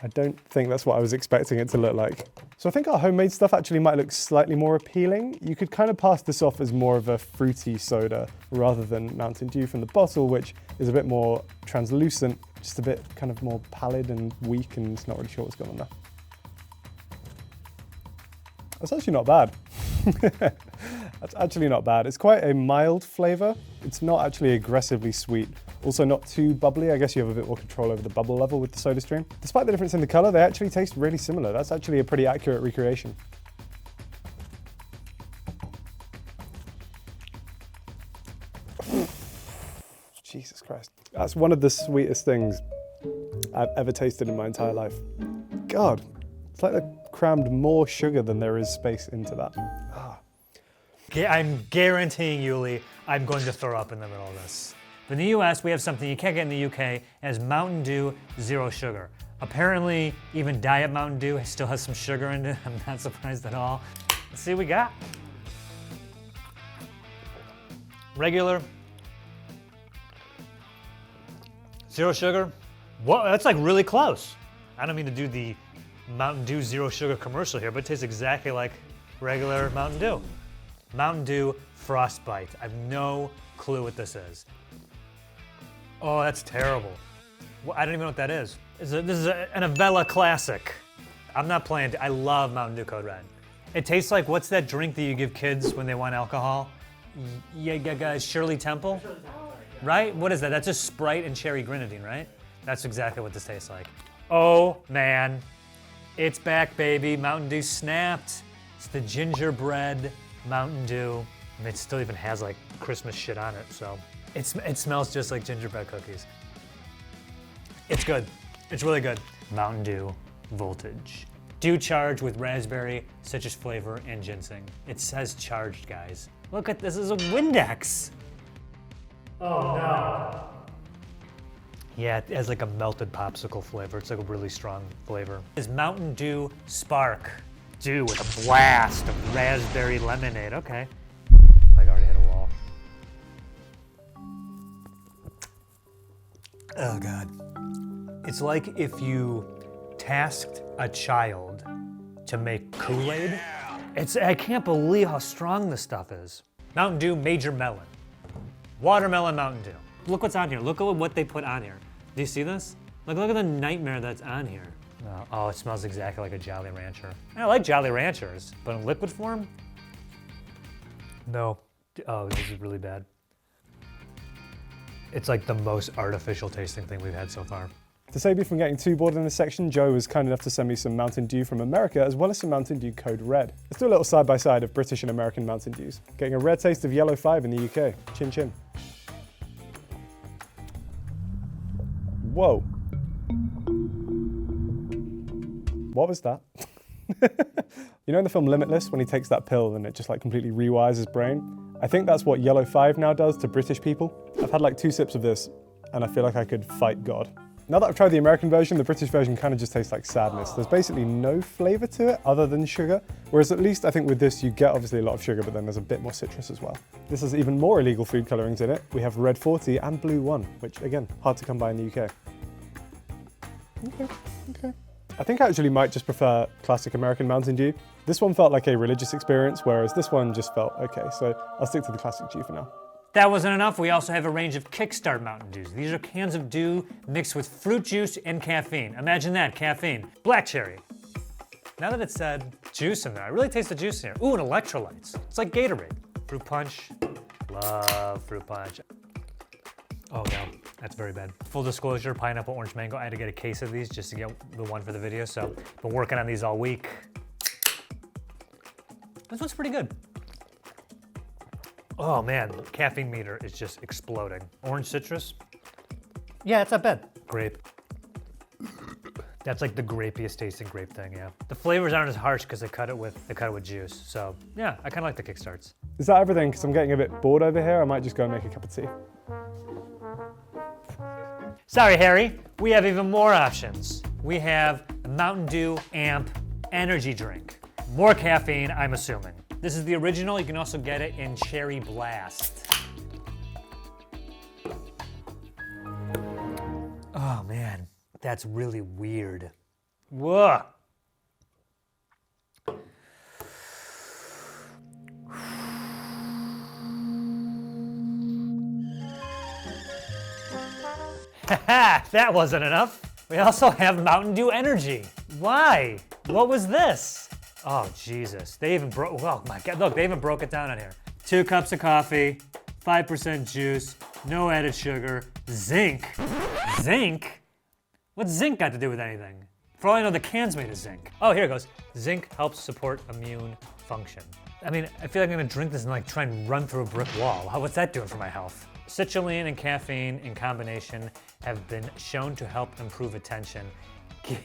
I don't think that's what I was expecting it to look like. So I think our homemade stuff actually might look slightly more appealing. You could kind of pass this off as more of a fruity soda rather than Mountain Dew from the bottle, which is a bit more translucent, just a bit kind of more pallid and weak, and not really sure what's going on there. That's actually not bad. That's actually not bad. It's quite a mild flavour. It's not actually aggressively sweet. Also not too bubbly. I guess you have a bit more control over the bubble level with the SodaStream. Despite the difference in the colour, they actually taste really similar. That's actually a pretty accurate recreation. Jesus Christ. That's one of the sweetest things I've ever tasted in my entire life. God, it's like they crammed more sugar than there is space into that. I'm guaranteeing you, Lee, I'm going to throw up in the middle of this. In the US, we have something you can't get in the UK as Mountain Dew Zero Sugar. Apparently, even Diet Mountain Dew still has some sugar in it. I'm not surprised at all. Let's see what we got. Regular. Zero sugar. Whoa, that's like really close. I don't mean to do the Mountain Dew Zero Sugar commercial here, but it tastes exactly like regular Mountain Dew. Mountain Dew Frostbite. I have no clue what this is. Oh, that's terrible. Well, I don't even know what that is. This is an Avella classic. I'm not playing. I love Mountain Dew Code Red. It tastes like, what's that drink that you give kids when they want alcohol? Yeah, guys, Shirley Temple? Right? What is that? That's just Sprite and cherry grenadine, right? That's exactly what this tastes like. Oh, man. It's back, baby. Mountain Dew snapped. It's the gingerbread Mountain Dew. And it still even has like Christmas shit on it, so. It smells just like gingerbread cookies. It's good. It's really good. Mountain Dew Voltage. Dew charged with raspberry, citrus flavor, and ginseng. It says charged, guys. Look at this, is a Windex. Oh no. Yeah, it has like a melted popsicle flavor. It's like a really strong flavor. It's Mountain Dew Spark. Dew with a blast of raspberry lemonade. Okay. Like I already hit a wall. Oh God. It's like if you tasked a child to make Kool-Aid. I can't believe how strong this stuff is. Mountain Dew Major Melon. Watermelon Mountain Dew. Look what's on here. Look at what they put on here. Do you see this? Look at the nightmare that's on here. Oh, it smells exactly like a Jolly Rancher. I like Jolly Ranchers, but in liquid form? No. Oh, this is really bad. It's like the most artificial tasting thing we've had so far. To save me from getting too bored in this section, Joe was kind enough to send me some Mountain Dew from America, as well as some Mountain Dew Code Red. Let's do a little side-by-side of British and American Mountain Dews. Getting a red taste of Yellow 5 in the UK. Chin chin. Whoa. What was that? You know in the film Limitless, when he takes that pill and it just like completely rewires his brain? I think that's what Yellow 5 now does to British people. I've had like 2 sips of this and I feel like I could fight God. Now that I've tried the American version, the British version kind of just tastes like sadness. There's basically no flavor to it other than sugar, whereas at least I think with this you get obviously a lot of sugar, but then there's a bit more citrus as well. This has even more illegal food colorings in it. We have Red 40 and Blue 1, which again, hard to come by in the UK. Okay. I think I actually might just prefer classic American Mountain Dew. This one felt like a religious experience, whereas this one just felt okay, so I'll stick to the classic Dew for now. That wasn't enough, we also have a range of Kickstart Mountain Dews. These are cans of dew mixed with fruit juice and caffeine. Imagine that, caffeine. Black cherry. Now that it said juice in there, I really taste the juice in here. Ooh, and electrolytes. It's like Gatorade. Fruit punch. Love fruit punch. Oh no, that's very bad. Full disclosure, pineapple, orange, mango. I had to get a case of these just to get the one for the video, so been working on these all week. This one's pretty good. Oh man, caffeine meter is just exploding. Orange citrus? Yeah, it's not bad. Grape. That's like the grapiest tasting grape thing, yeah. The flavors aren't as harsh because they cut it with juice. So yeah, I kind of like the Kickstarts. Is that everything? Because I'm getting a bit bored over here. I might just go and make a cup of tea. Sorry, Harry, we have even more options. We have the Mountain Dew Amp energy drink. More caffeine, I'm assuming. This is the original. You can also get it in Cherry Blast. Oh man, that's really weird. Whoa. Haha, that wasn't enough. We also have Mountain Dew Energy. Why? What was this? Oh, Jesus. They even broke, oh my God, look, they even broke it down on here. 2 cups of coffee, 5% juice, no added sugar, zinc. Zinc? What's zinc got to do with anything? For all I know, the can's made of zinc. Oh, here it goes. Zinc helps support immune function. I mean, I feel like I'm gonna drink this and like try and run through a brick wall. What's that doing for my health? Citrulline and caffeine in combination have been shown to help improve attention.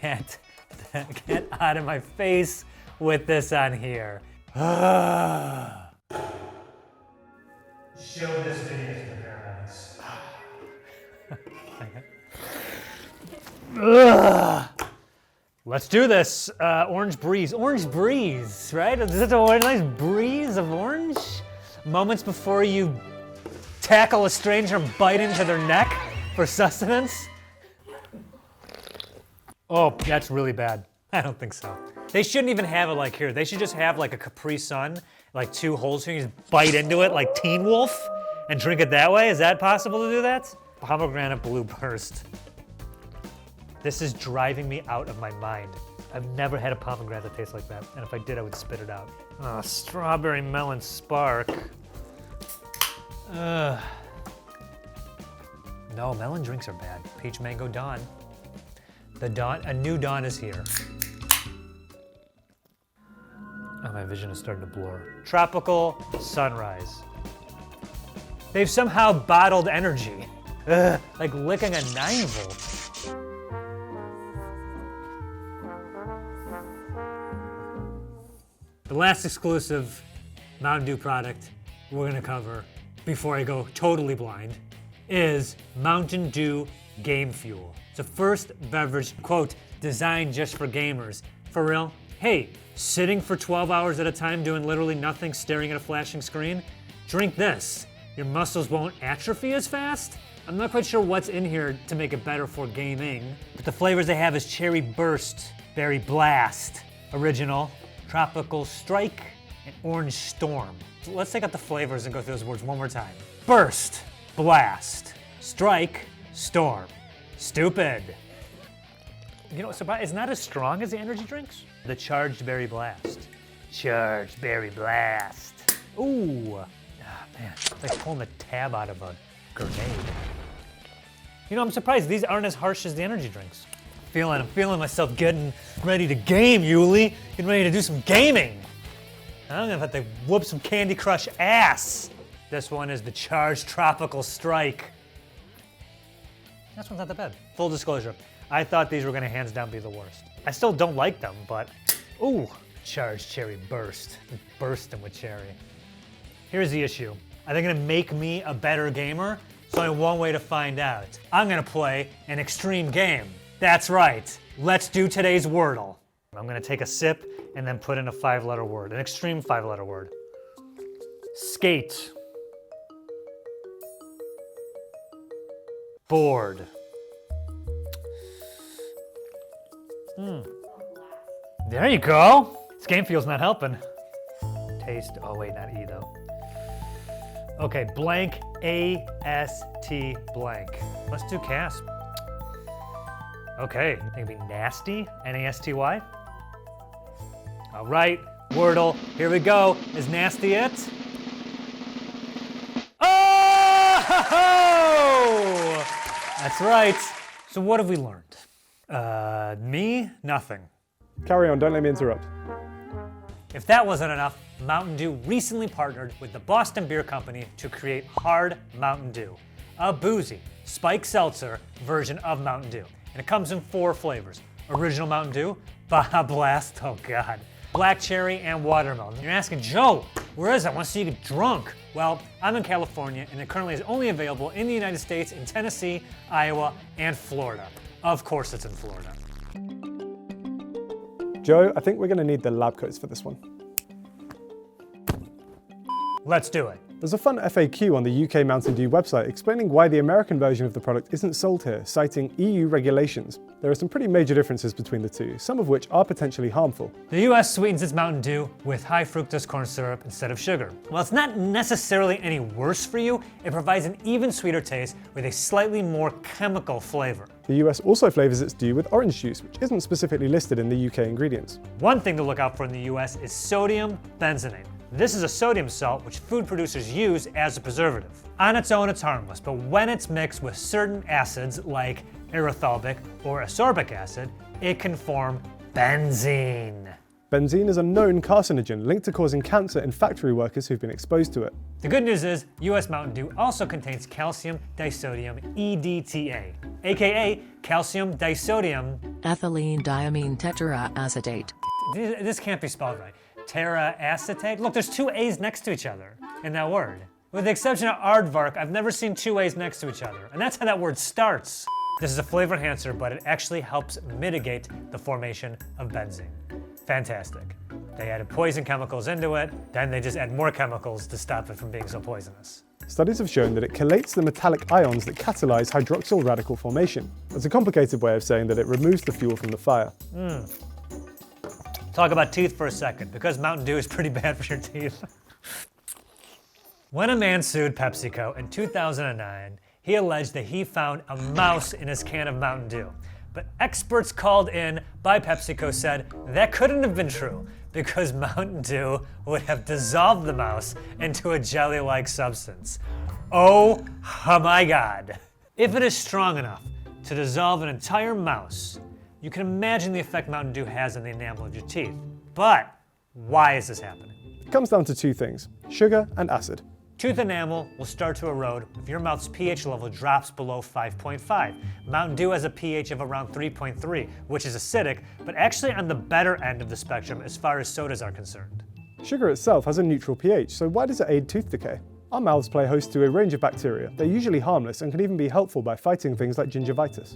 Get out of my face with this on here. Show this video to the paramedics. Let's do this. Orange breeze. Orange breeze, right? Is it a nice breeze of orange? Moments before you tackle a stranger and bite into their neck for sustenance? Oh, that's really bad. I don't think so. They shouldn't even have it like here. They should just have like a Capri Sun, like 2 holes here. You just bite into it like Teen Wolf and drink it that way. Is that possible to do that? Pomegranate Blue Burst. This is driving me out of my mind. I've never had a pomegranate that tastes like that, and if I did, I would spit it out. Oh, Strawberry Melon Spark. Ugh. No, melon drinks are bad. Peach Mango Dawn. A new dawn is here. Oh, my vision is starting to blur. Tropical Sunrise. They've somehow bottled energy. Ugh, like licking a 9-volt. The last exclusive Mountain Dew product we're gonna cover before I go totally blind is Mountain Dew Game Fuel. It's a first beverage, quote, designed just for gamers. For real? Hey, sitting for 12 hours at a time doing literally nothing, staring at a flashing screen? Drink this. Your muscles won't atrophy as fast? I'm not quite sure what's in here to make it better for gaming, but the flavors they have is Cherry Burst, Berry Blast, Original, Tropical Strike, and Orange Storm. So let's take out the flavors and go through those words one more time. Burst, Blast, Strike, Storm. Stupid. You know, it's not as strong as the energy drinks. The Charged Berry Blast. Charged Berry Blast. Ooh. Ah, man, it's like pulling the tab out of a grenade. You know, I'm surprised these aren't as harsh as the energy drinks. I'm feeling myself getting ready to game, Yuli. Getting ready to do some gaming. I'm gonna have to whoop some Candy Crush ass. This one is the Charged Tropical Strike. This one's not that bad. Full disclosure, I thought these were gonna hands down be the worst. I still don't like them, but ooh, Charged Cherry Burst. Bursting with cherry. Here's the issue. Are they gonna make me a better gamer? There's only one way to find out. I'm gonna play an extreme game. That's right. Let's do today's Wordle. I'm gonna take a sip and then put in a 5-letter word, an extreme 5-letter word. Skate. Board. There you go. This game feels not helping. Taste, oh wait, not E though. Okay, blank, A-S-T blank. Let's do CASP. Okay, it could be nasty, N-A-S-T-Y. All right, Wordle, here we go. Is nasty it? Oh! That's right. So what have we learned? Me, nothing. Carry on, don't let me interrupt. If that wasn't enough, Mountain Dew recently partnered with the Boston Beer Company to create Hard Mountain Dew, a boozy, spiked seltzer version of Mountain Dew. And it comes in 4 flavors. Original Mountain Dew, Baja Blast, oh God, black cherry, and watermelon. You're asking, Joe, where is it? I want to see you get drunk. Well, I'm in California, and it currently is only available in the United States, in Tennessee, Iowa, and Florida. Of course it's in Florida. Joe, I think we're going to need the lab coats for this one. Let's do it. There's a fun FAQ on the UK Mountain Dew website explaining why the American version of the product isn't sold here, citing EU regulations. There are some pretty major differences between the two, some of which are potentially harmful. The US sweetens its Mountain Dew with high fructose corn syrup instead of sugar. While it's not necessarily any worse for you, it provides an even sweeter taste with a slightly more chemical flavor. The US also flavors its dew with orange juice, which isn't specifically listed in the UK ingredients. One thing to look out for in the US is sodium benzenate. This is a sodium salt which food producers use as a preservative. On its own, it's harmless, but when it's mixed with certain acids like erythalbic or ascorbic acid, it can form benzene. Benzene is a known carcinogen linked to causing cancer in factory workers who've been exposed to it. The good news is, US Mountain Dew also contains calcium disodium EDTA, aka calcium disodium ethylene diamine tetraacetate. This can't be spelled right. Teraacetate? Look, there's 2 A's next to each other in that word. With the exception of aardvark, I've never seen 2 A's next to each other. And that's how that word starts. This is a flavor enhancer, but it actually helps mitigate the formation of benzene. Fantastic. They added poison chemicals into it, then they just add more chemicals to stop it from being so poisonous. Studies have shown that it chelates the metallic ions that catalyze hydroxyl radical formation. That's a complicated way of saying that it removes the fuel from the fire. Talk about teeth for a second, because Mountain Dew is pretty bad for your teeth. When a man sued PepsiCo in 2009, he alleged that he found a mouse in his can of Mountain Dew. But experts called in by PepsiCo said that couldn't have been true because Mountain Dew would have dissolved the mouse into a jelly-like substance. Oh my God. If it is strong enough to dissolve an entire mouse, you can imagine the effect Mountain Dew has on the enamel of your teeth. But why is this happening? It comes down to two things, sugar and acid. Tooth enamel will start to erode if your mouth's pH level drops below 5.5. Mountain Dew has a pH of around 3.3, which is acidic, but actually on the better end of the spectrum as far as sodas are concerned. Sugar itself has a neutral pH, so why does it aid tooth decay? Our mouths play host to a range of bacteria. They're usually harmless and can even be helpful by fighting things like gingivitis.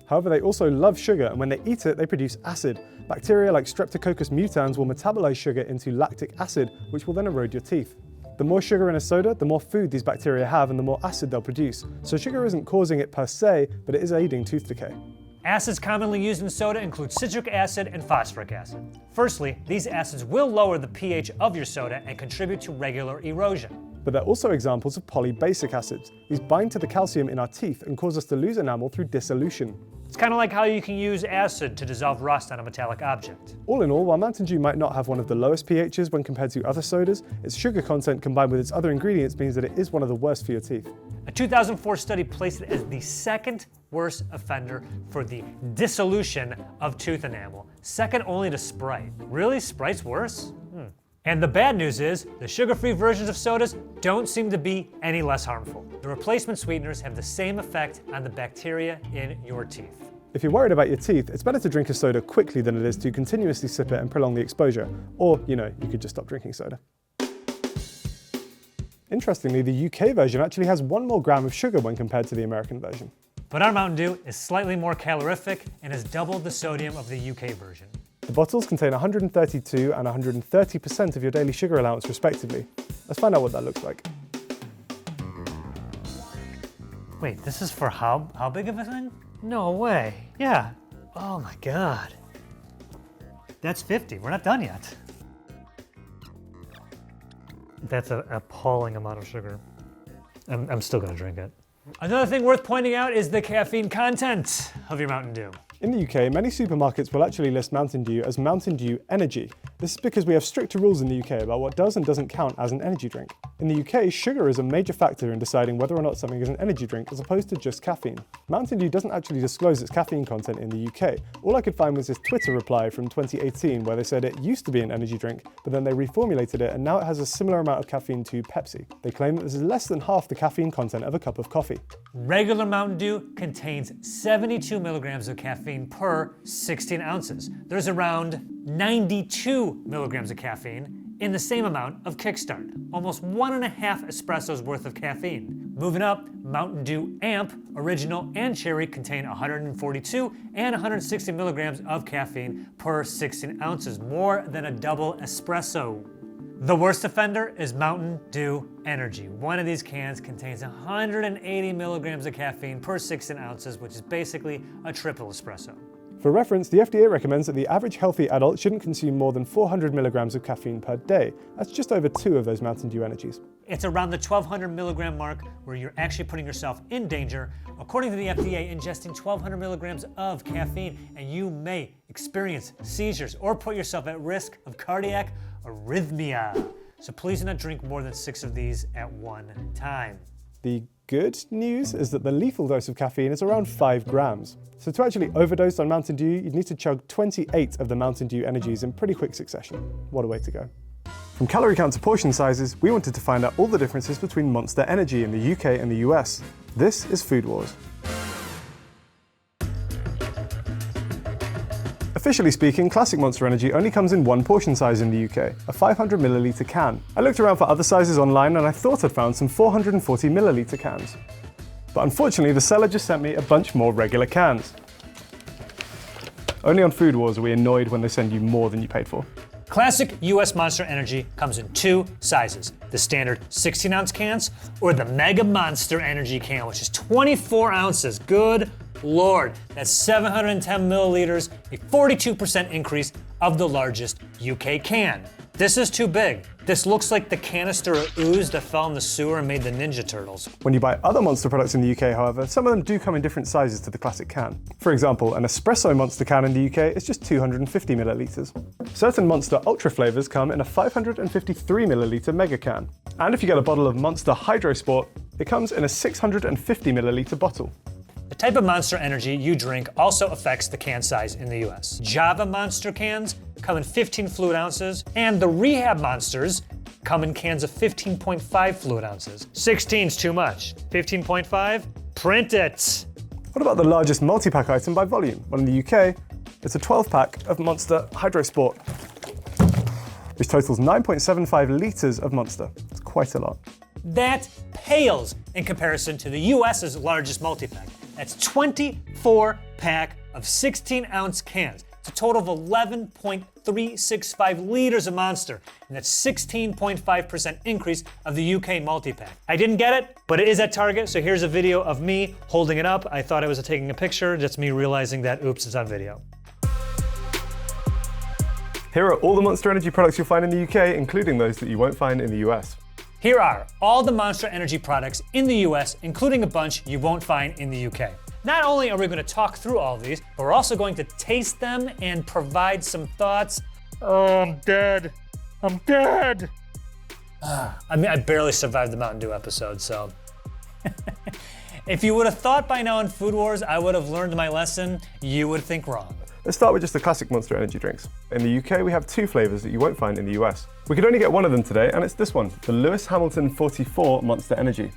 However, they also love sugar, and when they eat it, they produce acid. Bacteria like Streptococcus mutans will metabolize sugar into lactic acid, which will then erode your teeth. The more sugar in a soda, the more food these bacteria have and the more acid they'll produce. So sugar isn't causing it per se, but it is aiding tooth decay. Acids commonly used in soda include citric acid and phosphoric acid. Firstly, these acids will lower the pH of your soda and contribute to regular erosion. But they're also examples of polybasic acids. These bind to the calcium in our teeth and cause us to lose enamel through dissolution. It's kind of like how you can use acid to dissolve rust on a metallic object. All in all, while Mountain Dew might not have one of the lowest pHs when compared to other sodas, its sugar content combined with its other ingredients means that it is one of the worst for your teeth. A 2004 study placed it as the second worst offender for the dissolution of tooth enamel, second only to Sprite. Really? Sprite's worse? And the bad news is, the sugar-free versions of sodas don't seem to be any less harmful. The replacement sweeteners have the same effect on the bacteria in your teeth. If you're worried about your teeth, it's better to drink a soda quickly than it is to continuously sip it and prolong the exposure. Or, you could just stop drinking soda. Interestingly, the UK version actually has 1 more gram of sugar when compared to the American version. But our Mountain Dew is slightly more calorific and has doubled the sodium of the UK version. The bottles contain 132 and 130% of your daily sugar allowance respectively. Let's find out what that looks like. Wait, this is for how big of a thing? No way. Yeah. Oh my God. That's 50. We're not done yet. That's an appalling amount of sugar. I'm still gonna drink it. Another thing worth pointing out is the caffeine content of your Mountain Dew. In the UK, many supermarkets will actually list Mountain Dew as Mountain Dew Energy. This is because we have stricter rules in the UK about what does and doesn't count as an energy drink. In the UK, sugar is a major factor in deciding whether or not something is an energy drink as opposed to just caffeine. Mountain Dew doesn't actually disclose its caffeine content in the UK. All I could find was this Twitter reply from 2018 where they said it used to be an energy drink, but then they reformulated it and now it has a similar amount of caffeine to Pepsi. They claim that this is less than half the caffeine content of a cup of coffee. Regular Mountain Dew contains 72 milligrams of caffeine per 16 ounces. There's around 92 milligrams of caffeine in the same amount of Kickstart. Almost 1.5 espressos worth of caffeine. Moving up, Mountain Dew Amp, Original, and Cherry contain 142 and 160 milligrams of caffeine per 16 ounces, more than a double espresso. The worst offender is Mountain Dew Energy. One of these cans contains 180 milligrams of caffeine per 16 ounces, which is basically a triple espresso. For reference, the FDA recommends that the average healthy adult shouldn't consume more than 400 milligrams of caffeine per day. That's just over 2 of those Mountain Dew Energies. It's around the 1,200 milligram mark where you're actually putting yourself in danger. According to the FDA, ingesting 1,200 milligrams of caffeine and you may experience seizures or put yourself at risk of cardiac arrhythmia. So please do not drink more than 6 of these at one time. The good news is that the lethal dose of caffeine is around 5 grams. So to actually overdose on Mountain Dew, you'd need to chug 28 of the Mountain Dew Energies in pretty quick succession. What a way to go. From calorie count to portion sizes, we wanted to find out all the differences between Monster Energy in the UK and the US. This is Food Wars. Officially speaking, classic Monster Energy only comes in one portion size in the UK, a 500 milliliter can. I looked around for other sizes online and I thought I'd found some 440 milliliter cans. But unfortunately, the seller just sent me a bunch more regular cans. Only on Food Wars are we annoyed when they send you more than you paid for. Classic US Monster Energy comes in 2 sizes, the standard 16-ounce cans or the Mega Monster Energy can, which is 24 ounces. Good Lord, that's 710 milliliters, a 42% increase of the largest UK can. This is too big. This looks like the canister of ooze that fell in the sewer and made the Ninja Turtles. When you buy other Monster products in the UK, however, some of them do come in different sizes to the classic can. For example, an espresso Monster can in the UK is just 250 millilitres. Certain Monster Ultra flavours come in a 553 millilitre mega can. And if you get a bottle of Monster Hydro Sport, it comes in a 650 millilitre bottle. The type of Monster Energy you drink also affects the can size in the US. Java Monster cans come in 15 fluid ounces, and the Rehab Monsters come in cans of 15.5 fluid ounces. 16's too much. 15.5? Print it! What about the largest multi-pack item by volume? Well, in the UK, it's a 12-pack of Monster Hydro Sport, which totals 9.75 litres of Monster. It's quite a lot. That pales in comparison to the US's largest multi-pack. That's 24-pack of 16-ounce cans. It's a total of 11.365 liters of Monster, and that's 16.5% increase of the UK multi-pack. I didn't get it, but it is at Target, so here's a video of me holding it up. I thought I was taking a picture, just me realizing that, oops, it's on video. Here are all the Monster Energy products you'll find in the UK, including those that you won't find in the US. Here are all the Monster Energy products in the US, including a bunch you won't find in the UK. Not only are we going to talk through all of these, but we're also going to taste them and provide some thoughts. Oh, I'm dead. I'm dead. I barely survived the Mountain Dew episode, so. If you would have thought by now in Food Wars I would have learned my lesson, you would think wrong. Let's start with just the classic Monster Energy drinks. In the UK, we have two flavours that you won't find in the US. We could only get one of them today, and it's this one, the Lewis Hamilton 44 Monster Energy.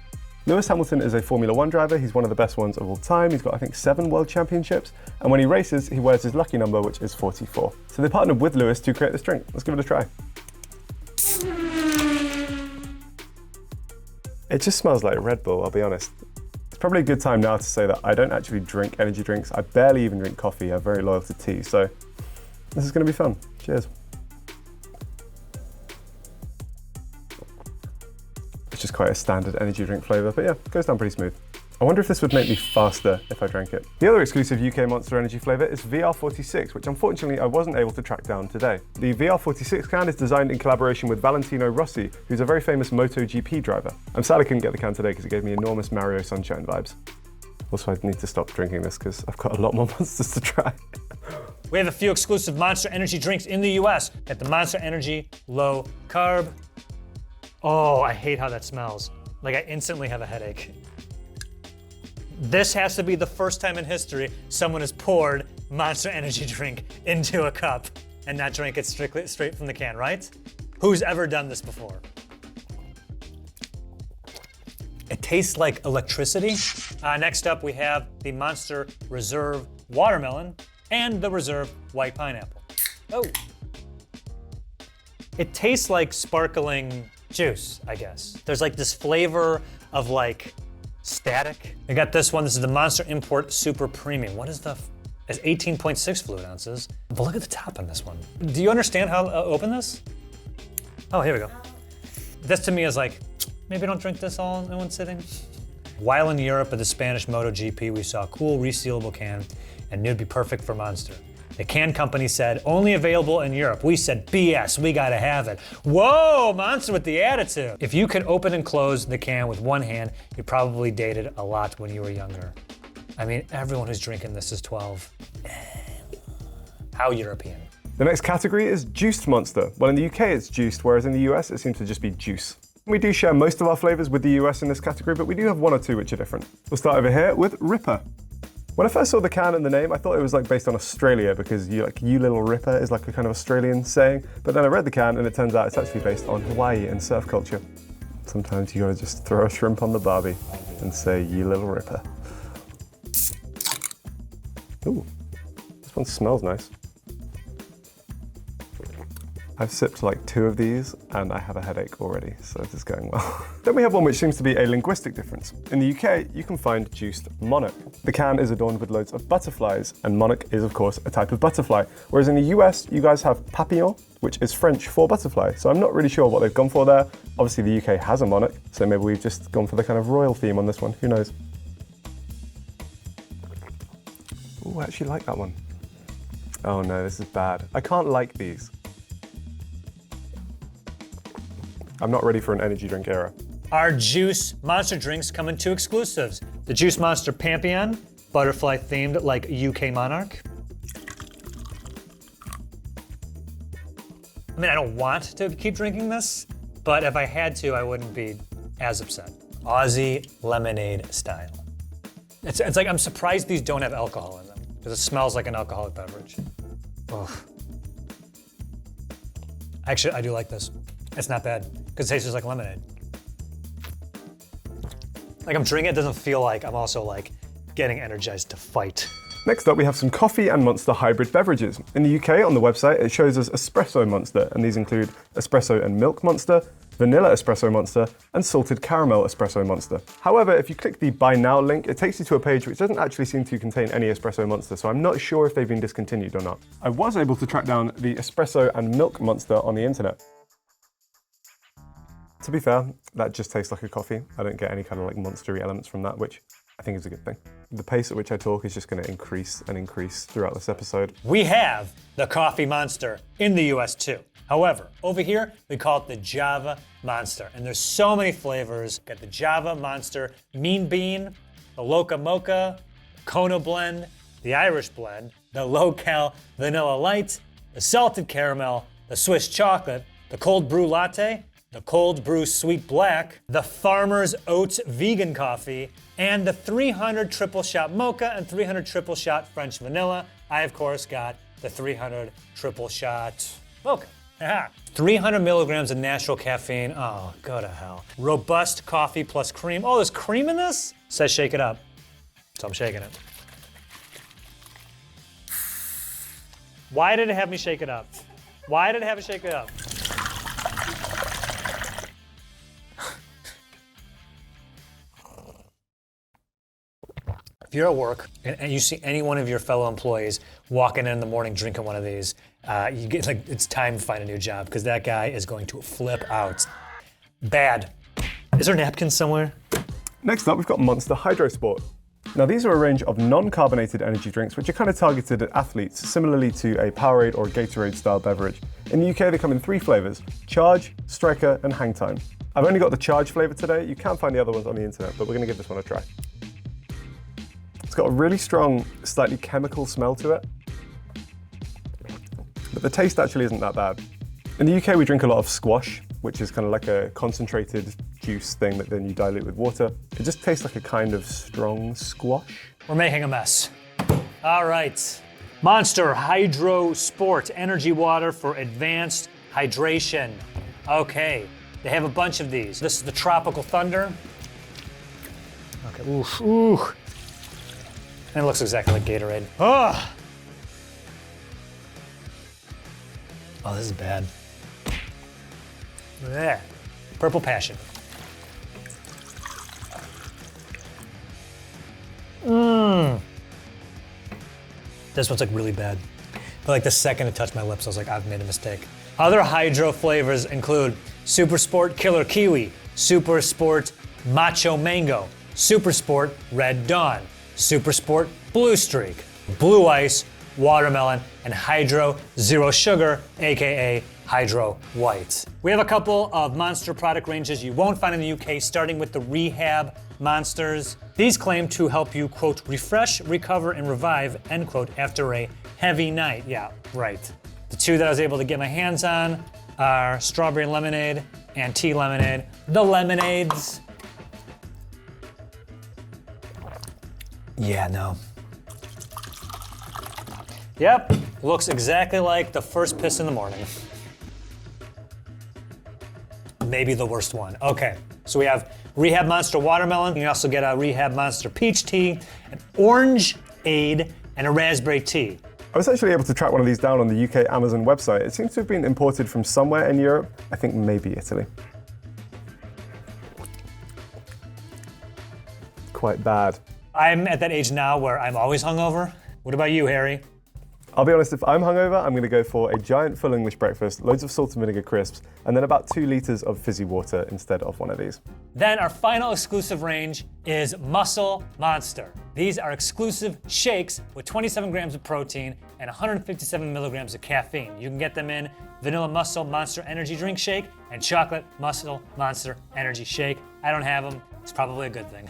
Lewis Hamilton is a Formula One driver. He's one of the best ones of all time. He's got, I think, 7 world championships. And when he races, he wears his lucky number, which is 44. So they partnered with Lewis to create this drink. Let's give it a try. It just smells like Red Bull, I'll be honest. It's probably a good time now to say that I don't actually drink energy drinks. I barely even drink coffee. I'm very loyal to tea. So this is going to be fun. Cheers. It's just quite a standard energy drink flavour, but yeah, it goes down pretty smooth. I wonder if this would make me faster if I drank it. The other exclusive UK Monster Energy flavour is VR46, which unfortunately I wasn't able to track down today. The VR46 can is designed in collaboration with Valentino Rossi, who's a very famous MotoGP driver. I'm sad I couldn't get the can today because it gave me enormous Mario Sunshine vibes. Also, I need to stop drinking this because I've got a lot more monsters to try. We have a few exclusive Monster Energy drinks in the US. Got the Monster Energy Low Carb. Oh, I hate how that smells. Like, I instantly have a headache. This has to be the first time in history someone has poured Monster Energy drink into a cup and not drank it straight from the can, right? Who's ever done this before? It tastes like electricity. Next up, we have the Monster Reserve Watermelon and the Reserve White Pineapple. Oh. It tastes like sparkling juice, I guess. There's like this flavor of like static. I got this one. This is the Monster Import Super Premium. What is the? It's 18.6 fluid ounces. But look at the top on this one. Do you understand how to open this? Oh, here we go. This to me is like, maybe don't drink this all in one sitting. While in Europe at the Spanish MotoGP, we saw a cool resealable can and knew it'd be perfect for Monster. The can company said, only available in Europe. We said, BS, we gotta have it. Whoa, Monster with the attitude. If you could open and close the can with one hand, you probably dated a lot when you were younger. I mean, everyone who's drinking this is 12. How European. The next category is juiced Monster. Well, in the UK it's juiced, whereas in the US it seems to just be juice. We do share most of our flavours with the US in this category, but we do have one or two which are different. We'll start over here with Ripper. When I first saw the can and the name, I thought it was like based on Australia because you little Ripper is like a kind of Australian saying. But then I read the can and it turns out it's actually based on Hawaii and surf culture. Sometimes you gotta just throw a shrimp on the barbie and say, you little Ripper. Ooh, this one smells nice. I've sipped like 2 of these and I have a headache already, so this is going well. Then we have one which seems to be a linguistic difference. In the UK, you can find juiced monarch. The can is adorned with loads of butterflies, and monarch is of course a type of butterfly. Whereas in the US, you guys have papillon, which is French for butterfly. So I'm not really sure what they've gone for there. Obviously the UK has a monarch, so maybe we've just gone for the kind of royal theme on this one, who knows? Ooh, I actually like that one. Oh no, this is bad. I can't like these. I'm not ready for an energy drink era. Our Juice Monster drinks come in 2 exclusives. The Juice Monster Pantheon, butterfly themed like UK Monarch. I mean, I don't want to keep drinking this, but if I had to, I wouldn't be as upset. Aussie lemonade style. It's like, I'm surprised these don't have alcohol in them, because it smells like an alcoholic beverage. Ugh. Actually, I do like this. It's not bad, because it tastes just like lemonade. Like I'm drinking it, doesn't feel like I'm also like getting energized to fight. Next up, we have some coffee and Monster hybrid beverages. In the UK, on the website, it shows us Espresso Monster, and these include Espresso and Milk Monster, Vanilla Espresso Monster, and Salted Caramel Espresso Monster. However, if you click the Buy Now link, it takes you to a page which doesn't actually seem to contain any Espresso Monster, so I'm not sure if they've been discontinued or not. I was able to track down the Espresso and Milk Monster on the internet. To be fair, that just tastes like a coffee. I don't get any kind of like monstery elements from that, which I think is a good thing. The pace at which I talk is just going to increase and increase throughout this episode. We have the Coffee Monster in the US too. However, over here, we call it the Java Monster. And there's so many flavors. Got the Java Monster Mean Bean, the Loca Mocha, Kona Blend, the Irish Blend, the Low-Cal Vanilla Light, the Salted Caramel, the Swiss Chocolate, the Cold Brew Latte, the Cold Brew Sweet Black, the Farmer's Oats Vegan Coffee, and the 300 Triple Shot Mocha and 300 Triple Shot French Vanilla. I, of course, got the 300 Triple Shot Mocha. Aha. 300 milligrams of natural caffeine. Oh, go to hell. Robust coffee plus cream. Oh, there's cream in this? It says shake it up. So I'm shaking it. Why did it have me shake it up? Why did it have me shake it up? If you're at work and you see any one of your fellow employees walking in the morning drinking one of these, you get like it's time to find a new job because that guy is going to flip out. Bad. Is there napkins somewhere? Next up, we've got Monster Hydro Sport. Now, these are a range of non-carbonated energy drinks which are kind of targeted at athletes, similarly to a Powerade or Gatorade style beverage. In the UK, they come in 3 flavors: Charge, Striker, and Hang Time. I've only got the Charge flavor today. You can find the other ones on the internet, but we're gonna give this one a try. It's got a really strong, slightly chemical smell to it, but the taste actually isn't that bad. In the UK, we drink a lot of squash, which is kind of like a concentrated juice thing that then you dilute with water. It just tastes like a kind of strong squash. We're making a mess. All right. Monster Hydro Sport Energy Water for advanced hydration. Okay, they have a bunch of these. This is the Tropical Thunder. Okay, ooh. And it looks exactly like Gatorade. Oh, this is bad. Yeah. Purple Passion. This one's like really bad. But like the second it touched my lips, I was like, I've made a mistake. Other hydro flavors include Super Sport Killer Kiwi, Super Sport Macho Mango, Super Sport Red Dawn, Super Sport Blue Streak, Blue Ice, Watermelon, and Hydro Zero Sugar, aka Hydro White. We have a couple of Monster product ranges you won't find in the UK, starting with the Rehab Monsters. These claim to help you, quote, refresh, recover, and revive, end quote, after a heavy night. Yeah, right. The 2 that I was able to get my hands on are Strawberry Lemonade and Tea Lemonade. The lemonades. Yeah, no. Yep, looks exactly like the first piss in the morning. Maybe the worst one. Okay, so we have Rehab Monster Watermelon. You can also get a Rehab Monster Peach Tea, an Orange Aid, and a Raspberry Tea. I was actually able to track one of these down on the UK Amazon website. It seems to have been imported from somewhere in Europe. I think maybe Italy. Quite bad. I'm at that age now where I'm always hungover. What about you, Harry? I'll be honest, if I'm hungover, I'm gonna go for a giant full English breakfast, loads of salt and vinegar crisps, and then about 2 liters of fizzy water instead of one of these. Then our final exclusive range is Muscle Monster. These are exclusive shakes with 27 grams of protein and 157 milligrams of caffeine. You can get them in Vanilla Muscle Monster Energy Drink Shake, and Chocolate Muscle Monster Energy Shake. I don't have them. It's probably a good thing.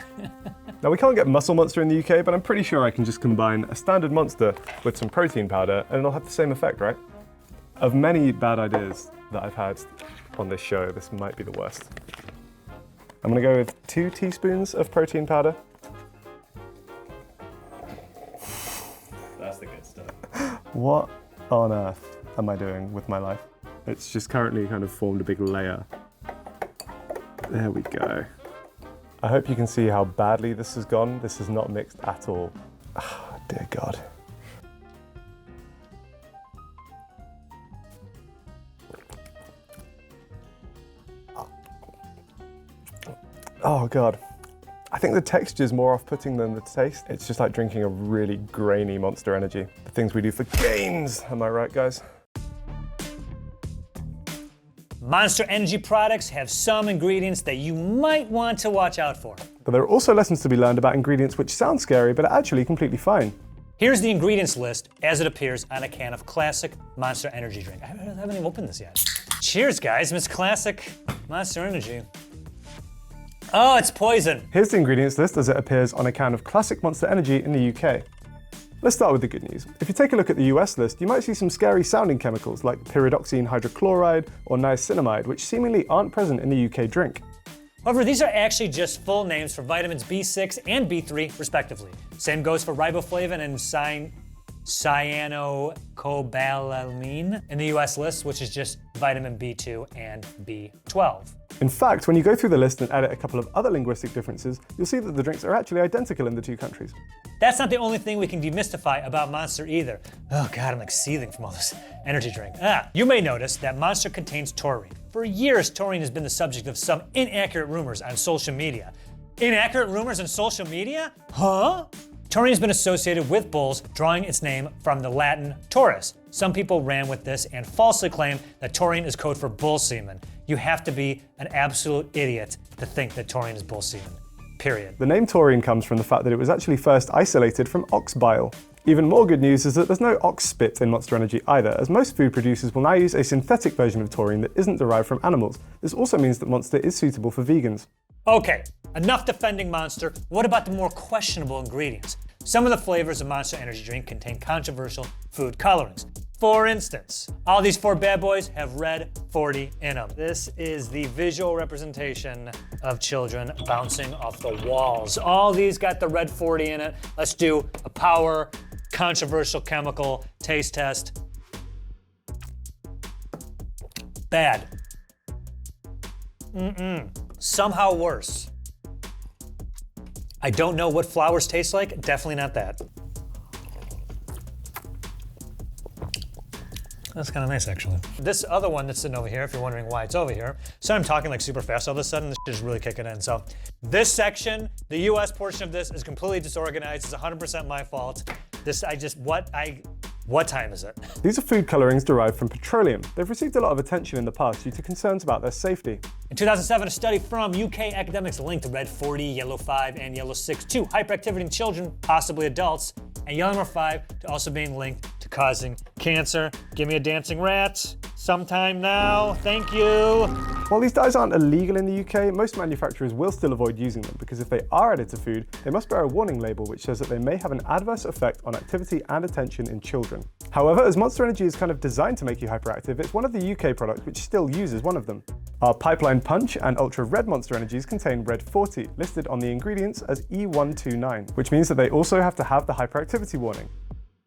Now we can't get Muscle Monster in the UK, but I'm pretty sure I can just combine a standard Monster with some protein powder and it'll have the same effect, right? Of many bad ideas that I've had on this show, this might be the worst. I'm gonna go with 2 teaspoons of protein powder. That's the good stuff. What on earth am I doing with my life? It's just currently kind of formed a big layer. There we go. I hope you can see how badly this has gone. This is not mixed at all. Oh, dear God. Oh God. I think the texture is more off-putting than the taste. It's just like drinking a really grainy Monster Energy. The things we do for gains, am I right, guys? Monster Energy products have some ingredients that you might want to watch out for. But there are also lessons to be learned about ingredients which sound scary but are actually completely fine. Here's the ingredients list as it appears on a can of classic Monster Energy drink. I haven't even opened this yet. Cheers, guys. Miss Classic Monster Energy. Oh, it's poison. Here's the ingredients list as it appears on a can of classic Monster Energy in the UK. Let's start with the good news. If you take a look at the US list, you might see some scary sounding chemicals like pyridoxine hydrochloride or niacinamide, which seemingly aren't present in the UK drink. However, these are actually just full names for vitamins B6 and B3, respectively. Same goes for riboflavin and cyanocobalamin in the US list, which is just vitamin B2 and B12. In fact, when you go through the list and edit a couple of other linguistic differences, you'll see that the drinks are actually identical in the two countries. That's not the only thing we can demystify about Monster either. Oh God, I'm like seething from all this energy drink. You may notice that Monster contains taurine. For years, taurine has been the subject of some inaccurate rumors on social media. Inaccurate rumors on social media? Huh? Taurine has been associated with bulls, drawing its name from the Latin taurus. Some people ran with this and falsely claimed that taurine is code for bull semen. You have to be an absolute idiot to think that taurine is bull semen. Period. The name taurine comes from the fact that it was actually first isolated from ox bile. Even more good news is that there's no ox spit in Monster Energy either, as most food producers will now use a synthetic version of taurine that isn't derived from animals. This also means that Monster is suitable for vegans. Okay, enough defending Monster. What about the more questionable ingredients? Some of the flavors of Monster Energy drink contain controversial food colorings. For instance, all these 4 bad boys have red 40 in them. This is the visual representation of children bouncing off the walls. All these got the red 40 in it. Let's do a power controversial chemical taste test. Bad. Somehow worse. I don't know what flowers taste like. Definitely not that. That's kind of nice, actually. This other one that's sitting over here, if you're wondering why it's over here, so I'm talking like super fast all of a sudden, this is really kicking in. So this section, the US portion of this is completely disorganized. It's 100% my fault. What time is it? These are food colorings derived from petroleum. They've received a lot of attention in the past due to concerns about their safety. In 2007, a study from UK academics linked red 40, yellow 5, and yellow 6 to hyperactivity in children, possibly adults, and yellow number 5 to also being linked to causing cancer. Give me a dancing rat sometime now. Thank you. While these dyes aren't illegal in the UK, most manufacturers will still avoid using them because if they are added to food, they must bear a warning label which says that they may have an adverse effect on activity and attention in children. However, as Monster Energy is kind of designed to make you hyperactive, it's one of the UK products which still uses one of them. Our Pipeline Punch and Ultra Red Monster Energies contain red 40, listed on the ingredients as E129, which means that they also have to have the hyperactivity warning.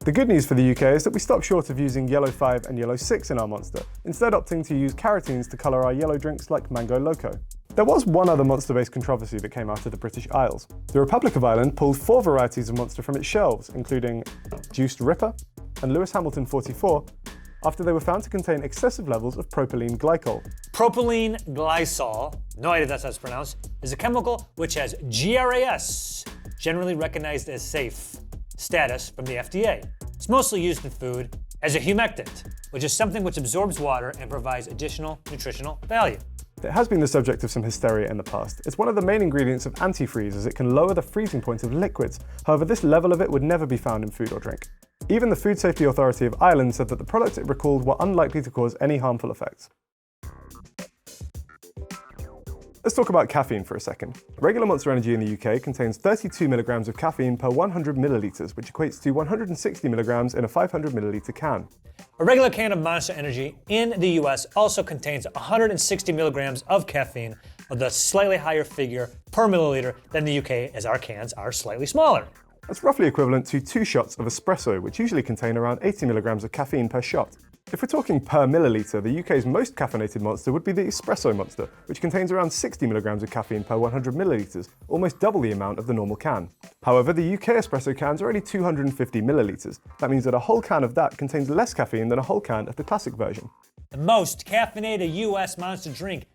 The good news for the UK is that we stopped short of using yellow 5 and yellow 6 in our Monster, instead opting to use carotenes to colour our yellow drinks like Mango Loco. There was one other Monster-based controversy that came out of the British Isles. The Republic of Ireland pulled 4 varieties of Monster from its shelves, including Juiced Ripper and Lewis Hamilton 44, after they were found to contain excessive levels of propylene glycol. Propylene glycol, no idea that's how it's pronounced, is a chemical which has GRAS, generally recognized as safe, status from the FDA. It's mostly used in food as a humectant, which is something which absorbs water and provides additional nutritional value. It has been the subject of some hysteria in the past. It's one of the main ingredients of antifreeze as it can lower the freezing point of liquids. However, this level of it would never be found in food or drink. Even the Food Safety Authority of Ireland said that the products it recalled were unlikely to cause any harmful effects. Let's talk about caffeine for a second. Regular Monster Energy in the UK contains 32 milligrams of caffeine per 100 millilitres, which equates to 160 milligrams in a 500 milliliter can. A regular can of Monster Energy in the US also contains 160 milligrams of caffeine, with a slightly higher figure per milliliter than the UK, as our cans are slightly smaller. That's roughly equivalent to 2 shots of espresso, which usually contain around 80 milligrams of caffeine per shot. If we're talking per milliliter, the UK's most caffeinated monster would be the Espresso Monster, which contains around 60 milligrams of caffeine per 100 millilitres, almost double the amount of the normal can. However, the UK espresso cans are only 250 millilitres. That means that a whole can of that contains less caffeine than a whole can of the classic version. The most caffeinated US Monster drink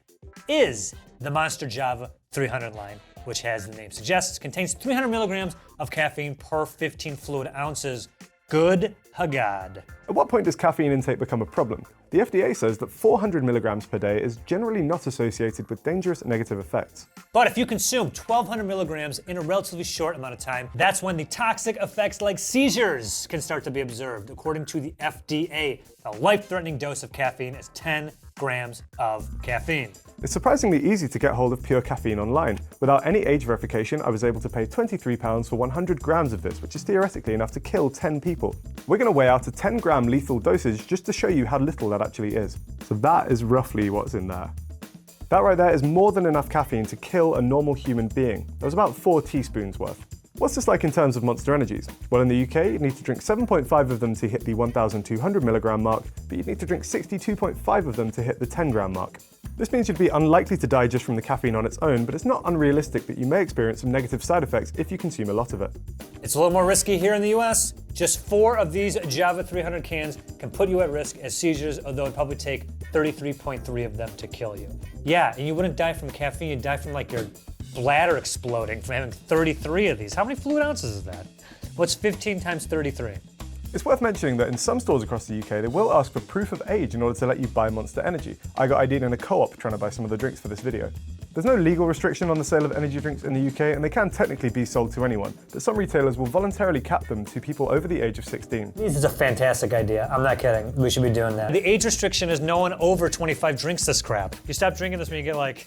is the Monster Java 300 line, which, as the name suggests, contains 300 milligrams of caffeine per 15 fluid ounces. Good Hagad. At what point does caffeine intake become a problem? The FDA says that 400 milligrams per day is generally not associated with dangerous negative effects. But if you consume 1,200 milligrams in a relatively short amount of time, that's when the toxic effects like seizures can start to be observed. According to the FDA, a life-threatening dose of caffeine is 10 grams of caffeine. It's surprisingly easy to get hold of pure caffeine online. Without any age verification, I was able to pay £23 for 100 grams of this, which is theoretically enough to kill 10 people. We're going to weigh out a 10-gram lethal dosage just to show you how little that actually is. So that is roughly what's in there. That right there is more than enough caffeine to kill a normal human being. That was about 4 teaspoons worth. What's this like in terms of Monster Energies? Well, in the UK, you'd need to drink 7.5 of them to hit the 1,200 milligram mark, but you'd need to drink 62.5 of them to hit the 10 gram mark. This means you'd be unlikely to die just from the caffeine on its own, but it's not unrealistic that you may experience some negative side effects if you consume a lot of it. It's a little more risky here in the US. Just 4 of these Java 300 cans can put you at risk as seizures, although it'd probably take 33.3 of them to kill you. Yeah, and you wouldn't die from caffeine, you'd die from like your bladder exploding from having 33 of these. How many fluid ounces is that? What's 15 times 33? It's worth mentioning that in some stores across the UK, they will ask for proof of age in order to let you buy Monster Energy. I got ID'd in a co-op trying to buy some of the drinks for this video. There's no legal restriction on the sale of energy drinks in the UK, and they can technically be sold to anyone, but some retailers will voluntarily cap them to people over the age of 16. This is a fantastic idea. I'm not kidding. We should be doing that. The age restriction is no one over 25 drinks this crap. You stop drinking this when you get like,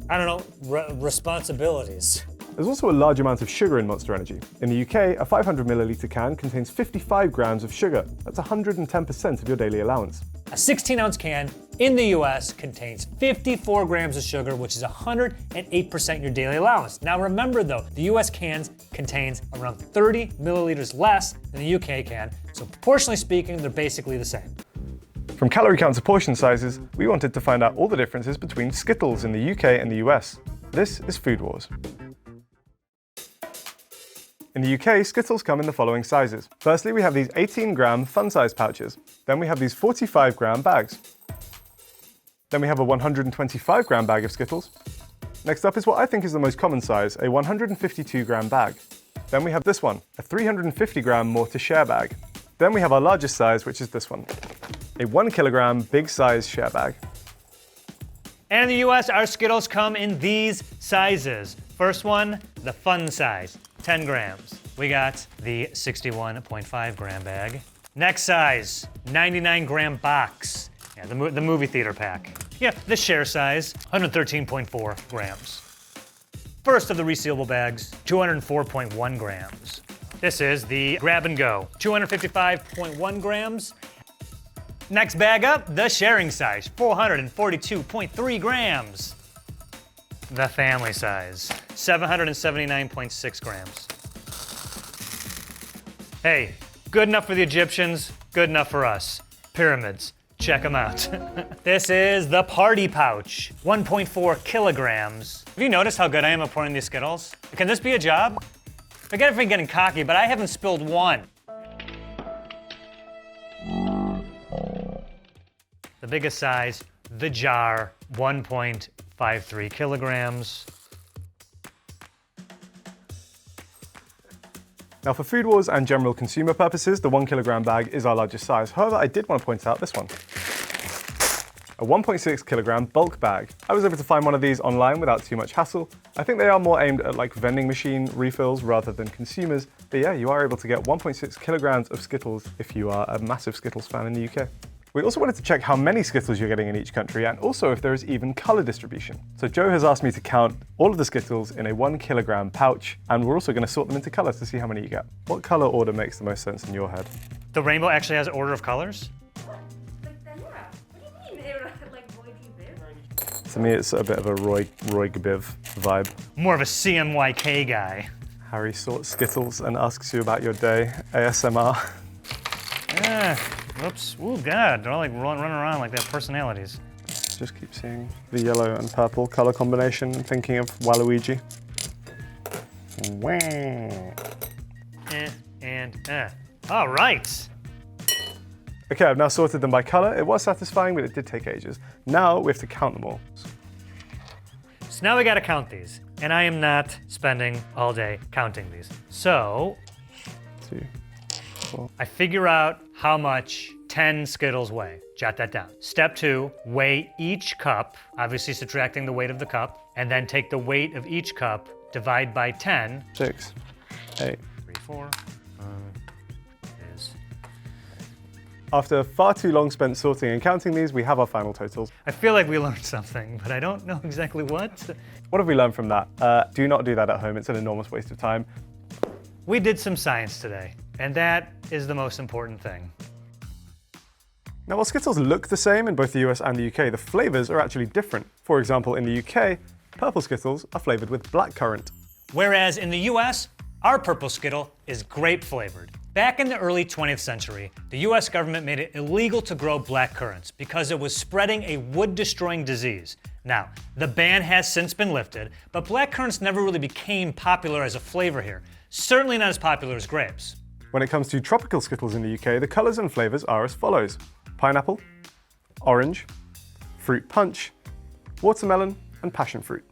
I don't know, responsibilities. There's also a large amount of sugar in Monster Energy. In the UK, a 500 milliliter can contains 55 grams of sugar. That's 110% of your daily allowance. A 16-ounce can in the US contains 54 grams of sugar, which is 108% your daily allowance. Now remember though, the US cans contains around 30 milliliters less than the UK can, so proportionally speaking, they're basically the same. From calorie count to portion sizes, we wanted to find out all the differences between Skittles in the UK and the US. This is Food Wars. In the UK, Skittles come in the following sizes. Firstly, we have these 18-gram fun-size pouches. Then we have these 45-gram bags. Then we have a 125-gram bag of Skittles. Next up is what I think is the most common size, a 152-gram bag. Then we have this one, a 350-gram more to share bag. Then we have our largest size, which is this one, a 1 kilogram big size share bag. And in the US, our Skittles come in these sizes. First one, the fun size, 10 grams. We got the 61.5 gram bag. Next size, 99 gram box. Yeah, the movie theater pack. Yeah, the share size, 113.4 grams. First of the resealable bags, 204.1 grams. This is the grab and go, 255.1 grams. Next bag up, the sharing size, 442.3 grams. The family size, 779.6 grams. Hey, good enough for the Egyptians, good enough for us. Pyramids, check them out. This is the party pouch, 1.4 kilograms. Have you noticed how good I am at pouring these Skittles? Can this be a job? Forget if I'm getting cocky, but I haven't spilled one. The biggest size, the jar, 1.53 kilograms. Now for Food Wars and general consumer purposes, the 1 kilogram bag is our largest size. However, I did want to point out this one. a 1.6 kilogram bulk bag. I was able to find one of these online without too much hassle. I think they are more aimed at like vending machine refills rather than consumers, but yeah, you are able to get 1.6 kilograms of Skittles if you are a massive Skittles fan in the UK. We also wanted to check how many Skittles you're getting in each country and also if there is even color distribution. So Joe has asked me to count all of the Skittles in a 1 kilogram pouch, and we're also going to sort them into colors to see how many you get. What color order makes the most sense in your head? The rainbow actually has an order of colors? But then, yeah. What do you mean? They were like Roy G. Biv? To me, it's a bit of a Roy Gbiv vibe. More of a CMYK guy. Harry sorts Skittles and asks you about your day. ASMR. Whoops. Ooh, God. They're all like running around like they have personalities. Just keep seeing the yellow and purple color combination and thinking of Waluigi. All right. Okay, I've now sorted them by color. It was satisfying, but it did take ages. Now we have to count them all. So now we gotta count these. And I am not spending all day counting these. So 2, 4. I figure out how much 10 Skittles weigh. Jot that down. Step 2, weigh each cup, obviously subtracting the weight of the cup, and then take the weight of each cup, divide by 10. 6, 8. 3, 4. Is. After far too long spent sorting and counting these, we have our final totals. I feel like we learned something, but I don't know exactly what. What have we learned from that? Do not do that at home. It's an enormous waste of time. We did some science today, and that is the most important thing. Now, while Skittles look the same in both the US and the UK, the flavors are actually different. For example, in the UK, purple Skittles are flavored with blackcurrant. Whereas in the US, our purple Skittle is grape flavored. Back in the early 20th century, the US government made it illegal to grow black currants because it was spreading a wood-destroying disease. Now, the ban has since been lifted, but black currants never really became popular as a flavor here. Certainly not as popular as grapes. When it comes to tropical Skittles in the UK, the colors and flavors are as follows: pineapple, orange, fruit punch, watermelon, and passion fruit.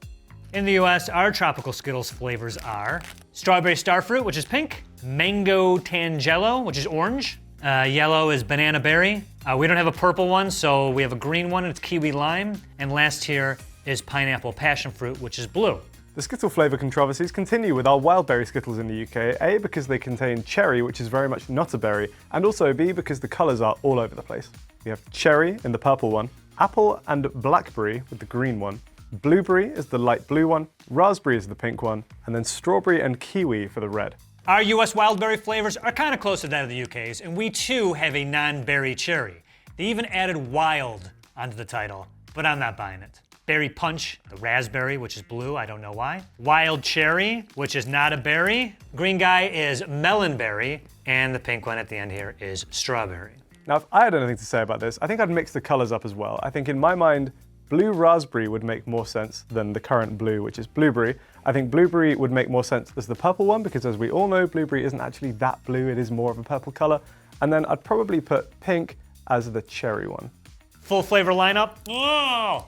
In the US, our tropical Skittles flavors are strawberry starfruit, which is pink, mango tangelo, which is orange, yellow is banana berry. We don't have a purple one, so we have a green one, and it's kiwi lime. And last here is pineapple passion fruit, which is blue. The Skittle flavour controversies continue with our wild berry Skittles in the UK, A, because they contain cherry, which is very much not a berry, and also B, because the colours are all over the place. We have cherry in the purple one, apple and blackberry with the green one, blueberry is the light blue one, raspberry is the pink one, and then strawberry and kiwi for the red. Our US wild berry flavors are kind of close to that of the UK's, and we too have a non-berry cherry. They even added wild onto the title, but I'm not buying it. Berry punch, the raspberry, which is blue, I don't know why. Wild cherry, which is not a berry. Green guy is melonberry, and the pink one at the end here is strawberry. Now, if I had anything to say about this, I think I'd mix the colours up as well. I think in my mind, blue raspberry would make more sense than the current blue, which is blueberry. I think blueberry would make more sense as the purple one, because as we all know, blueberry isn't actually that blue, it is more of a purple colour. And then I'd probably put pink as the cherry one. Full flavor lineup. Oh!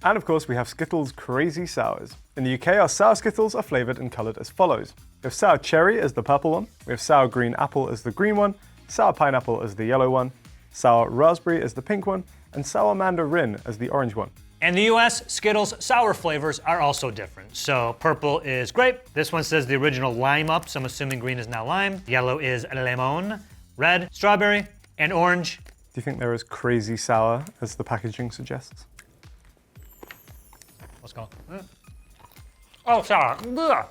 And of course, we have Skittles Crazy Sours. In the UK, our sour Skittles are flavoured and coloured as follows. We have sour cherry as the purple one, we have sour green apple as the green one, sour pineapple as the yellow one, sour raspberry as the pink one, and sour mandarin as the orange one. In the US, Skittles sour flavors are also different. So purple is grape. This one says the original lime up, so I'm assuming green is now lime. Yellow is lemon. Red, strawberry, and orange. Do you think they're as crazy sour as the packaging suggests? Let's go. Oh, sour. Ugh.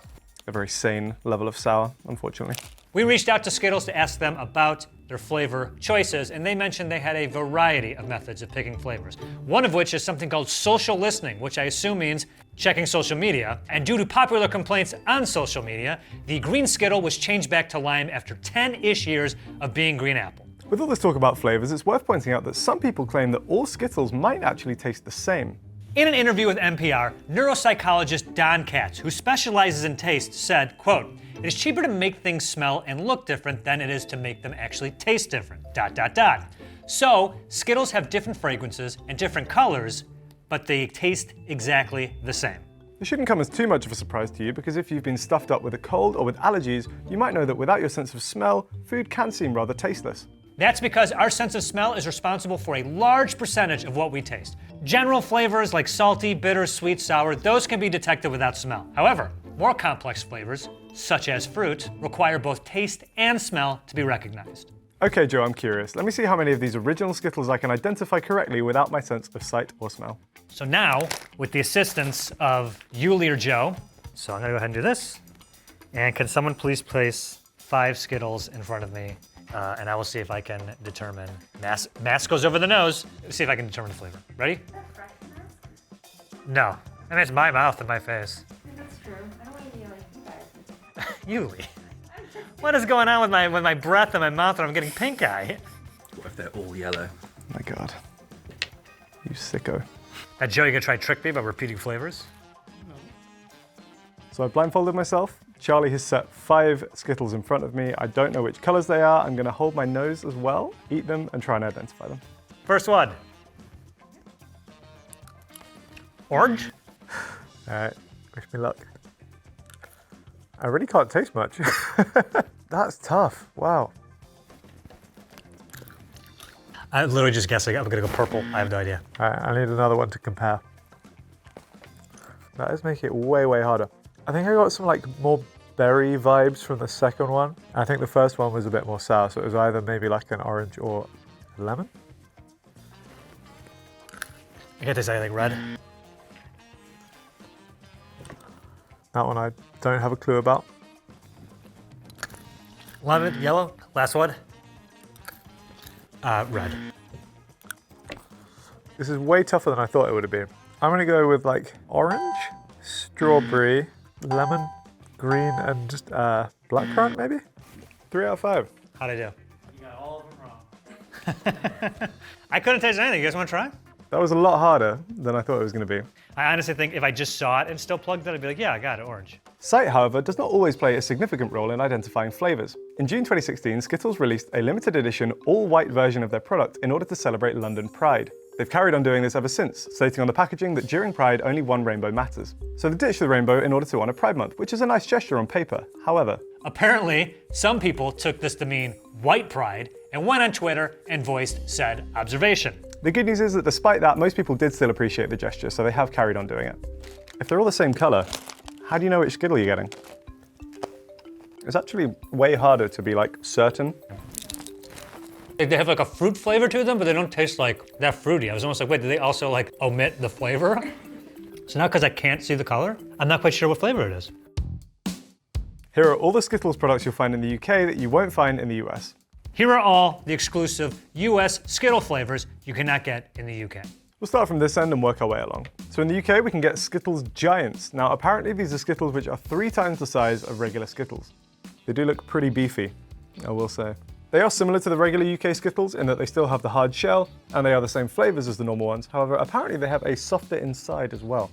A very sane level of sour, unfortunately. We reached out to Skittles to ask them about their flavor choices, and they mentioned they had a variety of methods of picking flavors. One of which is something called social listening, which I assume means checking social media. And due to popular complaints on social media, the green Skittle was changed back to lime after 10-ish years of being green apple. With all this talk about flavors, it's worth pointing out that some people claim that all Skittles might actually taste the same. In an interview with NPR, neuropsychologist Don Katz, who specializes in taste, said, quote, "It is cheaper to make things smell and look different than it is to make them actually taste different, ... So, Skittles have different fragrances and different colors, but they taste exactly the same." This shouldn't come as too much of a surprise to you, because if you've been stuffed up with a cold or with allergies, you might know that without your sense of smell, food can seem rather tasteless. That's because our sense of smell is responsible for a large percentage of what we taste. General flavors like salty, bitter, sweet, sour, those can be detected without smell. However, more complex flavors, such as fruit, require both taste and smell to be recognized. Okay, Joe, I'm curious. Let me see how many of these original Skittles I can identify correctly without my sense of sight or smell. So now, with the assistance of Yuli or Joe, so I'm gonna go ahead and do this. And can someone please place 5 Skittles in front of me? And I will see if I can determine. Mask goes over the nose. Let's see if I can determine the flavor. Ready? Is that fresh mask? No. I mean, it's my mouth and my face. I think that's true. I don't want to be like you guys. Yuli. What is going on with my breath and my mouth and I'm getting pink eye? What if they're all yellow? Oh my God. You sicko. Joe, you gonna try to trick me by repeating flavors? So I blindfolded myself. Charlie has set 5 Skittles in front of me. I don't know which colors they are. I'm gonna hold my nose as well, eat them, and try and identify them. First one. Orange? All right, wish me luck. I really can't taste much. That's tough, wow. I'm literally just guessing. I'm gonna go purple. I have no idea. All right, I need another one to compare. That is making it way, way harder. I think I got some like more berry vibes from the second one. I think the first one was a bit more sour, so it was either maybe like an orange or lemon. I can't taste anything red. That one I don't have a clue about. Lemon, yellow. Last one. Red. This is way tougher than I thought it would have been. I'm gonna go with like orange, strawberry, lemon, green, and just blackcurrant maybe? 3 out of 5. How'd I do? You got all of them wrong. I couldn't taste anything. You guys want to try? That was a lot harder than I thought it was gonna be. I honestly think if I just saw it and still plugged it, I'd be like, yeah, I got it, orange. Sight, however, does not always play a significant role in identifying flavors. In June 2016, Skittles released a limited edition all-white version of their product in order to celebrate London Pride. They've carried on doing this ever since, stating on the packaging that during Pride only one rainbow matters. So they ditched the rainbow in order to honor Pride Month, which is a nice gesture on paper. However, Apparently, some people took this to mean white pride and went on Twitter and voiced said observation. the good news is that despite that, most people did still appreciate the gesture, so they have carried on doing it. If they're all the same color, how do you know which Skittle you're getting? It's actually way harder to be like certain. They have like a fruit flavor to them, but they don't taste like that fruity. I was almost like, wait, did they also like omit the flavor? So now because I can't see the color, I'm not quite sure what flavor it is. Here are all the Skittles products you'll find in the UK that you won't find in the US. Here are all the exclusive US Skittle flavors you cannot get in the UK. We'll start from this end and work our way along. So in the UK, we can get Skittles Giants. Now, apparently these are Skittles which are 3 times the size of regular Skittles. They do look pretty beefy, I will say. They are similar to the regular UK Skittles in that they still have the hard shell, and they are the same flavors as the normal ones. However, apparently they have a softer inside as well.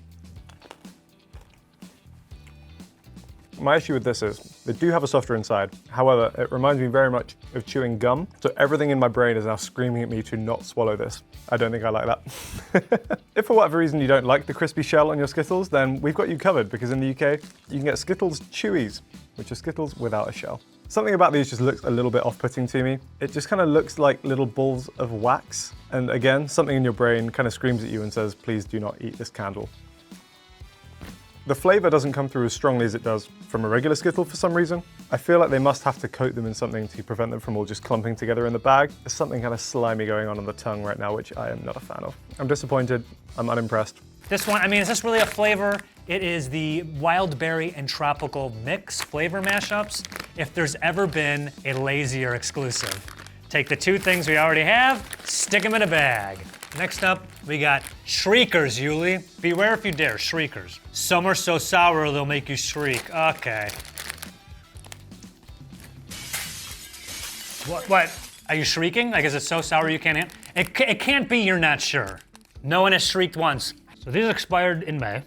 My issue with this is, they do have a softer inside. However, it reminds me very much of chewing gum. So everything in my brain is now screaming at me to not swallow this. I don't think I like that. If for whatever reason you don't like the crispy shell on your Skittles, then we've got you covered, because in the UK, you can get Skittles Chewies, which are Skittles without a shell. Something about these just looks a little bit off-putting to me. It just kind of looks like little balls of wax. And again, something in your brain kind of screams at you and says, please do not eat this candle. The flavor doesn't come through as strongly as it does from a regular Skittle for some reason. I feel like they must have to coat them in something to prevent them from all just clumping together in the bag. There's something kind of slimy going on the tongue right now, which I am not a fan of. I'm disappointed, I'm unimpressed. This one, I mean, is this really a flavor? It is the wild berry and tropical mix flavor mashups. If there's ever been a lazier exclusive. Take the 2 things we already have, stick them in a bag. Next up, we got Shriekers, Yuli. Beware if you dare, Shriekers. Some are so sour they'll make you shriek. Okay. What? Are you shrieking? Like, is it so sour you can't handle it? It can't be you're not sure. No one has shrieked once. So these expired in May.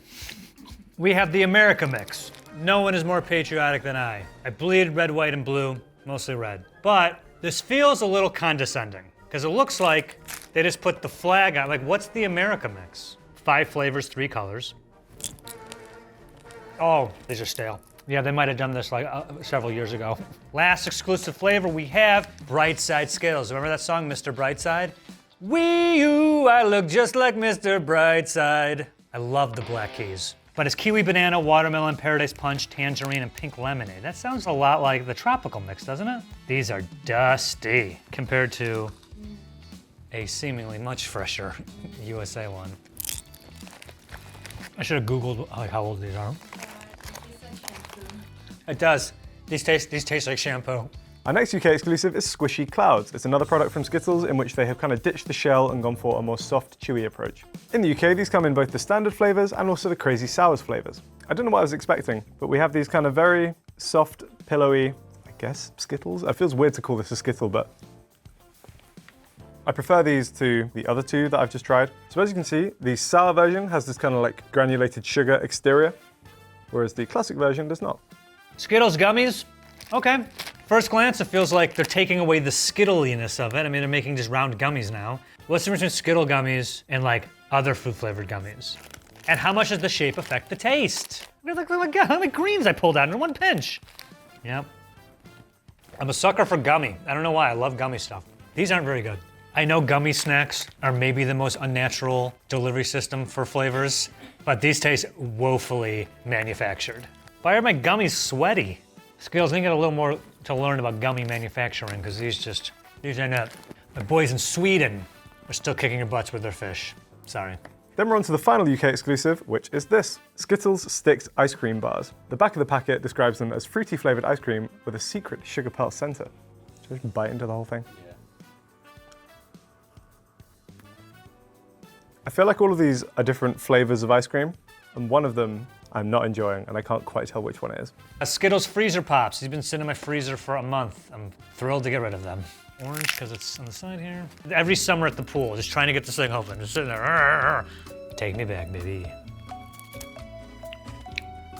We have the America Mix. No one is more patriotic than I. I bleed red, white, and blue, mostly red. But this feels a little condescending, because it looks like they just put the flag on. Like, what's the America Mix? 5 flavors, 3 colors. Oh, these are stale. Yeah, they might have done this like several years ago. Last exclusive flavor we have, Brightside Skittles. Remember that song, Mr. Brightside? Wee you, I look just like Mr. Brightside. I love the Black Keys. But it's kiwi, banana, watermelon, paradise punch, tangerine, and pink lemonade. That sounds a lot like the tropical mix, doesn't it? These are dusty compared to a seemingly much fresher USA one. I should have Googled like how old these are. It does. These taste like shampoo. Our next UK exclusive is Squishy Clouds. It's another product from Skittles in which they have kind of ditched the shell and gone for a more soft, chewy approach. In the UK, these come in both the standard flavors and also the Crazy Sours flavors. I don't know what I was expecting, but we have these kind of very soft, pillowy, I guess, Skittles? It feels weird to call this a Skittle, but I prefer these to the other two that I've just tried. So as you can see, the sour version has this kind of like granulated sugar exterior, whereas the classic version does not. Skittles gummies, okay. First glance, it feels like they're taking away the Skittliness of it. I mean, they're making just round gummies now. What's the difference between Skittle gummies and like other food-flavored gummies? And how much does the shape affect the taste? Look how many greens I pulled out in one pinch. Yep. I'm a sucker for gummy. I don't know why, I love gummy stuff. These aren't very good. I know gummy snacks are maybe the most unnatural delivery system for flavors, but these taste woefully manufactured. Why are my gummies sweaty? Skittles, I think I got a little more to learn about gummy manufacturing because these are not. My boys in Sweden are still kicking your butts with their fish. Sorry. Then we're on to the final UK exclusive, which is this, Skittles Sticks Ice Cream Bars. The back of the packet describes them as fruity flavored ice cream with a secret sugar pearl center. Should I just bite into the whole thing? Yeah. I feel like all of these are different flavors of ice cream, and one of them I'm not enjoying, and I can't quite tell which one it is. Skittles Freezer Pops. These have been sitting in my freezer for a month. I'm thrilled to get rid of them. Orange, because it's on the side here. Every summer at the pool, just trying to get this thing open. Just sitting there. Take me back, baby.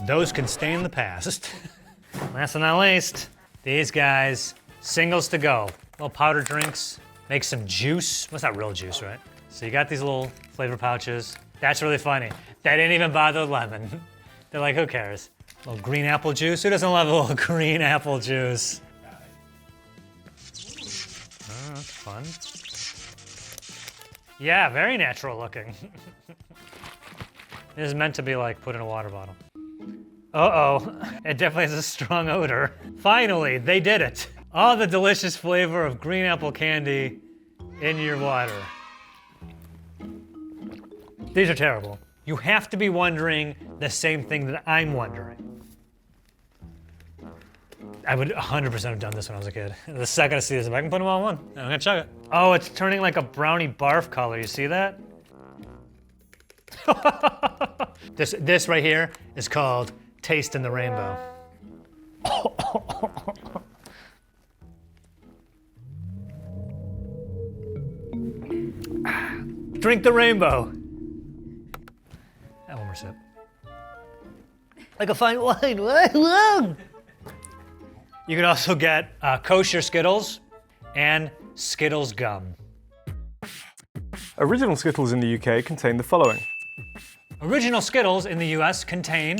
Those can stay in the past. Last but not least, these guys, singles to go. Little powder drinks, make some juice. Well, it's not real juice, right? So you got these little flavor pouches. That's really funny. They didn't even bother with lemon. They're like, who cares? A little green apple juice? Who doesn't love a little green apple juice? Oh, that's fun. Yeah, very natural looking. It is meant to be like put in a water bottle. Uh-oh, it definitely has a strong odor. Finally, they did it. All the delicious flavor of green apple candy in your water. These are terrible. You have to be wondering the same thing that I'm wondering. I would 100% have done this when I was a kid. The second I see this, if I can put them all in one, I'm gonna chug it. Oh, it's turning like a brownie barf color. You see that? This right here is called Taste in the Rainbow. Drink the rainbow. One more sip. Like a fine wine. You can also get kosher Skittles and Skittles gum. Original Skittles in the UK contain the following. Original Skittles in the US contain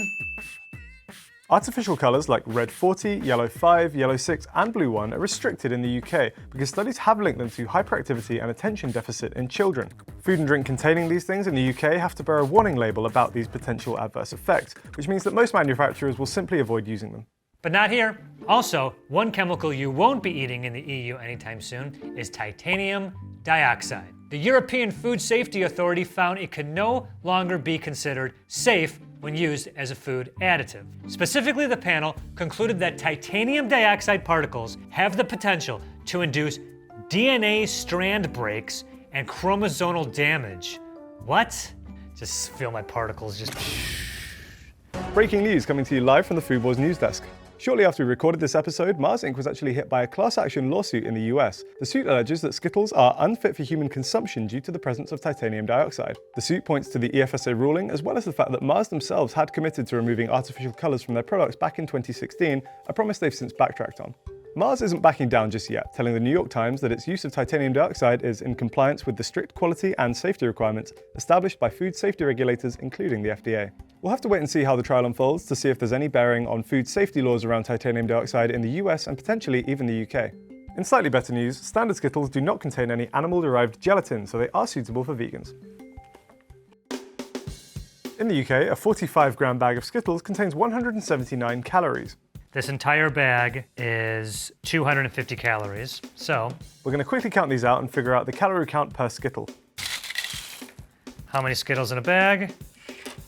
Artificial colours like red 40, yellow 5, yellow 6 and blue 1 are restricted in the UK because studies have linked them to hyperactivity and attention deficit in children. Food and drink containing these things in the UK have to bear a warning label about these potential adverse effects, which means that most manufacturers will simply avoid using them. But not here. Also, one chemical you won't be eating in the EU anytime soon is titanium dioxide. The European Food Safety Authority found it could no longer be considered safe when used as a food additive. Specifically, the panel concluded that titanium dioxide particles have the potential to induce DNA strand breaks and chromosomal damage. What? Just feel my particles just... Breaking news coming to you live from the Food Wars news desk. Shortly after we recorded this episode, Mars Inc. was actually hit by a class action lawsuit in the US. The suit alleges that Skittles are unfit for human consumption due to the presence of titanium dioxide. The suit points to the EFSA ruling, as well as the fact that Mars themselves had committed to removing artificial colours from their products back in 2016, a promise they've since backtracked on. Mars isn't backing down just yet, telling the New York Times that its use of titanium dioxide is in compliance with the strict quality and safety requirements established by food safety regulators, including the FDA. We'll have to wait and see how the trial unfolds to see if there's any bearing on food safety laws around titanium dioxide in the US and potentially even the UK. In slightly better news, standard Skittles do not contain any animal-derived gelatin, so they are suitable for vegans. In the UK, a 45-gram bag of Skittles contains 179 calories. This entire bag is 250 calories, so We're going to quickly count these out and figure out the calorie count per Skittle. how many Skittles in a bag?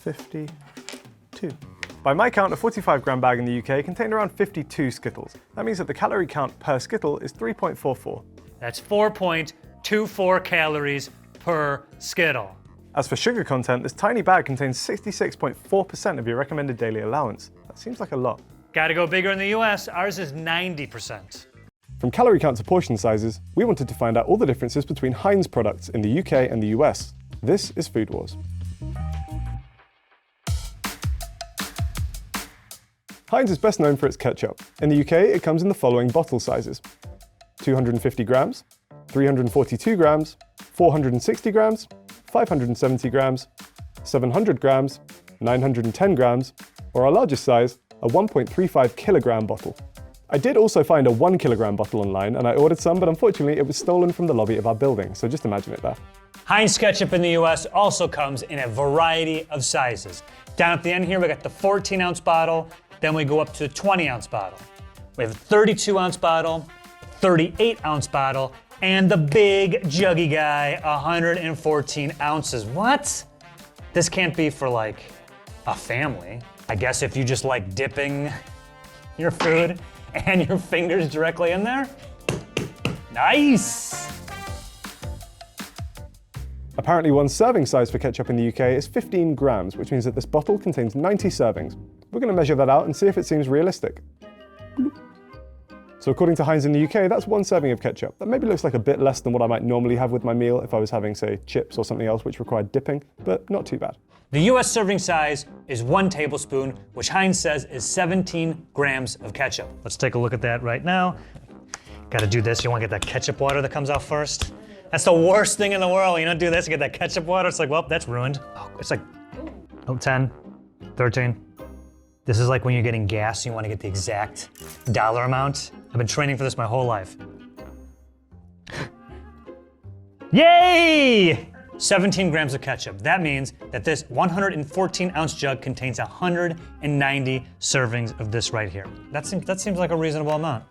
52. By my count, a 45-gram bag in the UK contained around 52 Skittles. That means that the calorie count per Skittle is 3.44. That's 4.24 calories per Skittle. As for sugar content, this tiny bag contains 66.4% of your recommended daily allowance. That seems like a lot. Gotta go bigger in the US, ours is 90%. From calorie count to portion sizes, we wanted to find out all the differences between Heinz products in the UK and the US. This is Food Wars. Heinz is best known for its ketchup. In the UK, it comes in the following bottle sizes: 250 grams, 342 grams, 460 grams, 570 grams, 700 grams, 910 grams, or our largest size, a 1.35 kilogram bottle. I did also find a 1 kilogram bottle online and I ordered some, but unfortunately it was stolen from the lobby of our building, so just imagine it there. Heinz ketchup in the US also comes in a variety of sizes. Down at the end here, we got the 14-ounce bottle, then we go up to the 20-ounce bottle. We have a 32-ounce bottle, 38-ounce bottle, and the big juggy guy, 114 ounces. What? This can't be for like a family. I guess if you just like dipping your food and your fingers directly in there. Nice! Apparently one serving size for ketchup in the UK is 15 grams, which means that this bottle contains 90 servings. We're going to measure that out and see if it seems realistic. So according to Heinz in the UK, that's one serving of ketchup. That maybe looks like a bit less than what I might normally have with my meal if I was having, say, chips or something else which required dipping, but not too bad. The US serving size is 1 tablespoon, which Heinz says is 17 grams of ketchup. Let's take a look at that right now. Gotta do this, you wanna get that ketchup water that comes out first. That's the worst thing in the world. You don't do this, you get that ketchup water, it's like, well, that's ruined. Oh, it's like, 10, 13. This is like when you're getting gas, you wanna get the exact dollar amount. I've been training for this my whole life. Yay! 17 grams of ketchup. That means that this 114-ounce jug contains 190 servings of this right here. That seems like a reasonable amount.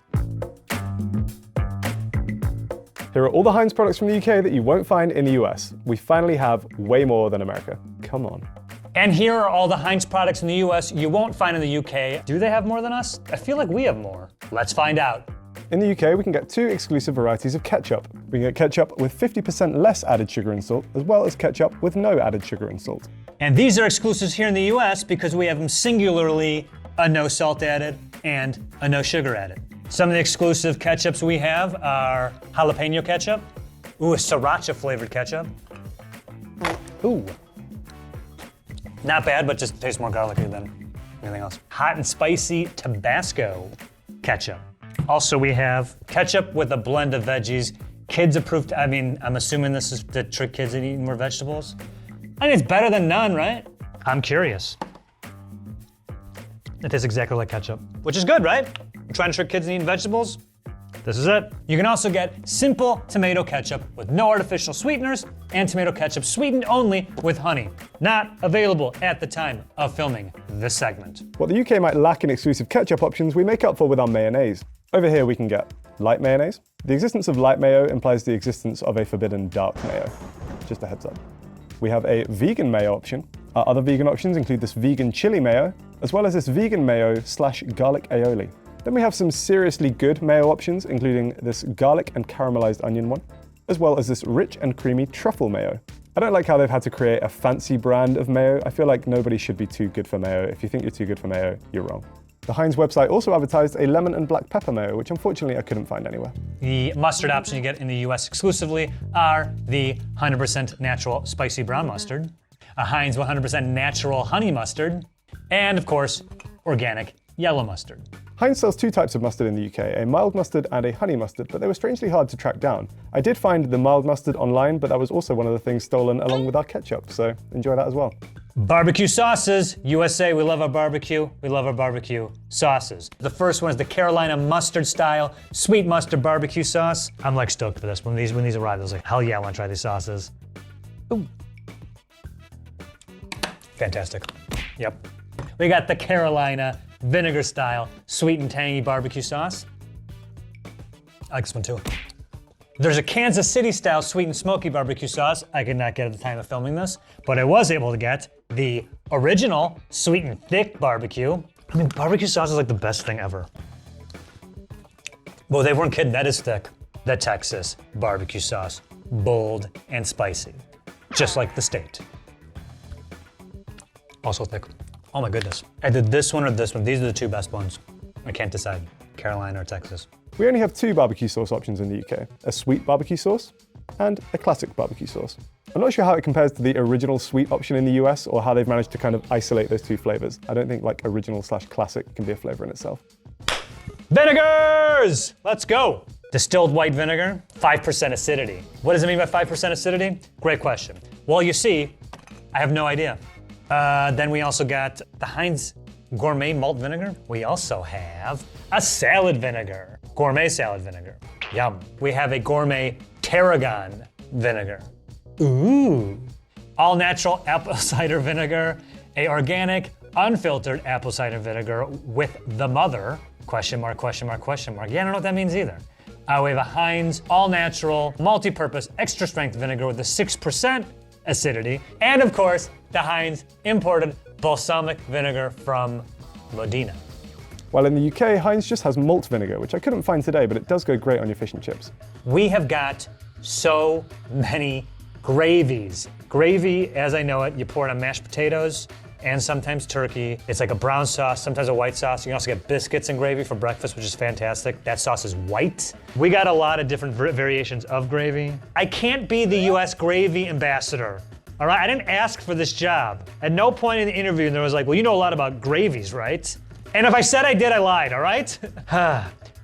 Here are all the Heinz products from the UK that you won't find in the US. We finally have way more than America. Come on. And here are all the Heinz products in the US you won't find in the UK. Do they have more than us? I feel like we have more. Let's find out. In the UK, we can get 2 exclusive varieties of ketchup. We can get ketchup with 50% less added sugar and salt, as well as ketchup with no added sugar and salt. And these are exclusives here in the US because we have them singularly a no salt added and a no sugar added. Some of the exclusive ketchups we have are jalapeno ketchup, a sriracha flavored ketchup. Ooh. Not bad, but just tastes more garlicky than anything else. Hot and spicy Tabasco ketchup. Also, we have ketchup with a blend of veggies. Kids approved, I'm assuming this is to trick kids into eating more vegetables. I mean, it's better than none, right? I'm curious. It tastes exactly like ketchup, which is good, right? You're trying to trick kids into eating vegetables? This is it. You can also get simple tomato ketchup with no artificial sweeteners and tomato ketchup sweetened only with honey. Not available at the time of filming this segment. What the UK might lack in exclusive ketchup options, we make up for with our mayonnaise. Over here we can get light mayonnaise. The existence of light mayo implies the existence of a forbidden dark mayo. Just a heads up. We have a vegan mayo option. Our other vegan options include this vegan chili mayo, as well as this vegan mayo / garlic aioli. Then we have some seriously good mayo options, including this garlic and caramelized onion one, as well as this rich and creamy truffle mayo. I don't like how they've had to create a fancy brand of mayo. I feel like nobody should be too good for mayo. If you think you're too good for mayo, you're wrong. The Heinz website also advertised a lemon and black pepper mayo, which unfortunately I couldn't find anywhere. The mustard option you get in the US exclusively are the 100% natural spicy brown mustard, a Heinz 100% natural honey mustard, and of course, organic yellow mustard. Heinz sells 2 types of mustard in the UK, a mild mustard and a honey mustard, but they were strangely hard to track down. I did find the mild mustard online, but that was also one of the things stolen along with our ketchup, so enjoy that as well. Barbecue sauces. USA, we love our barbecue. We love our barbecue sauces. The first one is the Carolina mustard style sweet mustard barbecue sauce. I'm like stoked for this. When these arrived, I was like, hell yeah, I want to try these sauces. Ooh. Fantastic. Yep. We got the Carolina vinegar style sweet and tangy barbecue sauce. I like this one too. There's a Kansas City style sweet and smoky barbecue sauce I could not get at the time of filming this, but I was able to get the original sweet and thick barbecue. I mean, barbecue sauce is like the best thing ever. Well, they weren't kidding, that is thick. The Texas barbecue sauce, bold and spicy, just like the state. Also thick. Oh my goodness. I did this one or this one. These are the two best ones. I can't decide, Carolina or Texas. We only have two barbecue sauce options in the UK, a sweet barbecue sauce and a classic barbecue sauce. I'm not sure how it compares to the original sweet option in the US or how they've managed to kind of isolate those two flavors. I don't think like original/classic can be a flavor in itself. Vinegars! Let's go. Distilled white vinegar, 5% acidity. What does it mean by 5% acidity? Great question. Well, you see, I have no idea. Then we also got the Heinz Gourmet Malt Vinegar. We also have a salad vinegar, gourmet salad vinegar. Yum. We have a gourmet tarragon vinegar. Ooh. All natural apple cider vinegar, a organic, unfiltered apple cider vinegar with the mother, question mark, question mark, question mark. Yeah, I don't know what that means either. We have a Heinz all-natural, multi-purpose, extra-strength vinegar with a 6% acidity. And of course, the Heinz imported balsamic vinegar from Modena. While in the UK, Heinz just has malt vinegar, which I couldn't find today, but it does go great on your fish and chips. We have got so many gravies. Gravy, as I know it, you pour it on mashed potatoes and sometimes turkey. It's like a brown sauce, sometimes a white sauce. You can also get biscuits and gravy for breakfast, which is fantastic. That sauce is white. We got a lot of different variations of gravy. I can't be the US gravy ambassador. All right, I didn't ask for this job. At no point in the interview there was like, well, you know a lot about gravies, right? And if I said I did, I lied, all right?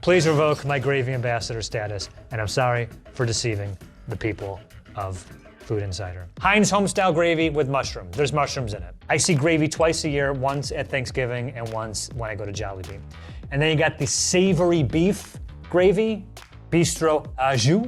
Please revoke my gravy ambassador status, and I'm sorry for deceiving the people of Food Insider. Heinz Homestyle gravy with mushroom. There's mushrooms in it. I see gravy twice a year, once at Thanksgiving and once when I go to Jollibee. And then you got the savory beef gravy, Bistro au Jus.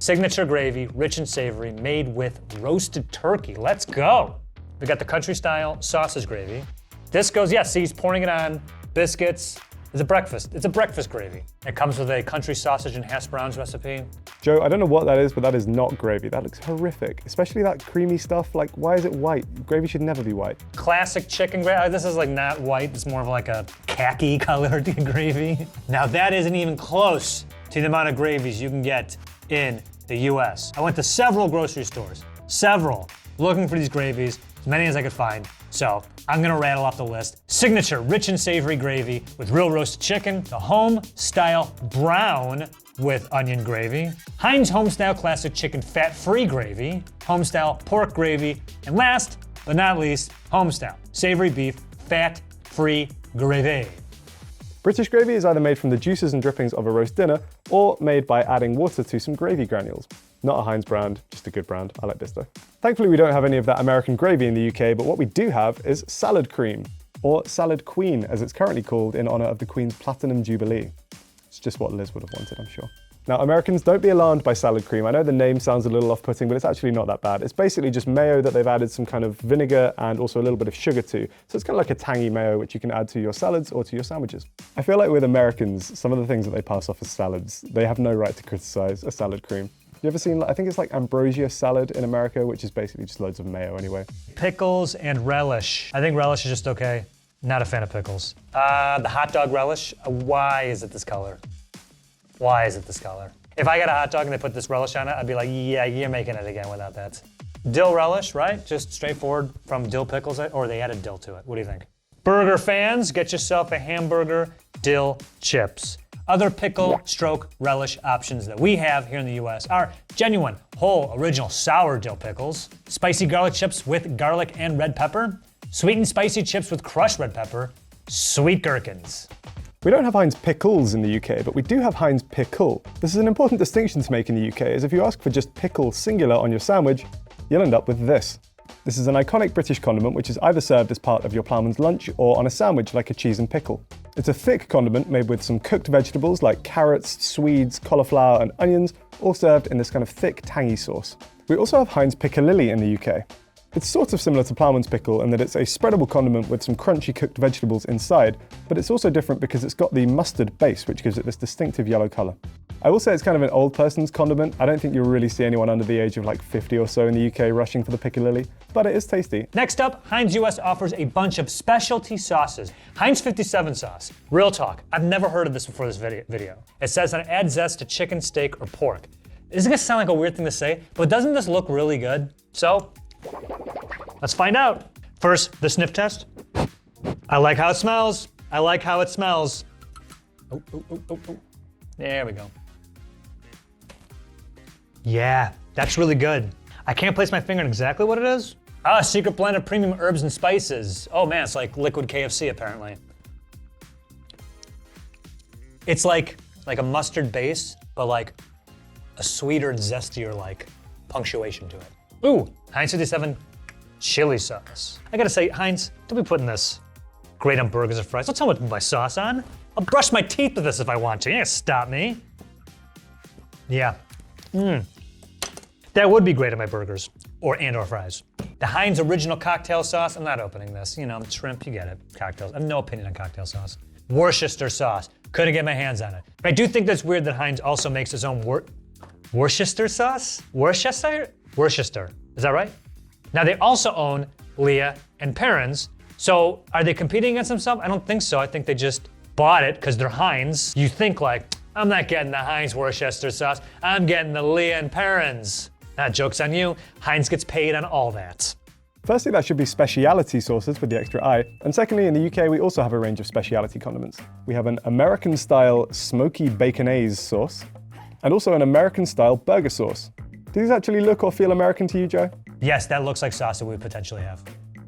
Signature gravy, rich and savory, made with roasted turkey. Let's go. We got the country style sausage gravy. This goes, yeah, see, he's pouring it on biscuits. It's a breakfast. It's a breakfast gravy. It comes with a country sausage and hash browns recipe. Joe, I don't know what that is, but that is not gravy. That looks horrific, especially that creamy stuff. Like, why is it white? Gravy should never be white. Classic chicken gravy. This is like not white. It's more of like a khaki colored gravy. Now that isn't even close to the amount of gravies you can get in the US. I went to several grocery stores, looking for these gravies, as many as I could find. So I'm gonna rattle off the list. Signature rich and savory gravy with real roasted chicken, the home style brown with onion gravy, Heinz Homestyle classic chicken fat-free gravy, Homestyle pork gravy, and last but not least, Homestyle savory beef fat-free gravy. British gravy is either made from the juices and drippings of a roast dinner or made by adding water to some gravy granules. Not a Heinz brand, just a good brand. I like this though. Thankfully, we don't have any of that American gravy in the UK, but what we do have is salad cream, or salad queen, as it's currently called in honor of the Queen's Platinum Jubilee. It's just what Liz would have wanted, I'm sure. Now, Americans, don't be alarmed by salad cream. I know the name sounds a little off-putting, but it's actually not that bad. It's basically just mayo that they've added some kind of vinegar and also a little bit of sugar to. So it's kind of like a tangy mayo, which you can add to your salads or to your sandwiches. I feel like with Americans, some of the things that they pass off as salads, they have no right to criticize a salad cream. You ever seen, I think it's like ambrosia salad in America, which is basically just loads of mayo anyway. Pickles and relish. I think relish is just okay. Not a fan of pickles. The hot dog relish, why is it this color? Why is it this color? If I got a hot dog and they put this relish on it, I'd be like, yeah, you're making it again without that. Dill relish, right? Just straightforward from dill pickles, or they added dill to it. What do you think? Burger fans, get yourself a hamburger dill chips. Other pickle stroke relish options that we have here in the US are genuine, whole, original sour dill pickles, spicy garlic chips with garlic and red pepper, sweet and spicy chips with crushed red pepper, sweet gherkins. We don't have Heinz pickles in the UK, but we do have Heinz pickle. This is an important distinction to make in the UK, as if you ask for just pickle singular on your sandwich, you'll end up with this. This is an iconic British condiment which is either served as part of your ploughman's lunch or on a sandwich like a cheese and pickle. It's a thick condiment made with some cooked vegetables like carrots, swedes, cauliflower and onions, all served in this kind of thick, tangy sauce. We also have Heinz Piccalilli in the UK. It's sort of similar to ploughman's pickle in that it's a spreadable condiment with some crunchy cooked vegetables inside, but it's also different because it's got the mustard base, which gives it this distinctive yellow colour. I will say it's kind of an old person's condiment. I don't think you'll really see anyone under the age of like 50 or so in the UK rushing for the Piccalilli, but it is tasty. Next up, Heinz US offers a bunch of specialty sauces. Heinz 57 sauce. Real talk, I've never heard of this before this video. It says that it adds zest to chicken, steak, or pork. This is gonna sound like a weird thing to say, but doesn't this look really good? So, let's find out. First, the sniff test. I like how it smells. I like how it smells. Oh. There we go. Yeah, that's really good. I can't place my finger on exactly what it is. Ah, secret blend of premium herbs and spices. Oh man, it's like liquid KFC apparently. It's like a mustard base, but like a sweeter and zestier like punctuation to it. Ooh, Heinz 57 chili sauce. I gotta say, Heinz, don't be putting this great on burgers and fries. Don't tell me what to put my sauce on. I'll brush my teeth with this if I want to. You can't stop me. Yeah. That would be great on my burgers or fries. The Heinz original cocktail sauce. I'm not opening this. You know, shrimp, you get it. Cocktails. I have no opinion on cocktail sauce. Worcester sauce. Couldn't get my hands on it. But I do think that's weird that Heinz also makes its own Worcester sauce? Worcester? Worcester. Is that right? Now they also own Leah and Perrins. So are they competing against themselves? I don't think so. I think they just bought it because they're Heinz. You think like, I'm not getting the Heinz Worcester sauce. I'm getting the Leah and Perrins. Nah, joke's on you. Heinz gets paid on all that. Firstly, that should be speciality sauces with the extra I. And secondly, in the UK, we also have a range of speciality condiments. We have an American-style smoky baconaise sauce, and also an American-style burger sauce. Do these actually look or feel American to you, Joe? Yes, that looks like sauce that we would potentially have.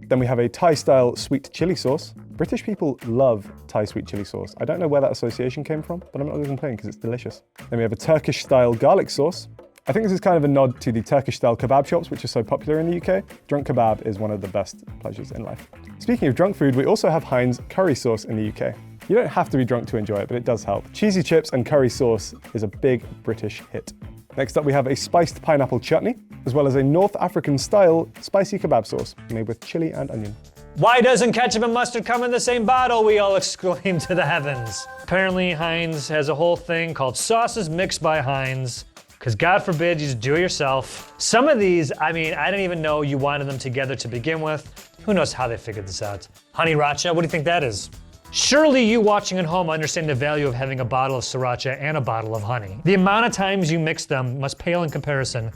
Then we have a Thai-style sweet chili sauce. British people love Thai sweet chili sauce. I don't know where that association came from, but I'm not going to complain because it's delicious. Then we have a Turkish-style garlic sauce. I think this is kind of a nod to the Turkish-style kebab shops, which are so popular in the UK. Drunk kebab is one of the best pleasures in life. Speaking of drunk food, we also have Heinz curry sauce in the UK. You don't have to be drunk to enjoy it, but it does help. Cheesy chips and curry sauce is a big British hit. Next up, we have a spiced pineapple chutney, as well as a North African-style spicy kebab sauce made with chili and onion. Why doesn't ketchup and mustard come in the same bottle? We all exclaim to the heavens. Apparently, Heinz has a whole thing called sauces mixed by Heinz, because God forbid you just do it yourself. Some of these, I mean, I didn't even know you wanted them together to begin with. Who knows how they figured this out? Honey Racha, what do you think that is? Surely you watching at home understand the value of having a bottle of sriracha and a bottle of honey. The amount of times you mix them must pale in comparison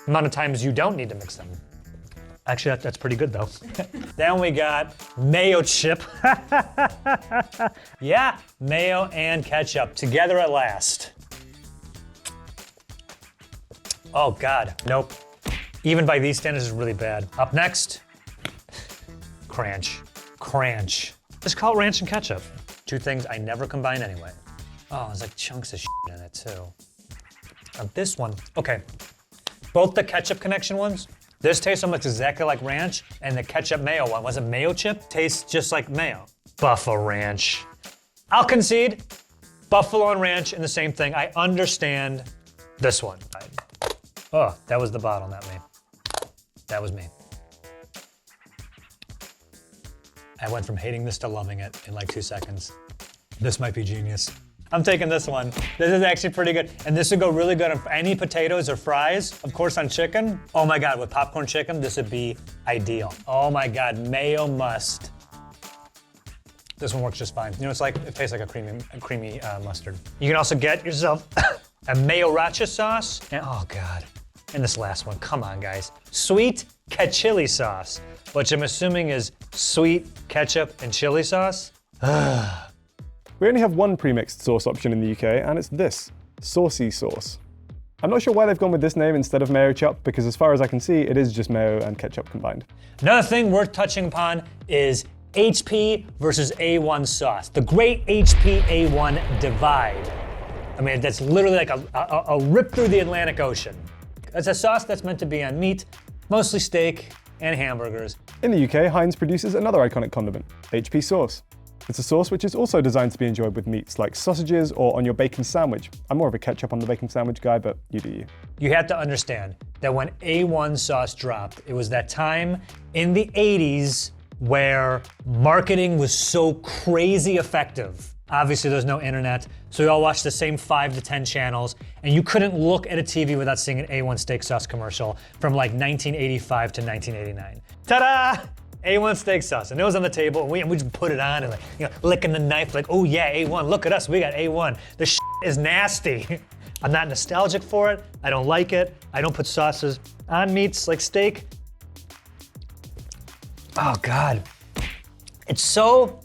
the amount of times you don't need to mix them. Actually, that's pretty good though. Then we got mayo chip. Yeah, mayo and ketchup together at last. Oh God, nope. Even by these standards, it's really bad. Up next, Cranch. Just call it ranch and ketchup. Two things I never combine anyway. Oh, there's like chunks of shit in it too. Now this one, okay. Both the ketchup connection ones, this tastes almost exactly like ranch, and the ketchup mayo one, was it mayo chip? Tastes just like mayo. Buffalo Ranch. I'll concede, buffalo and ranch in the same thing. I understand this one. Oh, that was the bottle, not me. That was me. I went from hating this to loving it in like 2 seconds. This might be genius. I'm taking this one. This is actually pretty good. And this would go really good on any potatoes or fries. Of course on chicken. Oh my God, with popcorn chicken, this would be ideal. Oh my God, mayo must. This one works just fine. You know, it's like, it tastes like a creamy mustard. You can also get yourself a mayo racha sauce. And oh God. And this last one, come on guys. Sweet chili sauce, which I'm assuming is sweet ketchup and chili sauce. We only have one pre-mixed sauce option in the UK, and it's this, saucy sauce. I'm not sure why they've gone with this name instead of mayo chup, because as far as I can see, it is just mayo and ketchup combined. Another thing worth touching upon is HP versus A1 sauce. The great HP A1 divide. I mean, that's literally like a rip through the Atlantic Ocean. It's a sauce that's meant to be on meat, mostly steak, and hamburgers. In the UK, Heinz produces another iconic condiment, HP sauce. It's a sauce which is also designed to be enjoyed with meats like sausages or on your bacon sandwich. I'm more of a ketchup on the bacon sandwich guy, but you do you. You have to understand that when A1 sauce dropped, it was that time in the 80s where marketing was so crazy effective. Obviously, there's no internet, so we all watched the same 5 to 10 channels, and you couldn't look at a TV without seeing an A1 steak sauce commercial from like 1985 to 1989. Ta-da! A1 steak sauce, and it was on the table, and we just put it on and licking the knife like, oh yeah, A1, look at us, we got A1. This shit is nasty. I'm not nostalgic for it, I don't like it, I don't put sauces on meats like steak. Oh God, it's so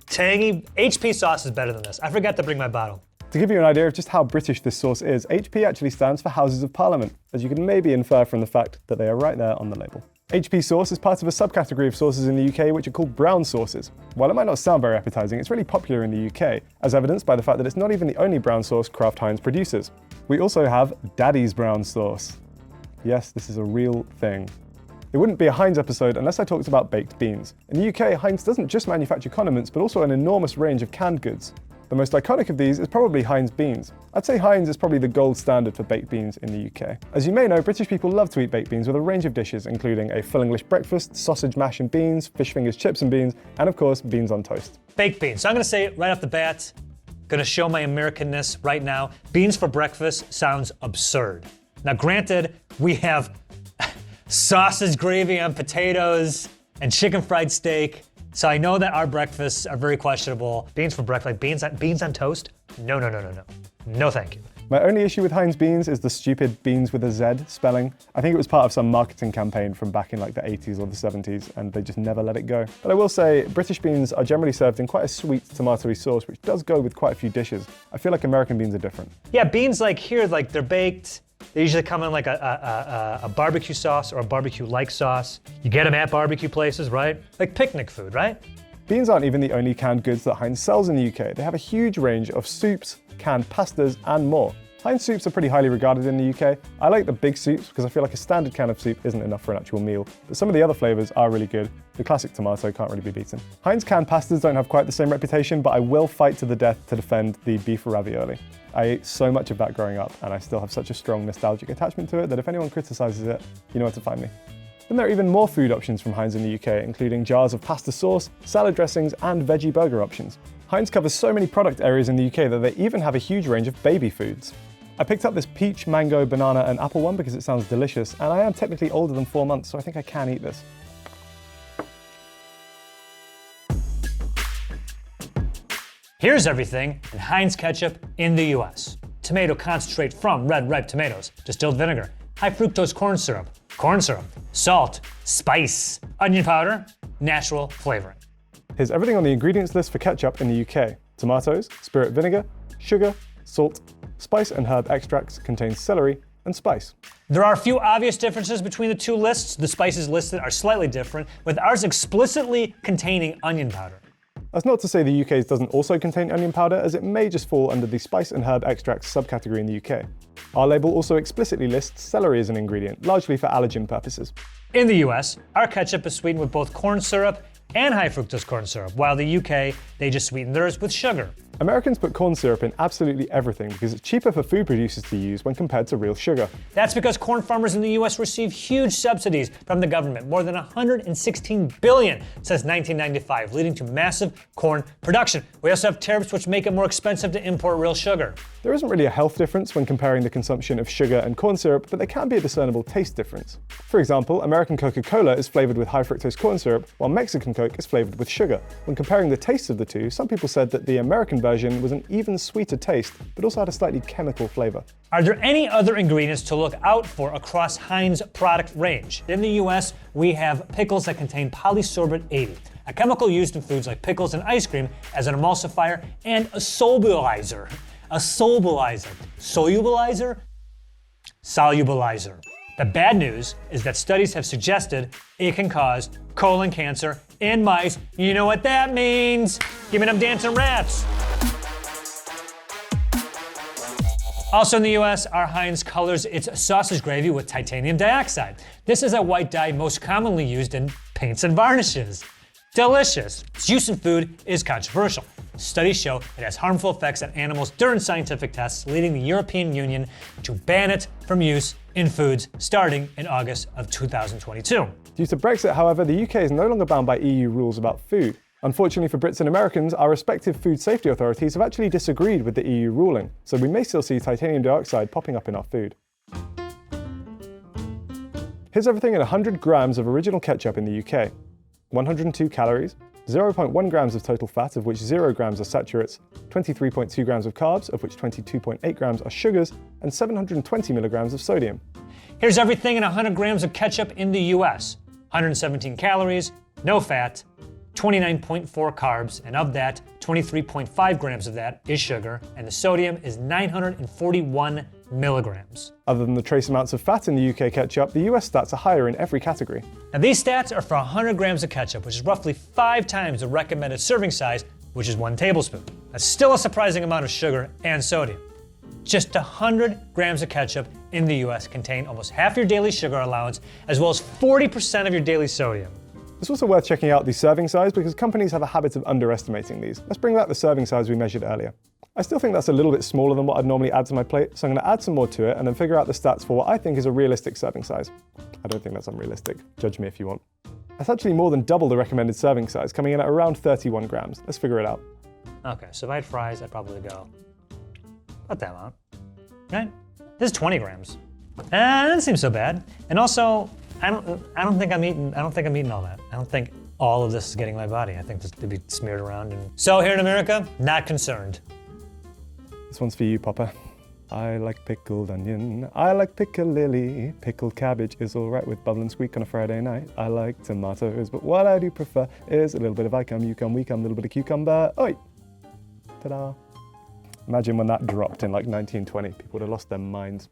tangy. HP sauce is better than this. I forgot to bring my bottle. To give you an idea of just how British this sauce is, HP actually stands for Houses of Parliament, as you can maybe infer from the fact that they are right there on the label. HP sauce is part of a subcategory of sauces in the UK which are called brown sauces. While it might not sound very appetizing, it's really popular in the UK, as evidenced by the fact that it's not even the only brown sauce Kraft Heinz produces. We also have Daddy's brown sauce. Yes, this is a real thing. It wouldn't be a Heinz episode unless I talked about baked beans. In the UK, Heinz doesn't just manufacture condiments, but also an enormous range of canned goods. The most iconic of these is probably Heinz beans. I'd say Heinz is probably the gold standard for baked beans in the UK. As you may know, British people love to eat baked beans with a range of dishes, including a full English breakfast, sausage, mash and beans, fish fingers, chips and beans, and of course, beans on toast. Baked beans. So I'm gonna say it right off the bat, gonna show my Americanness right now. Beans for breakfast sounds absurd. Now granted, we have sausage gravy on potatoes and chicken fried steak. So I know that our breakfasts are very questionable. Beans for breakfast, like beans on toast? No. No thank you. My only issue with Heinz beans is the stupid beans with a Z spelling. I think it was part of some marketing campaign from back in like the 80s or the 70s, and they just never let it go. But I will say, British beans are generally served in quite a sweet tomatoey sauce, which does go with quite a few dishes. I feel like American beans are different. Yeah, beans like here, like they're baked. They usually come in like a barbecue sauce or a barbecue-like sauce. You get them at barbecue places, right? Like picnic food, right? Beans aren't even the only canned goods that Heinz sells in the UK. They have a huge range of soups, canned pastas, and more. Heinz soups are pretty highly regarded in the UK. I like the big soups because I feel like a standard can of soup isn't enough for an actual meal, but some of the other flavours are really good. The classic tomato can't really be beaten. Heinz canned pastas don't have quite the same reputation, but I will fight to the death to defend the beef ravioli. I ate so much of that growing up, and I still have such a strong nostalgic attachment to it that if anyone criticises it, you know where to find me. Then there are even more food options from Heinz in the UK, including jars of pasta sauce, salad dressings, and veggie burger options. Heinz covers so many product areas in the UK that they even have a huge range of baby foods. I picked up this peach, mango, banana, and apple one because it sounds delicious, and I am technically older than 4 months, so I think I can eat this. Here's everything in Heinz ketchup in the US. Tomato concentrate from red ripe tomatoes, distilled vinegar, high fructose corn syrup, salt, spice, onion powder, natural flavoring. Here's everything on the ingredients list for ketchup in the UK. Tomatoes, spirit vinegar, sugar, salt, spice and herb extracts contain celery and spice. There are a few obvious differences between the two lists. The spices listed are slightly different, with ours explicitly containing onion powder. That's not to say the UK's doesn't also contain onion powder, as it may just fall under the spice and herb extracts subcategory in the UK. Our label also explicitly lists celery as an ingredient, largely for allergen purposes. In the US, our ketchup is sweetened with both corn syrup and high fructose corn syrup, while the UK, they just sweeten theirs with sugar. Americans put corn syrup in absolutely everything because it's cheaper for food producers to use when compared to real sugar. That's because corn farmers in the US receive huge subsidies from the government, more than $116 billion since 1995, leading to massive corn production. We also have tariffs which make it more expensive to import real sugar. There isn't really a health difference when comparing the consumption of sugar and corn syrup, but there can be a discernible taste difference. For example, American Coca-Cola is flavored with high fructose corn syrup, while Mexican Coke is flavored with sugar. When comparing the tastes of the two, some people said that the American version was an even sweeter taste, but also had a slightly chemical flavor. Are there any other ingredients to look out for across Heinz product range? In the US, we have pickles that contain polysorbate 80, a chemical used in foods like pickles and ice cream as an emulsifier and a solubilizer. Solubilizer. The bad news is that studies have suggested it can cause colon cancer in mice. You know what that means? Give me them dancing rats. Also in the US, our Heinz colors its sausage gravy with titanium dioxide. This is a white dye most commonly used in paints and varnishes. Delicious. Its use in food is controversial. Studies show it has harmful effects on animals during scientific tests, leading the European Union to ban it from use in foods starting in August of 2022. Due to Brexit, however, the UK is no longer bound by EU rules about food. Unfortunately for Brits and Americans, our respective food safety authorities have actually disagreed with the EU ruling, so we may still see titanium dioxide popping up in our food. Here's everything in 100 grams of original ketchup in the UK. 102 calories, 0.1 grams of total fat, of which 0 grams are saturates, 23.2 grams of carbs, of which 22.8 grams are sugars, and 720 milligrams of sodium. Here's everything in 100 grams of ketchup in the US. 117 calories, no fat, 29.4 carbs, and of that, 23.5 grams of that is sugar, and the sodium is 941 milligrams. Other than the trace amounts of fat in the UK ketchup, the US stats are higher in every category. Now these stats are for 100 grams of ketchup, which is roughly 5 times the recommended serving size, which is 1 tablespoon. That's still a surprising amount of sugar and sodium. Just 100 grams of ketchup in the US contain almost half your daily sugar allowance, as well as 40% of your daily sodium. It's also worth checking out the serving size because companies have a habit of underestimating these. Let's bring back the serving size we measured earlier. I still think that's a little bit smaller than what I'd normally add to my plate, so I'm going to add some more to it and then figure out the stats for what I think is a realistic serving size. I don't think that's unrealistic. Judge me if you want. That's actually more than double the recommended serving size, coming in at around 31 grams. Let's figure it out. Okay, so if I had fries, I'd probably go about that amount, right? This is 20 grams. That doesn't seem so bad. And also, I don't think I'm eating all that. I don't think all of this is getting my body. I think this could be smeared around. So here in America, not concerned. This one's for you, Papa. I like pickled onion. I like piccalilli. Pickled cabbage is all right with bubble and squeak on a Friday night. I like tomatoes, but what I do prefer is a little bit of I come, you come, we come, a little bit of cucumber. Oi! Ta-da! Imagine when that dropped in like 1920, people would have lost their minds.